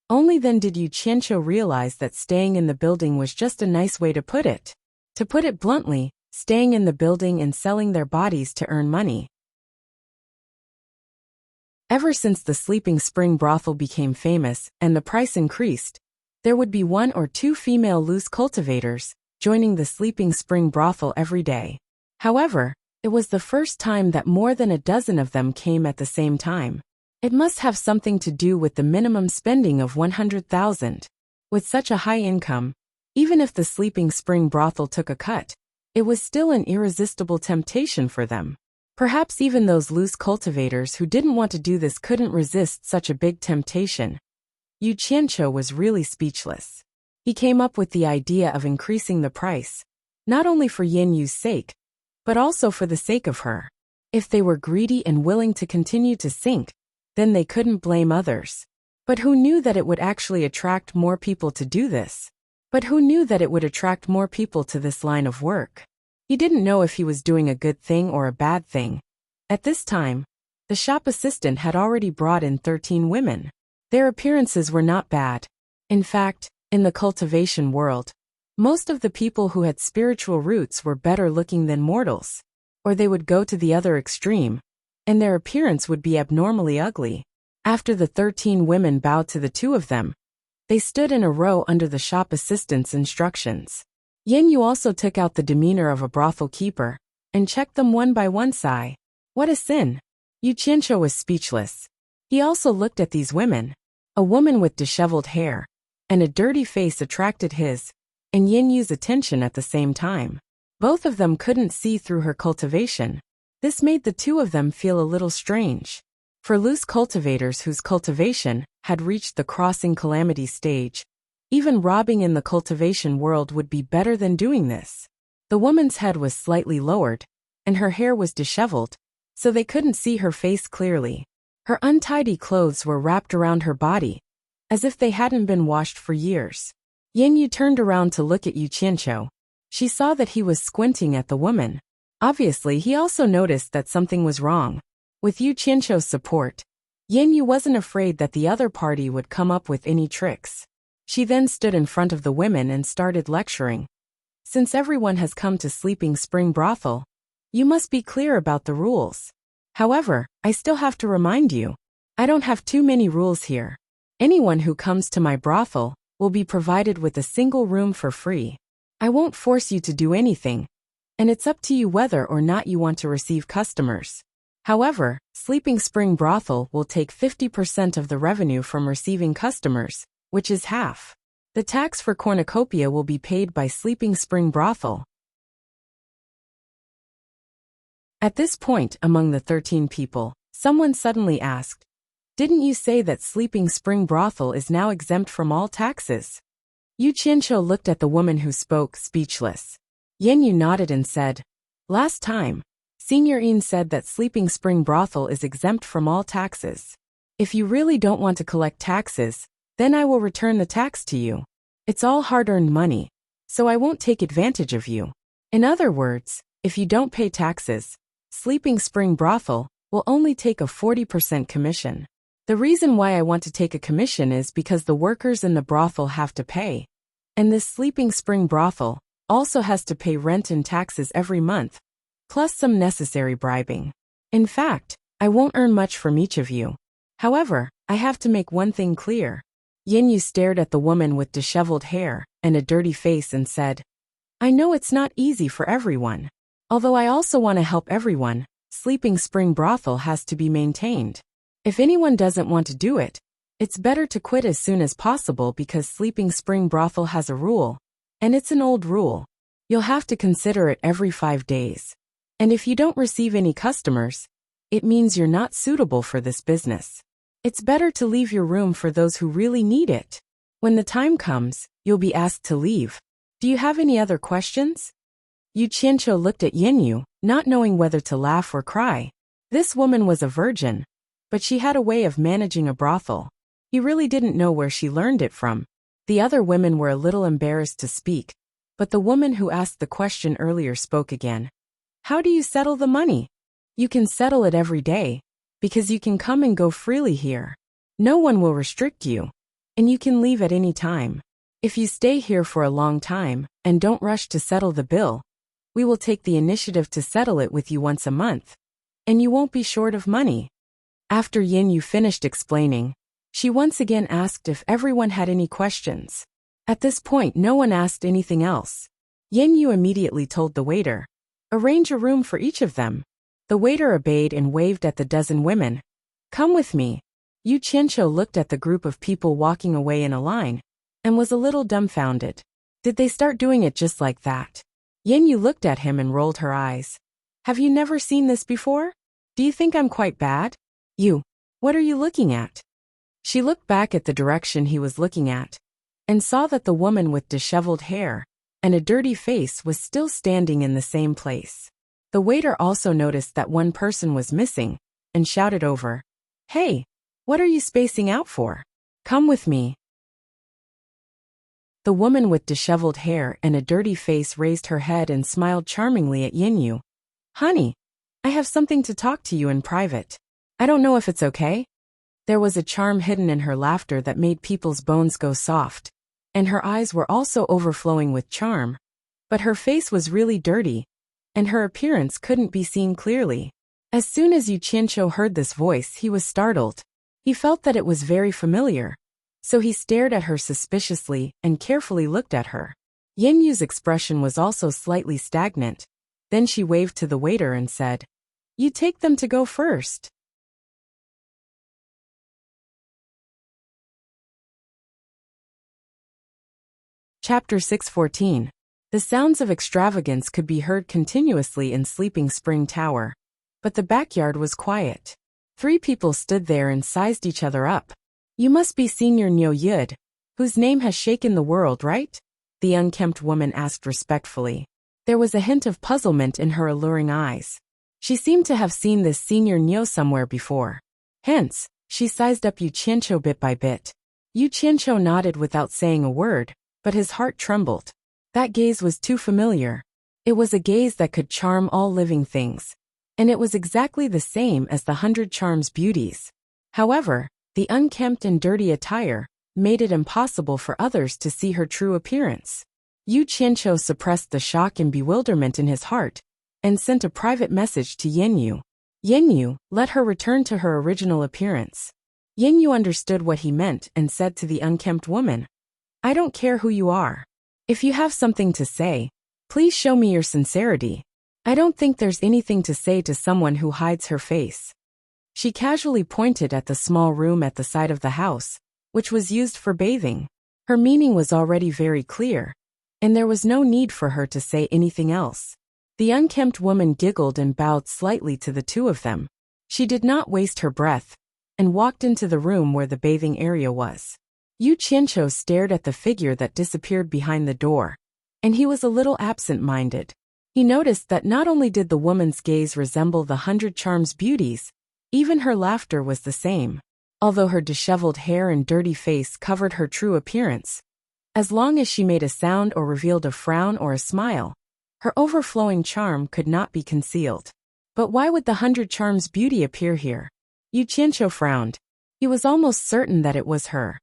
Only then did Yu Qianqiu realize that staying in the building was just a nice way to put it. To put it bluntly, staying in the building and selling their bodies to earn money. Ever since the Sleeping Spring brothel became famous and the price increased, there would be 1 or 2 female loose cultivators joining the Sleeping Spring brothel every day. However, it was the first time that more than a dozen of them came at the same time. It must have something to do with the minimum spending of 100,000. With such a high income, even if the Sleeping Spring brothel took a cut, it was still an irresistible temptation for them. Perhaps even those loose cultivators who didn't want to do this couldn't resist such a big temptation. Yu Qianqiu was really speechless. He came up with the idea of increasing the price, not only for Yin Yu's sake, but also for the sake of her. If they were greedy and willing to continue to sink, then they couldn't blame others. But who knew that it would actually attract more people to do this? But who knew that it would attract more people to this line of work? He didn't know if he was doing a good thing or a bad thing. At this time, the shop assistant had already brought in 13 women. Their appearances were not bad. In fact, in the cultivation world, most of the people who had spiritual roots were better looking than mortals. Or they would go to the other extreme, and their appearance would be abnormally ugly. After the 13 women bowed to the 2 of them, they stood in a row under the shop assistant's instructions. Yin Yu also took out the demeanor of a brothel keeper and checked them one by one. Sigh. What a sin! Yu Qianqiu was speechless. He also looked at these women. A woman with disheveled hair and a dirty face attracted his and Yin Yu's attention at the same time. Both of them couldn't see through her cultivation. This made the 2 of them feel a little strange. For loose cultivators whose cultivation had reached the crossing calamity stage, even robbing in the cultivation world would be better than doing this. The woman's head was slightly lowered, and her hair was disheveled, so they couldn't see her face clearly. Her untidy clothes were wrapped around her body, as if they hadn't been washed for years. Yin Yu turned around to look at Yu Qianqiu. She saw that he was squinting at the woman. Obviously, he also noticed that something was wrong. With Yu Qianqiu's support, Yin Yu wasn't afraid that the other party would come up with any tricks. She then stood in front of the women and started lecturing. Since everyone has come to Sleeping Spring brothel, You must be clear about the rules. However, I still have to remind you. I don't have too many rules here. Anyone who comes to my brothel will be provided with a single room for free. I won't force you to do anything, and it's up to you whether or not you want to receive customers. However, Sleeping Spring Brothel will take 50% of the revenue from receiving customers, which is half. The tax for cornucopia will be paid by Sleeping Spring Brothel. At this point, among the 13 people, someone suddenly asked, "Didn't you say that Sleeping Spring Brothel is now exempt from all taxes?" Yu Qianqiu looked at the woman who spoke, speechless. Yan Yu nodded and said, "Last time, Senior Yin said that Sleeping Spring Brothel is exempt from all taxes. If you really don't want to collect taxes, then I will return the tax to you. It's all hard-earned money, so I won't take advantage of you. In other words, if you don't pay taxes, Sleeping Spring Brothel will only take a 40% commission. The reason why I want to take a commission is because the workers in the brothel have to pay. And this Sleeping Spring Brothel also has to pay rent and taxes every month, plus some necessary bribing. In fact, I won't earn much from each of you. However, I have to make one thing clear." Yin Yu stared at the woman with disheveled hair and a dirty face and said, "I know it's not easy for everyone. Although I also want to help everyone, Sleeping Spring Brothel has to be maintained. If anyone doesn't want to do it, it's better to quit as soon as possible because Sleeping Spring Brothel has a rule, and it's an old rule. You'll have to consider it every 5 days. And if you don't receive any customers, it means you're not suitable for this business. It's better to leave your room for those who really need it. When the time comes, you'll be asked to leave. Do you have any other questions?" Yu Qianqiu looked at Yin Yu, not knowing whether to laugh or cry. This woman was a virgin, but she had a way of managing a brothel. He really didn't know where she learned it from. The other women were a little embarrassed to speak, but the woman who asked the question earlier spoke again. "How do you settle the money?" "You can settle it every day, because you can come and go freely here. No one will restrict you, and you can leave at any time. If you stay here for a long time and don't rush to settle the bill, we will take the initiative to settle it with you once a month, and you won't be short of money." After Yin Yu finished explaining, she once again asked if everyone had any questions. At this point, no one asked anything else. Yin Yu immediately told the waiter, "Arrange a room for each of them." The waiter obeyed and waved at the dozen women. "Come with me." Yu Qianqiu looked at the group of people walking away in a line, and was a little dumbfounded. Did they start doing it just like that? Yin Yu looked at him and rolled her eyes. "Have you never seen this before? Do you think I'm quite bad?" "You, what are you looking at?" She looked back at the direction he was looking at, and saw that the woman with disheveled hair and a dirty face was still standing in the same place. The waiter also noticed that one person was missing, and shouted over, "Hey, what are you spacing out for? Come with me." The woman with disheveled hair and a dirty face raised her head and smiled charmingly at Yin Yu. "Honey, I have something to talk to you in private. I don't know if it's okay?" There was a charm hidden in her laughter that made people's bones go soft, and her eyes were also overflowing with charm. But her face was really dirty, and her appearance couldn't be seen clearly. As soon as Yu Qianqiu heard this voice, he was startled. He felt that it was very familiar, so he stared at her suspiciously and carefully looked at her. Yin Yu's expression was also slightly stagnant. Then she waved to the waiter and said, "You take them to go first." Chapter 614. The sounds of extravagance could be heard continuously in Sleeping Spring Tower, but the backyard was quiet. 3 people stood there and sized each other up. "You must be Senior Niu Yud, whose name has shaken the world, right?" the unkempt woman asked respectfully. There was a hint of puzzlement in her alluring eyes. She seemed to have seen this Senior Niu somewhere before. Hence, she sized up Yu Qianqiu bit by bit. Yu Qianqiu nodded without saying a word, but his heart trembled. That gaze was too familiar. It was a gaze that could charm all living things, and it was exactly the same as the 100 Charms beauties. However, the unkempt and dirty attire made it impossible for others to see her true appearance. Yu Qianqiu suppressed the shock and bewilderment in his heart and sent a private message to Yenyu. Yenyu let her return to her original appearance. Yenyu understood what he meant and said to the unkempt woman, "I don't care who you are. If you have something to say, please show me your sincerity. I don't think there's anything to say to someone who hides her face." She casually pointed at the small room at the side of the house, which was used for bathing. Her meaning was already very clear, and there was no need for her to say anything else. The unkempt woman giggled and bowed slightly to the two of them. She did not waste her breath, and walked into the room where the bathing area was. Yu Qianqiu stared at the figure that disappeared behind the door, and he was a little absent-minded. He noticed that not only did the woman's gaze resemble the 100 Charms beauties, even her laughter was the same. Although her disheveled hair and dirty face covered her true appearance, as long as she made a sound or revealed a frown or a smile, her overflowing charm could not be concealed. But why would the 100 Charms beauty appear here? Yu Qianqiu frowned. He was almost certain that it was her,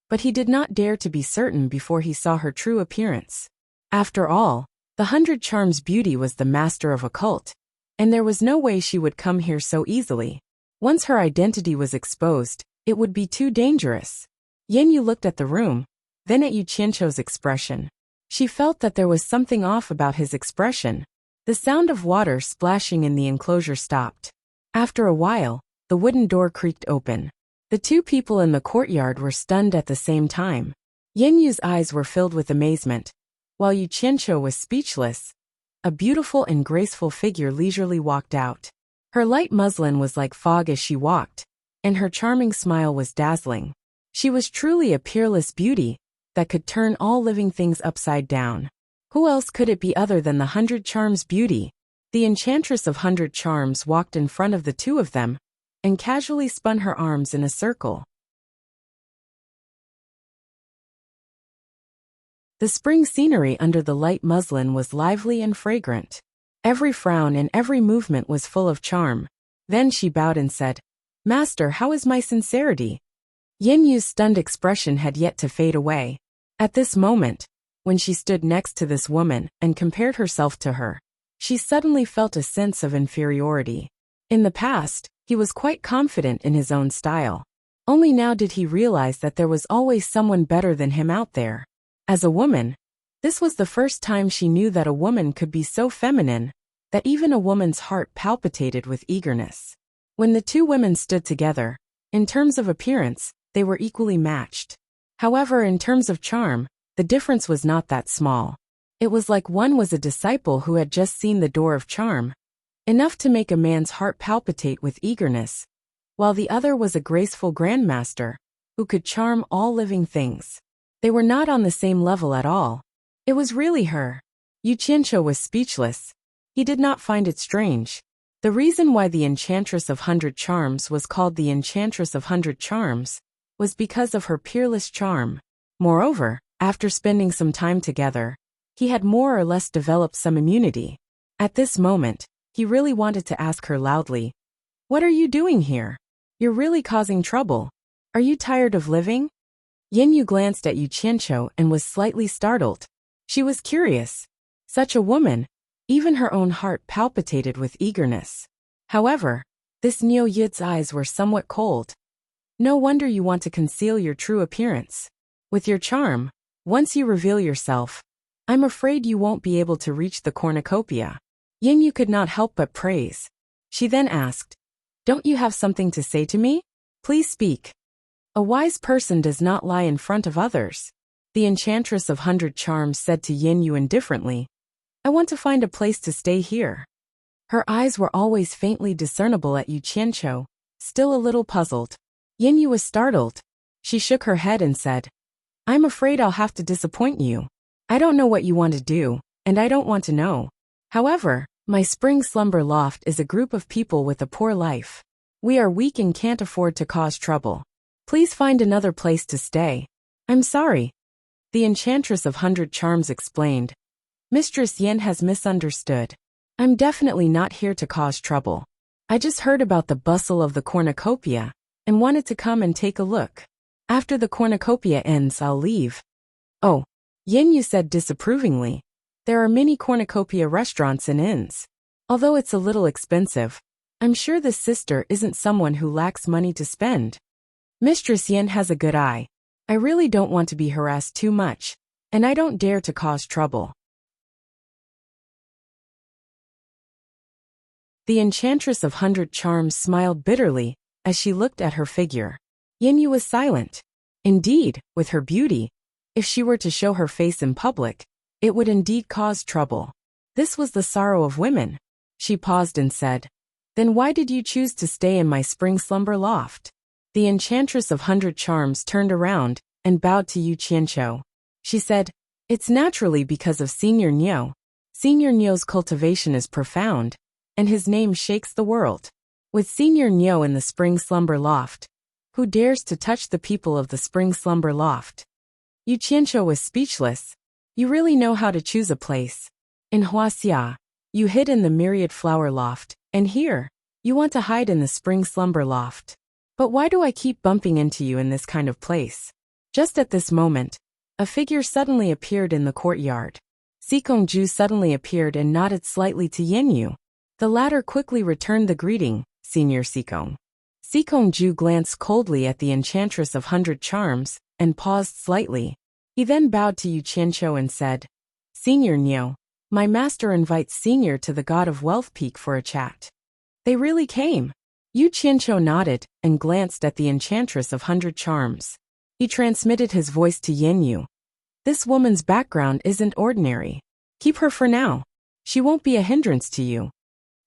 but he did not dare to be certain before he saw her true appearance. After all, the 100 Charms beauty was the master of a cult, and there was no way she would come here so easily. Once her identity was exposed, it would be too dangerous. Yenyu looked at the room, then at Yu Qianqiu's expression. She felt that there was something off about his expression. The sound of water splashing in the enclosure stopped. After a while, the wooden door creaked open. The two people in the courtyard were stunned at the same time. Yenyu's eyes were filled with amazement, while Yu Qianqiu was speechless. A beautiful and graceful figure leisurely walked out. Her light muslin was like fog as she walked, and her charming smile was dazzling. She was truly a peerless beauty that could turn all living things upside down. Who else could it be other than the 100 Charms beauty? The enchantress of 100 Charms walked in front of the two of them, and casually spun her arms in a circle. The spring scenery under the light muslin was lively and fragrant. Every frown and every movement was full of charm. Then she bowed and said, "Master, how is my sincerity?" Yenyu's stunned expression had yet to fade away. At this moment, when she stood next to this woman and compared herself to her, she suddenly felt a sense of inferiority. In the past, he was quite confident in his own style. Only now did he realize that there was always someone better than him out there. As a woman, this was the first time she knew that a woman could be so feminine that even a woman's heart palpitated with eagerness. When the two women stood together, in terms of appearance, they were equally matched. However, in terms of charm, the difference was not that small. It was like one was a disciple who had just seen the door of charm, enough to make a man's heart palpitate with eagerness, while the other was a graceful grandmaster who could charm all living things. They were not on the same level at all. It was really her. Yu Qianqiu was speechless. He did not find it strange. The reason why the Enchantress of 100 Charms was called the Enchantress of 100 Charms was because of her peerless charm. Moreover, after spending some time together, he had more or less developed some immunity. At this moment, he really wanted to ask her loudly, "What are you doing here? You're really causing trouble. Are you tired of living?" Yenyu glanced at Yu Qianqiu and was slightly startled. She was curious. Such a woman, even her own heart palpitated with eagerness. However, this Niu Yi's eyes were somewhat cold. "No wonder you want to conceal your true appearance. With your charm, once you reveal yourself, I'm afraid you won't be able to reach the cornucopia." Yenyu could not help but praise. She then asked, "Don't you have something to say to me? Please speak." "A wise person does not lie in front of others," the Enchantress of 100 Charms said to Yenyu indifferently. "I want to find a place to stay here." Her eyes were always faintly discernible at Yu Qianqiu, still a little puzzled. Yenyu was startled. She shook her head and said, "I'm afraid I'll have to disappoint you. I don't know what you want to do, and I don't want to know. However, my spring slumber loft is a group of people with a poor life. We are weak and can't afford to cause trouble. Please find another place to stay." "I'm sorry," the Enchantress of 100 Charms explained. "Mistress Yen has misunderstood. I'm definitely not here to cause trouble. I just heard about the bustle of the cornucopia and wanted to come and take a look. After the cornucopia ends, I'll leave." "Oh," Yenyu said disapprovingly. "There are many cornucopia restaurants and inns. Although it's a little expensive, I'm sure this sister isn't someone who lacks money to spend. Mistress Yen has a good eye. I really don't want to be harassed too much, and I don't dare to cause trouble. The Enchantress of 100 Charms smiled bitterly as she looked at her figure. Yin Yu was silent. Indeed, with her beauty, if she were to show her face in public, it would indeed cause trouble. This was the sorrow of women. She paused and said, "Then why did you choose to stay in my spring slumber loft?" The Enchantress of 100 Charms turned around and bowed to Yu Qianqiu. She said, "It's naturally because of Senior Niu. Senior Niu's cultivation is profound, and his name shakes the world. With Senior Niu in the spring slumber loft, who dares to touch the people of the spring slumber loft?" Yu Qianqiu was speechless. You really know how to choose a place. In Huaxia, you hid in the myriad flower loft, and here, you want to hide in the spring slumber loft. But why do I keep bumping into you in this kind of place? Just at this moment, a figure suddenly appeared in the courtyard. Sikongju suddenly appeared and nodded slightly to Yenyu. The latter quickly returned the greeting, "Senior Sikong." Sikongju glanced coldly at the Enchantress of 100 Charms and paused slightly. He then bowed to Yu Qianqiu and said, "Senior Niu, my master invites Senior to the God of Wealth Peak for a chat." They really came. Yu Qianqiu nodded and glanced at the Enchantress of 100 Charms. He transmitted his voice to Yenyu. "This woman's background isn't ordinary. Keep her for now. She won't be a hindrance to you."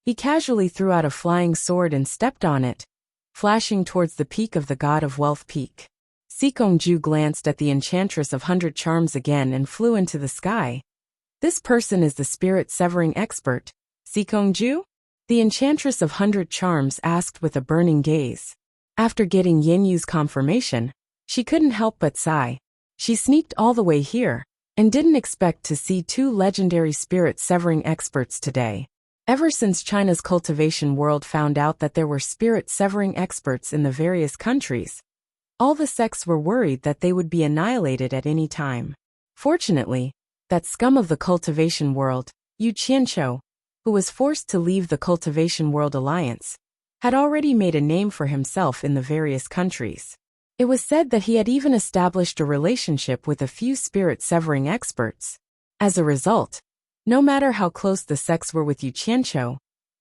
He casually threw out a flying sword and stepped on it, flashing towards the peak of the God of Wealth Peak. Sikongju glanced at the Enchantress of 100 Charms again and flew into the sky. "This person is the spirit-severing expert, Sikongju?" The Enchantress of 100 Charms asked with a burning gaze. After getting Yenyu's confirmation, she couldn't help but sigh. She sneaked all the way here, and didn't expect to see two legendary spirit-severing experts today. Ever since China's cultivation world found out that there were spirit-severing experts in the various countries, all the sects were worried that they would be annihilated at any time. Fortunately, that scum of the cultivation world, Yu Qianqiu, who was forced to leave the Cultivation World Alliance, had already made a name for himself in the various countries. It was said that he had even established a relationship with a few spirit-severing experts. As a result, no matter how close the sects were with Yu Qianqiu,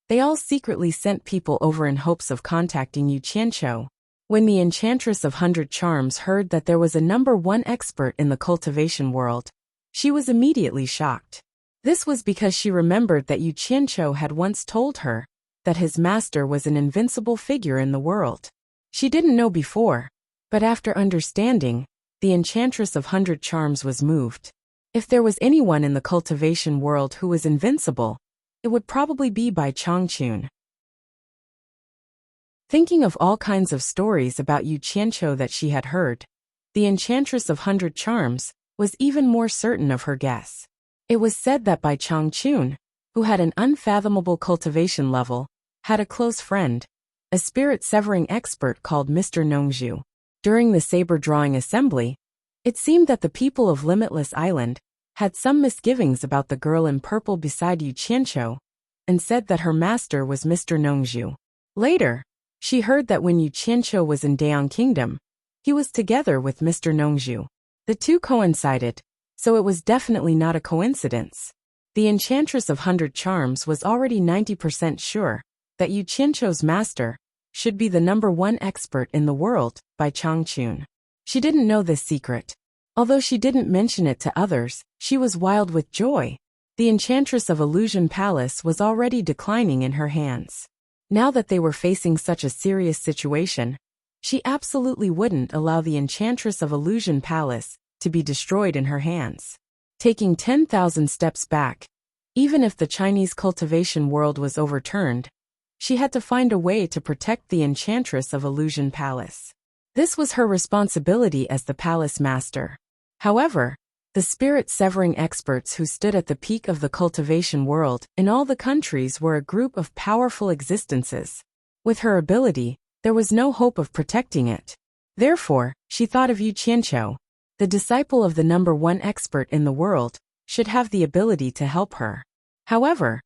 they all secretly sent people over in hopes of contacting Yu Qianqiu. When the Enchantress of 100 Charms heard that there was a #1 expert in the cultivation world, she was immediately shocked. This was because she remembered that Yu Qianqiu had once told her that his master was an invincible figure in the world. She didn't know before, but after understanding, the Enchantress of 100 Charms was moved. If there was anyone in the cultivation world who was invincible, it would probably be Bai Changchun. Thinking of all kinds of stories about Yu Qianqiu that she had heard, the Enchantress of 100 Charms was even more certain of her guess. It was said that Bai Changchun, who had an unfathomable cultivation level, had a close friend, a spirit-severing expert called Mr. Nongzhu. During the saber-drawing assembly, it seemed that the people of Limitless Island had some misgivings about the girl in purple beside Yu Qianqiu, and said that her master was Mr. Nongzhu. Later, she heard that when Yu Qianqiu was in Dayang Kingdom, he was together with Mr. Nongzhu. The two coincided, so it was definitely not a coincidence. The Enchantress of 100 Charms was already 90% sure that Yu Qianqiu's master should be the #1 expert in the world, Bai Changchun. She didn't know this secret. Although she didn't mention it to others, she was wild with joy. The Enchantress of Illusion Palace was already declining in her hands. Now that they were facing such a serious situation, she absolutely wouldn't allow the Enchantress of Illusion Palace to be destroyed in her hands. Taking 10,000 steps back, even if the Chinese cultivation world was overturned, she had to find a way to protect the Enchantress of Illusion Palace. This was her responsibility as the palace master. However, the spirit-severing experts who stood at the peak of the cultivation world in all the countries were a group of powerful existences. With her ability, there was no hope of protecting it. Therefore, she thought of Yu Qianqiu, the disciple of the #1 expert in the world, should have the ability to help her. However,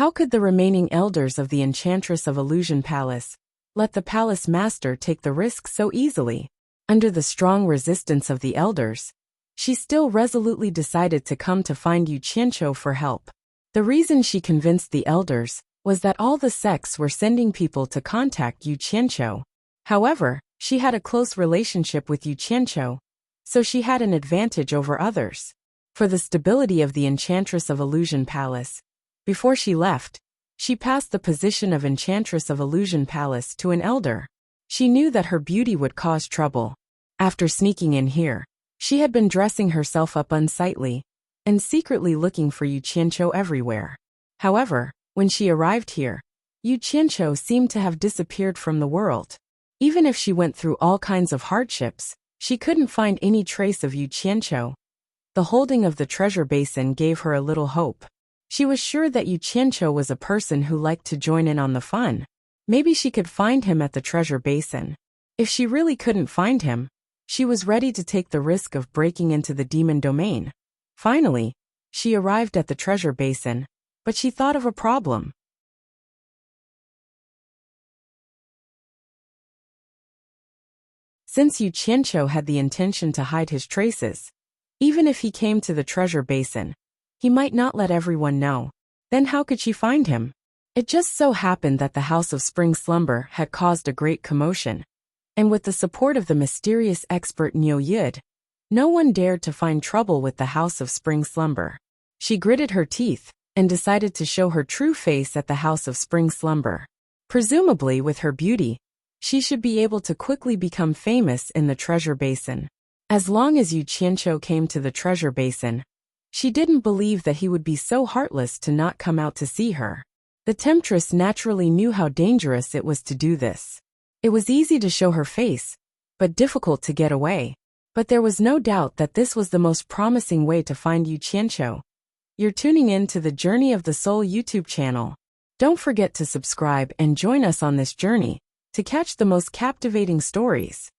How could the remaining elders of the Enchantress of Illusion Palace let the palace master take the risk so easily? Under the strong resistance of the elders, she still resolutely decided to come to find Yu Qianqiu for help. The reason she convinced the elders was that all the sects were sending people to contact Yu Qianqiu. However, she had a close relationship with Yu Qianqiu, so she had an advantage over others. For the stability of the Enchantress of Illusion Palace, before she left, she passed the position of Enchantress of Illusion Palace to an elder. She knew that her beauty would cause trouble. After sneaking in here, she had been dressing herself up unsightly and secretly looking for Yu Qianqiu everywhere. However, when she arrived here, Yu Qianqiu seemed to have disappeared from the world. Even if she went through all kinds of hardships, she couldn't find any trace of Yu Qianqiu. The holding of the treasure basin gave her a little hope. She was sure that Yu Qianqiu was a person who liked to join in on the fun. Maybe she could find him at the treasure basin. If she really couldn't find him, she was ready to take the risk of breaking into the demon domain. Finally, she arrived at the treasure basin, but she thought of a problem. Since Yu Qianqiu had the intention to hide his traces, even if he came to the treasure basin, he might not let everyone know. Then how could she find him? It just so happened that the House of Spring Slumber had caused a great commotion, and with the support of the mysterious expert Niu Yud, no one dared to find trouble with the House of Spring Slumber. She gritted her teeth and decided to show her true face at the House of Spring Slumber. Presumably, with her beauty, she should be able to quickly become famous in the treasure basin. As long as Yu Qianqiu came to the treasure basin, she didn't believe that he would be so heartless to not come out to see her. The temptress naturally knew how dangerous it was to do this. It was easy to show her face, but difficult to get away. But there was no doubt that this was the most promising way to find Yu Qianqiu. You're tuning in to the Journey of the Soul YouTube channel. Don't forget to subscribe and join us on this journey to catch the most captivating stories.